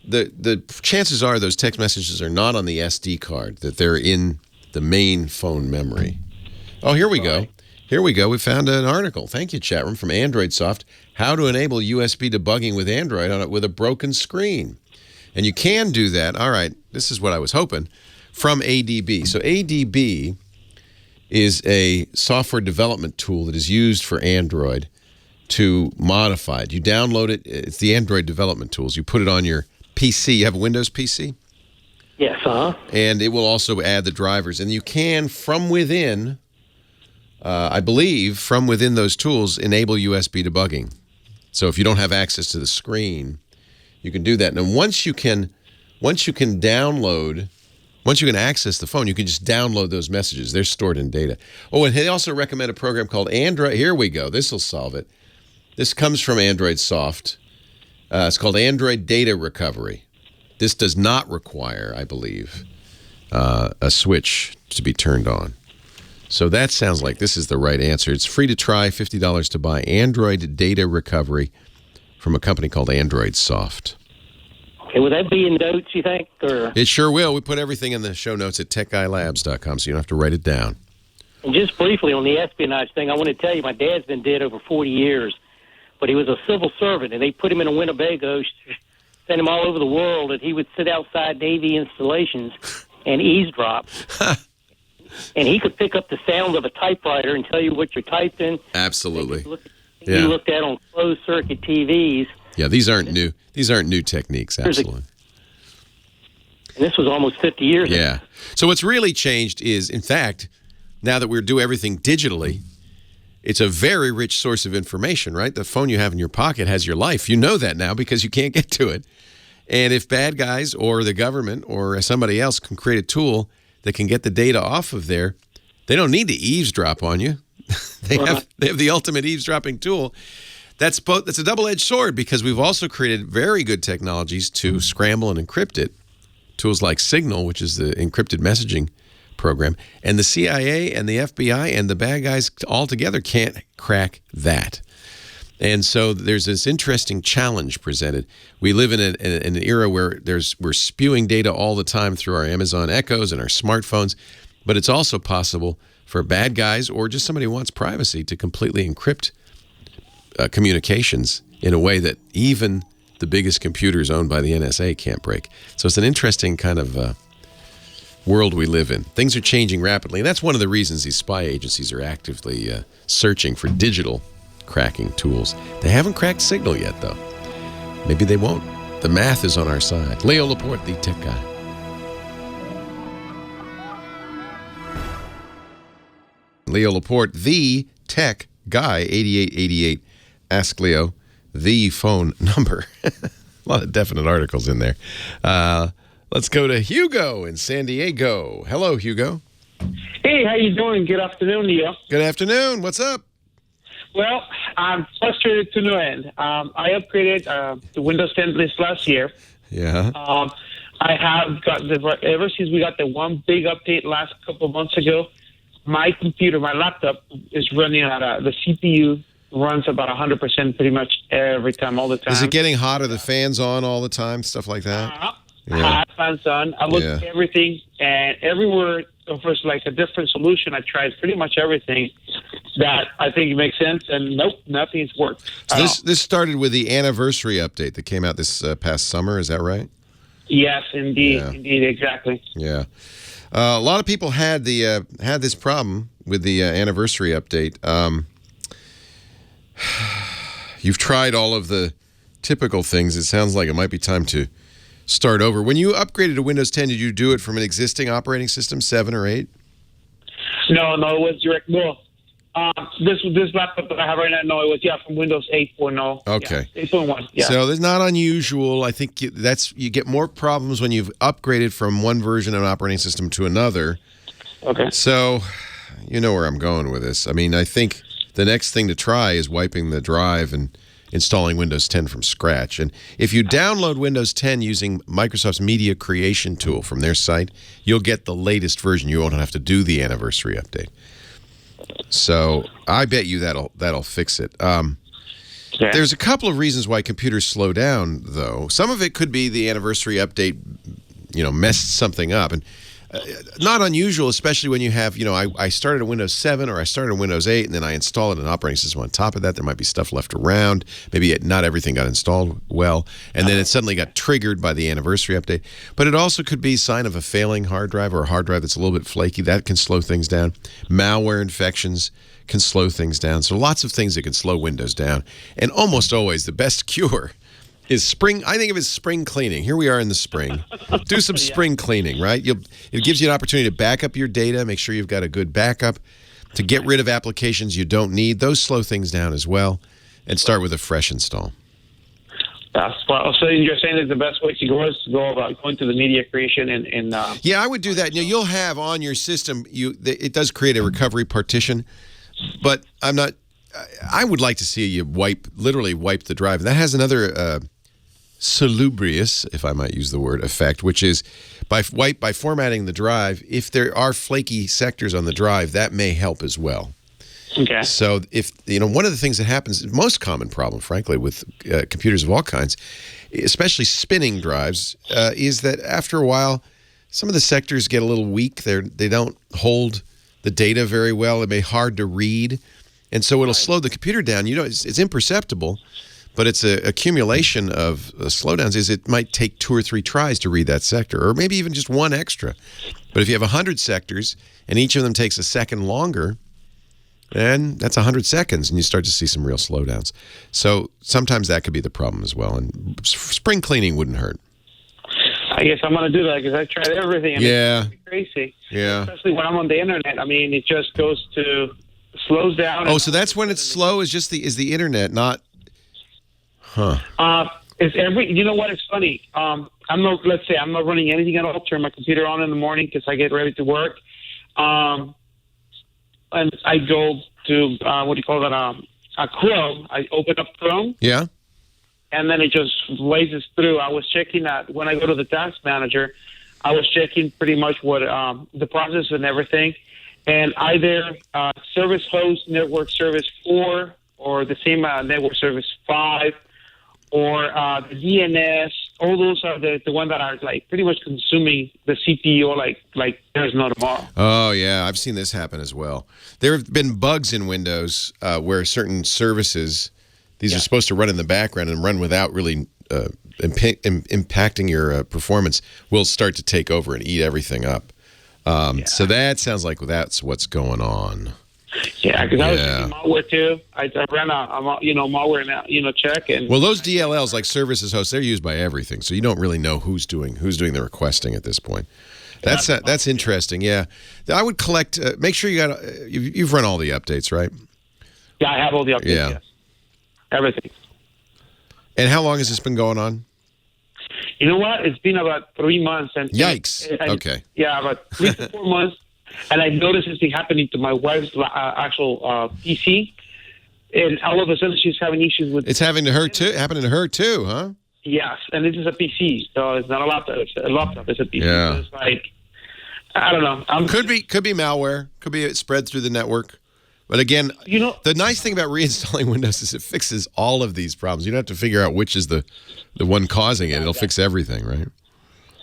the chances are those text messages are not on the SD card, that they're in the main phone memory. Oh, here we go. Here we go. We found an article. Thank you, chat room, from Android Soft. How to enable USB debugging with Android on it with a broken screen. And you can do that. All right, this is what I was hoping, from ADB. So ADB is a software development tool that is used for Android to modify it. You download it. It's the Android development tools. You put it on your PC. You have a Windows PC? Yes, And it will also add the drivers. And you can, from within, I believe, from within those tools, enable USB debugging. So if you don't have access to the screen, you can do that. And once you can access the phone, you can just download those messages. They're stored in data. Oh, and they also recommend a program called Android. Here we go. This will solve it. This comes from Android Soft. It's called Android Data Recovery. This does not require, I believe, a switch to be turned on. So that sounds like this is the right answer. It's free to try, $50 to buy. Android Data Recovery from a company called Android Soft. Okay, will that be in notes, you think? Or? It sure will. We put everything in the show notes at techguylabs.com, so you don't have to write it down. And just briefly on the espionage thing, I want to tell you, my dad's been dead over 40 years, but he was a civil servant, and they put him in a Winnebago, sent him all over the world, and he would sit outside Navy installations and eavesdrop. And he could pick up the sound of a typewriter and tell you what you're typing. Absolutely. You looked at on closed-circuit TVs. Yeah, these aren't new. These aren't new techniques. Absolutely. And this was almost 50 years ago. Yeah. So what's really changed is, in fact, now that we do everything digitally, it's a very rich source of information, right? The phone you have in your pocket has your life. You know that now because you can't get to it. And if bad guys or the government or somebody else can create a tool that can get the data off of there, they don't need to eavesdrop on you. They have the ultimate eavesdropping tool. That's a double-edged sword because we've also created very good technologies to scramble and encrypt it. Tools like Signal, which is the encrypted messaging program, and the CIA and the FBI and the bad guys all together can't crack that. And so there's this interesting challenge presented. We live in an era where we're spewing data all the time through our Amazon Echoes and our smartphones, but it's also possible for bad guys or just somebody who wants privacy to completely encrypt communications in a way that even the biggest computers owned by the NSA can't break. So it's an interesting kind of world we live in. Things are changing rapidly, and that's one of the reasons these spy agencies are actively searching for digital cracking tools. They haven't cracked Signal yet, though. Maybe they won't. The math is on our side. Leo Laporte, the tech guy. Leo Laporte, the tech guy, 8888. Ask Leo, the phone number. A lot of definite articles in there. Let's go to Hugo in San Diego. Hello, Hugo. Hey, how you doing? Good afternoon, Leo. Good afternoon. What's up? Well, I'm frustrated to no end. I upgraded to Windows 10 this last year. Yeah. I have got ever since we got the one big update last couple of months ago, my computer, my laptop is running out the CPU runs about 100% pretty much every time, all the time. Is it getting hot? Are the fans on all the time? Stuff like that? Yeah. Fans on. I looked at everything, and everywhere offers like a different solution. I tried pretty much everything that I think makes sense, and nope, nothing's worked. So this started with the anniversary update that came out this past summer. Is that right? Yes, indeed. Indeed, exactly. Yeah. A lot of people had this problem with the anniversary update. You've tried all of the typical things. It sounds like it might be time to start over. When you upgraded to Windows 10, did you do it from an existing operating system, 7 or 8? No, it was direct. No, this laptop that I have right now, no, it was from Windows 8.0. Okay. Yeah, 8.1. Yeah. So that's not unusual. I think you get more problems when you've upgraded from one version of an operating system to another. Okay. So you know where I'm going with this. I mean, I think the next thing to try is wiping the drive and installing Windows 10 from scratch. And if you download Windows 10 using Microsoft's media creation tool from their site, you'll get the latest version. You won't have to do the anniversary update. So I bet you that'll fix it. There's a couple of reasons why computers slow down, though. Some of it could be the anniversary update, messed something up. And not unusual, especially when you have, I started a Windows 7 or I started a Windows 8 and then I installed an operating system on top of that. There might be stuff left around. Maybe not everything got installed well. And then it suddenly got triggered by the anniversary update. But it also could be a sign of a failing hard drive or a hard drive that's a little bit flaky. That can slow things down. Malware infections can slow things down. So lots of things that can slow Windows down. And almost always the best cure is spring. I think of it as spring cleaning. Here we are in the spring. Do some spring cleaning, right? It gives you an opportunity to back up your data, make sure you've got a good backup, to get rid of applications you don't need. Those slow things down as well, and start with a fresh install. So you're saying that the best way to go is to go about going to the media creation and yeah, I would do that. You'll have on your system, it does create a recovery partition, but I would like to see you literally wipe the drive. That has another salubrious, if I might use the word, effect, which is by formatting the drive, if there are flaky sectors on the drive, that may help as well. Okay. So if one of the things that happens, most common problem, frankly, with computers of all kinds, especially spinning drives, is that after a while, some of the sectors get a little weak. They don't hold the data very well. It may be hard to read, and so it'll slow the computer down. It's imperceptible. But it's an accumulation of slowdowns. It might take 2 or 3 tries to read that sector, or maybe even just one extra. But if you have 100 sectors and each of them takes a second longer, then that's 100 seconds, and you start to see some real slowdowns. So sometimes that could be the problem as well. And spring cleaning wouldn't hurt. I guess I'm going to do that because I tried everything. And Yeah. it's crazy. Yeah. Especially when I'm on the internet. I mean, it just slows down. Oh, so that's when it's slow. Is the internet not? Huh. It's you know what? It's funny. Let's say I'm not running anything at all. Turn my computer on in the morning because I get ready to work. And I go to what do you call that? Chrome. I open up Chrome. Yeah. And then it just blazes through. I was checking that when I go to the task manager. I was checking pretty much what the process and everything, and either service host network service 4 or the same network service 5 or the DNS. All those are the ones that are like pretty much consuming the CPU like there's no tomorrow. Oh yeah, I've seen this happen as well. There have been bugs in Windows where certain services. These are supposed to run in the background and run without really impacting your performance. Will start to take over and eat everything up. So that sounds like that's what's going on. Yeah, because I was using malware too. I ran a malware check and. Well, those DLLs like services hosts, they're used by everything, so you don't really know who's doing the requesting at this point. That's interesting. Yeah, I would collect. Make sure you've run all the updates, right? Yeah, I have all the updates. Yeah. Yes. Everything. And how long has this been going on? You know what? It's been about 3 months. And yikes. Okay. Yeah, about 3 to 4 months. And I've noticed this thing happening to my wife's actual PC. And all of a sudden, she's having issues with. It's happening to her too, huh? Yes, and this is a PC, so it's not a laptop. It's a laptop. It's a PC. Yeah. So it's like, I don't know. Could be malware. Could be spread through the network. But again, the nice thing about reinstalling Windows is it fixes all of these problems. You don't have to figure out which is the one causing it. It'll fix everything, right?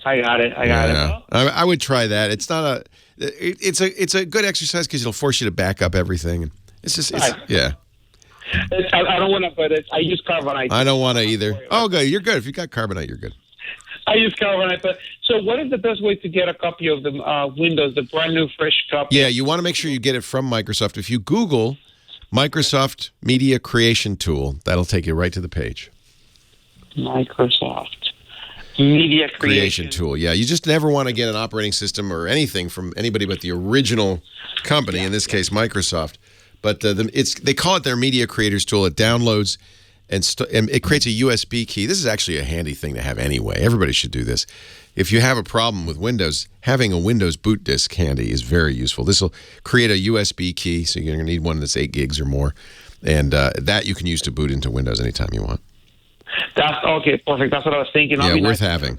I got it. I got it. I would try that. It's not it's a good exercise because it'll force you to back up everything. Yeah. I don't want to, but I use Carbonite. I don't want to either. Oh, good. You're good. If you got Carbonite, you're good. I use Carbonite. But so, what is the best way to get a copy of the Windows, the brand new, fresh copy? Yeah, you want to make sure you get it from Microsoft. If you Google Microsoft Media Creation Tool, that'll take you right to the page. Microsoft Media Creation Tool. Yeah, you just never want to get an operating system or anything from anybody but the original company. In this case, Microsoft. But they call it their Media Creators Tool. It downloads and it creates a USB key. This is actually a handy thing to have anyway. Everybody should do this. If you have a problem with Windows, having a Windows boot disk handy is very useful. This will create a USB key, so you're going to need one that's 8 gigs or more, and that you can use to boot into Windows anytime you want. That's okay, perfect. That's what I was thinking. Yeah, worth having.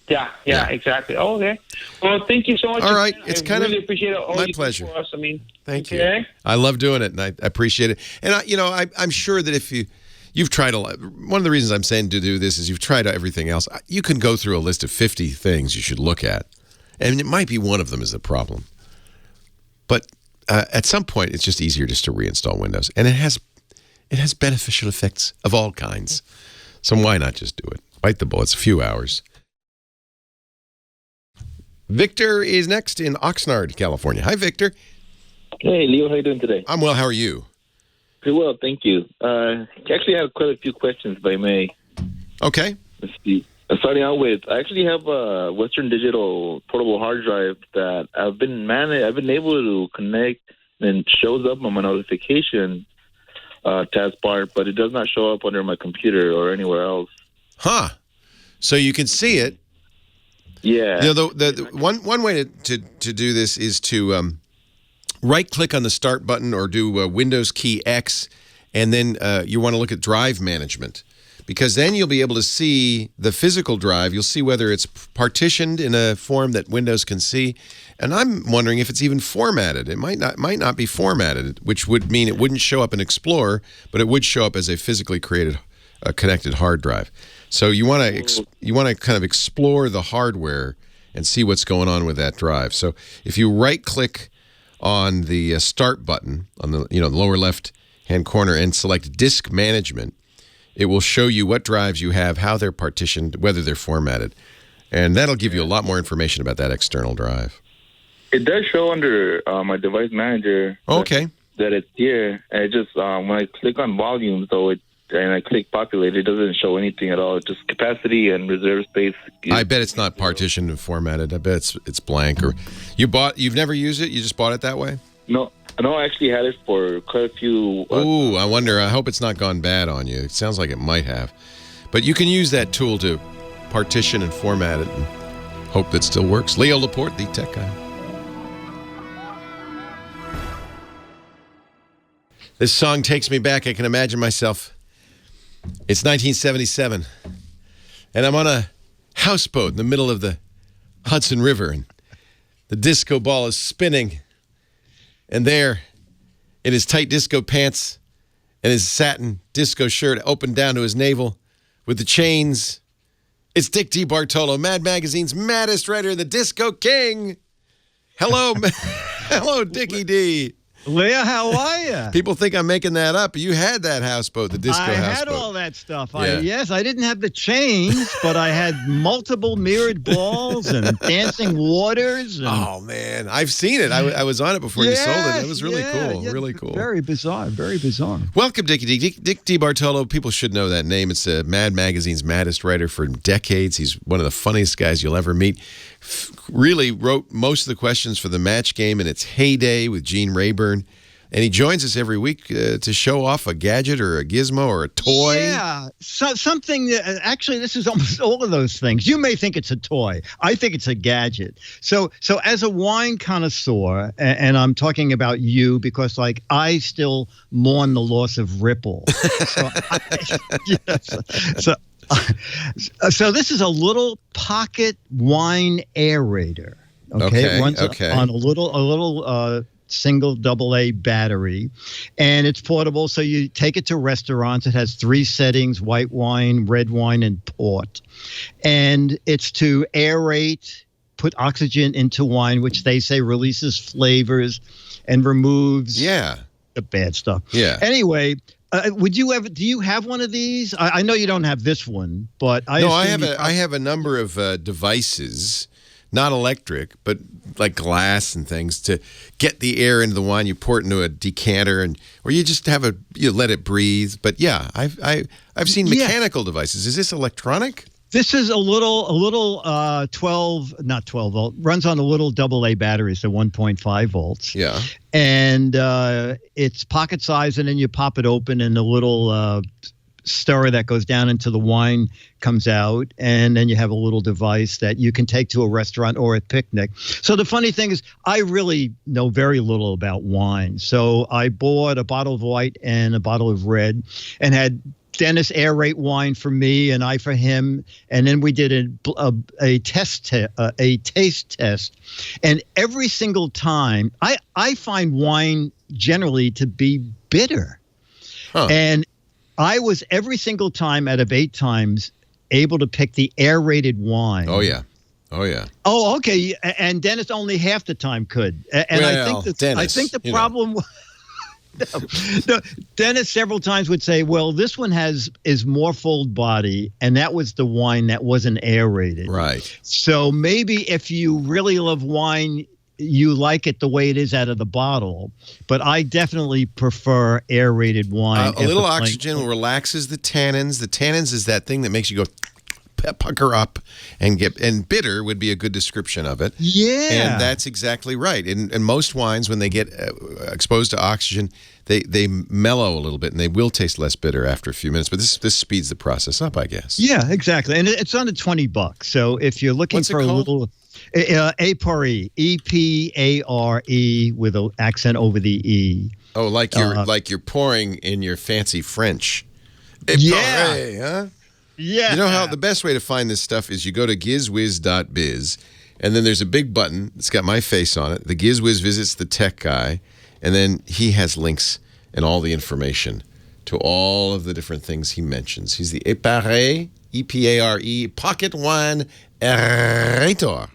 Yeah, exactly. Oh, okay. Well, thank you so much. All right, I really appreciate all my you pleasure. do for us. I mean, thank you. I love doing it, and I appreciate it. And I'm sure that if you've tried a lot. One of the reasons I'm saying to do this is you've tried everything else. You can go through a list of 50 things you should look at, and it might be one of them is the problem. But at some point, it's just easier just to reinstall Windows, and it has beneficial effects of all kinds. So why not just do it? Bite the bullet. It's a few hours. Victor is next in Oxnard, California. Hi, Victor. Hey, Leo. How are you doing today? I'm well. How are you? Pretty well, thank you. Actually, I have quite a few questions, if I may. Okay. Let's see. Starting out with, I actually have a Western Digital portable hard drive that I've been able to connect, and it shows up on my notification taskbar, but it does not show up under my computer or anywhere else. Huh. So you can see it. Yeah. The one way to do this is to right-click on the Start button or do Windows key X, and then you want to look at drive management, because then you'll be able to see the physical drive. You'll see whether it's partitioned in a form that Windows can see, and I'm wondering if it's even formatted. It might not be formatted, which would mean it wouldn't show up in Explorer, but it would show up as a physically created connected hard drive. So you want to kind of explore the hardware and see what's going on with that drive. So if you right-click on the Start button on the lower left-hand corner and select Disk Management, it will show you what drives you have, how they're partitioned, whether they're formatted, and that'll give you a lot more information about that external drive. It does show under my device manager. Okay. That it's here, and it just when I click on volume, though, it and I click populate, it doesn't show anything at all. It's just capacity and reserve space. I bet it's not partitioned and formatted. I bet it's blank. Or you've never used it? You just bought it that way? No, I actually had it for quite a few. Ooh, I wonder. I hope it's not gone bad on you. It sounds like it might have. But you can use that tool to partition and format it and hope that still works. Leo Laporte, the tech guy. This song takes me back. I can imagine myself. It's 1977, and I'm on a houseboat in the middle of the Hudson River, and the disco ball is spinning, and there, in his tight disco pants and his satin disco shirt opened down to his navel with the chains, it's Dick DeBartolo, Mad Magazine's maddest writer, the Disco King. Hello, hello, Dickie D. Leah, how are you? People think I'm making that up. You had that houseboat, the disco houseboat. I had all that stuff. Yeah. Yes, I didn't have the chains, but I had multiple mirrored balls and dancing waters. And... Oh, man. I've seen it. I was on it before you sold it. It was really cool. Yeah, really cool. Very bizarre. Very bizarre. Welcome, Dickie D. Dick DeBartolo. People should know that name. It's Mad Magazine's maddest writer for decades. He's one of the funniest guys you'll ever meet. Really wrote most of the questions for the Match Game in its heyday with Gene Rayburn. And he joins us every week to show off a gadget or a gizmo or a toy. Yeah, something that, actually, this is almost all of those things. You may think it's a toy. I think it's a gadget. So as a wine connoisseur, and I'm talking about you because, like, I still mourn the loss of Ripple. So this is a little pocket wine aerator. Okay. It runs on a little single AA battery, and it's portable. So you take it to restaurants. It has 3 settings: white wine, red wine, and port. And it's to aerate, put oxygen into wine, which they say releases flavors and removes the bad stuff. Yeah. Anyway, do you have one of these? I know you don't have this one, but I have a number of devices, not electric, but like glass and things to get the air into the wine. You pour it into a decanter, or you just you let it breathe. But yeah, I've seen mechanical devices. Is this electronic? This is a little 12 volt, runs on a little AA battery, so 1.5 volts. Yeah. And it's pocket size, and then you pop it open, and a little stirrer that goes down into the wine comes out, and then you have a little device that you can take to a restaurant or a picnic. So the funny thing is, I really know very little about wine. So I bought a bottle of white and a bottle of red, and had Dennis aerate wine for me and I for him, and then we did a taste test. And every single time, I find wine generally to be bitter, and I was every single time out of 8 times able to pick the aerated wine. Oh yeah. Oh, okay. And Dennis only half the time could. And I think the problem. No, Dennis several times would say, "Well, this one is more full body, and that was the wine that wasn't aerated." Right. So maybe if you really love wine, you like it the way it is out of the bottle, but I definitely prefer aerated wine. A little oxygen relaxes the tannins. The tannins is that thing that makes you go pucker up and bitter would be a good description of it. Yeah. And that's exactly right. And most wines, when they get exposed to oxygen, they mellow a little bit, and they will taste less bitter after a few minutes. But this speeds the process up, I guess. Yeah, exactly. And it's under $20. So if you're looking for a little Apare, EPARE with an accent over the E. Oh, like you're pouring in your fancy French. Apare, huh? Yeah. You know how the best way to find this stuff is you go to gizwiz.biz, and then there's a big button that's got my face on it. The GizWiz visits the tech guy, and then he has links and all the information to all of the different things he mentions. He's the Apare, EPARE, pocket wine aerator.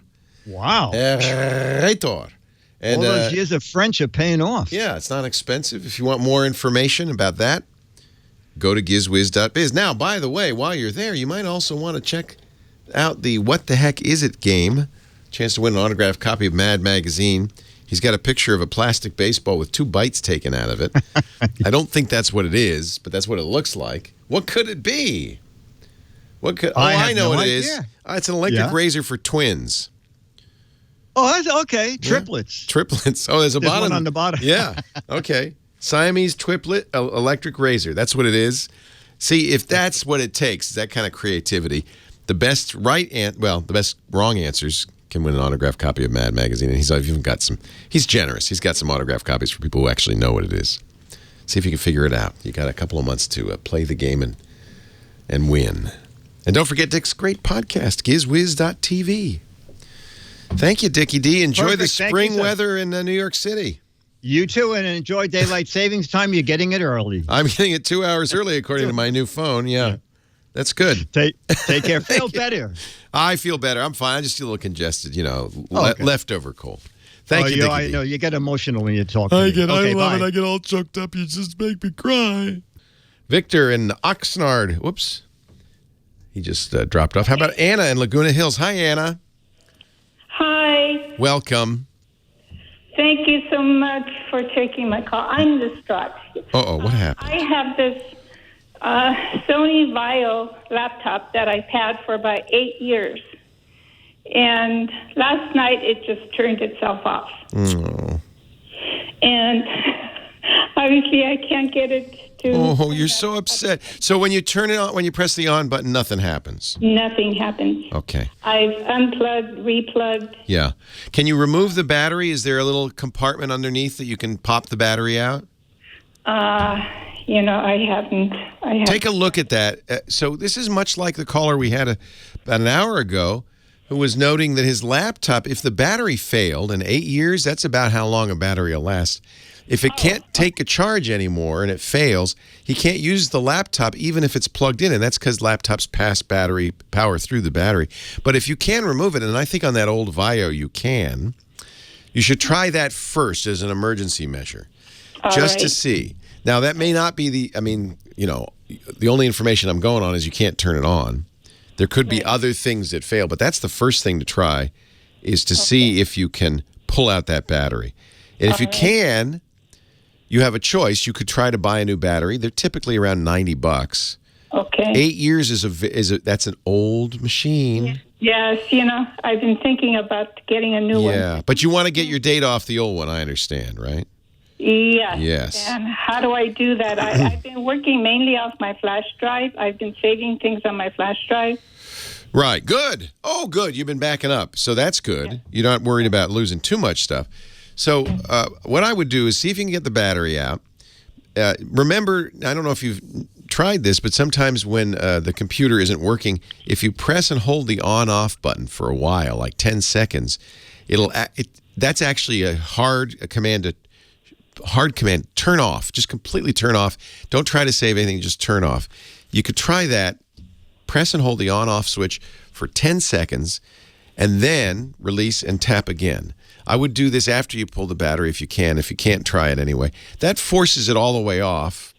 Wow. Aerator. And, all those years of French are paying off. Yeah, it's not expensive. If you want more information about that, go to gizwiz.biz. Now, by the way, while you're there, you might also want to check out the What the Heck Is It game. Chance to win an autographed copy of Mad Magazine. He's got a picture of a plastic baseball with 2 bites taken out of it. I don't think that's what it is, but that's what it looks like. What could it be? I know no what idea. it is. It's an electric razor for twins. Oh, that's okay. Triplets. Triplets. Oh, there's There's bottom. one on the bottom. Yeah. Okay. Siamese triplet electric razor. That's what it is. See, if that's what it takes, that kind of creativity, the best the best wrong answers can win an autographed copy of Mad Magazine. And he's even got some. He's generous. He's got some autographed copies for people who actually know what it is. See if you can figure it out. You got a couple of months to play the game and win. And don't forget Dick's great podcast, gizwiz.tv. Thank you, Dickie D. Enjoy the spring weather in New York City. You too, and enjoy daylight savings time. You're getting it early. I'm getting it 2 hours early, according to my new phone. Yeah, that's good. Take care. Feel better. I feel better. I'm fine. I just feel a little congested, leftover cold. Thank you, Dickie I D. know. You get emotional when you talk to I me. love bye. it. I get all choked up. You just make me cry. Victor in Oxnard. Whoops. He just dropped off. How about Anna in Laguna Hills? Hi, Anna. Hi. Welcome. Thank you so much for taking my call. I'm distraught. What happened? I have this Sony Vaio laptop that I've had for about 8 years. And last night it just turned itself off. Oh. And obviously I can't get it to... Oh, you're so upset. So when you turn it on, when you press the on button, nothing happens. Nothing happens. Okay. I've unplugged, replugged. Yeah. Can you remove the battery? Is there a little compartment underneath that you can pop the battery out? I haven't. Take a look at that. So this is much like the caller we had about an hour ago who was noting that his laptop, if the battery failed in 8 years, that's about how long a battery will last. If it can't take a charge anymore and it fails, he can't use the laptop even if it's plugged in, and that's because laptops pass battery power through the battery. But if you can remove it, and I think on that old Vaio you can, you should try that first as an emergency measure, just to see. Now, that may not be the only information I'm going on is you can't turn it on. There could be other things that fail, but that's the first thing to try is to see if you can pull out that battery. And if you can, you have a choice. You could try to buy a new battery. They're typically around $90. Okay. 8 years that's an old machine. Yes, I've been thinking about getting a new one. Yeah, but you want to get your data off the old one, I understand, right? Yes. Yes. And how do I do that? I've been working mainly off my flash drive. I've been saving things on my flash drive. Right. Good. Oh, good. You've been backing up. So that's good. Yeah. You're not worried about losing too much stuff. So what I would do is see if you can get the battery out. Remember, I don't know if you've tried this, but sometimes when the computer isn't working, if you press and hold the on-off button for a while, like 10 seconds, that's actually a hard command, turn off. Just completely turn off. Don't try to save anything, just turn off. You could try that, press and hold the on-off switch for 10 seconds, and then release and tap again. I would do this after you pull the battery if you can. If you can't, try it anyway. That forces it all the way off.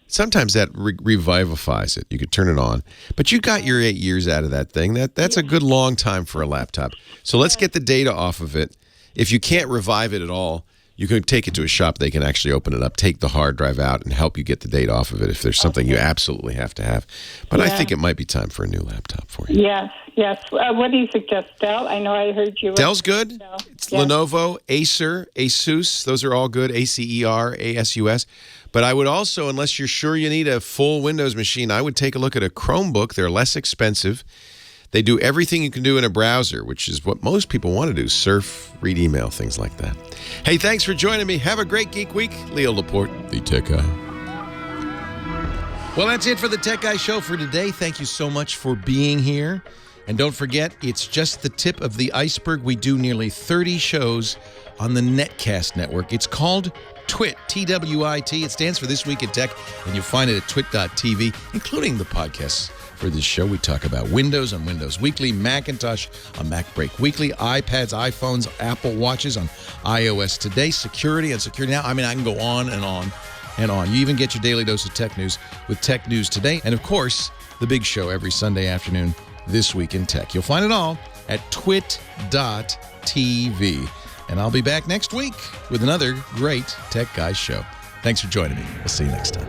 Sometimes that revivifies it. You could turn it on. But you got your 8 years out of that thing. That's a good long time for a laptop. So let's get the data off of it. If you can't revive it at all, you can take it to a shop. They can actually open it up, take the hard drive out, and help you get the data off of it if there's something you absolutely have to have. But I think it might be time for a new laptop for you. Yes. What do you suggest, Dell? I know I heard you. Dell's good. Dell. It's Lenovo, Acer, Asus. Those are all good. ACER, ASUS. But I would also, unless you're sure you need a full Windows machine, I would take a look at a Chromebook. They're less expensive. They do everything you can do in a browser, which is what most people want to do, surf, read email, things like that. Hey, thanks for joining me. Have a great Geek Week. Leo Laporte, the Tech Guy. Well, that's it for the Tech Guy Show for today. Thank you so much for being here. And don't forget, it's just the tip of the iceberg. We do nearly 30 shows on the Netcast network. It's called TWIT, T-W-I-T. It stands for This Week in Tech, and you'll find it at twit.tv, including the podcasts. For this show, we talk about Windows on Windows Weekly, Macintosh on Mac Break Weekly, iPads, iPhones, Apple Watches on iOS Today, security on Security Now. I mean, I can go on and on and on. You even get your daily dose of tech news with Tech News Today. And, of course, the big show every Sunday afternoon, This Week in Tech. You'll find it all at twit.tv. And I'll be back next week with another great Tech Guys show. Thanks for joining me. We'll see you next time.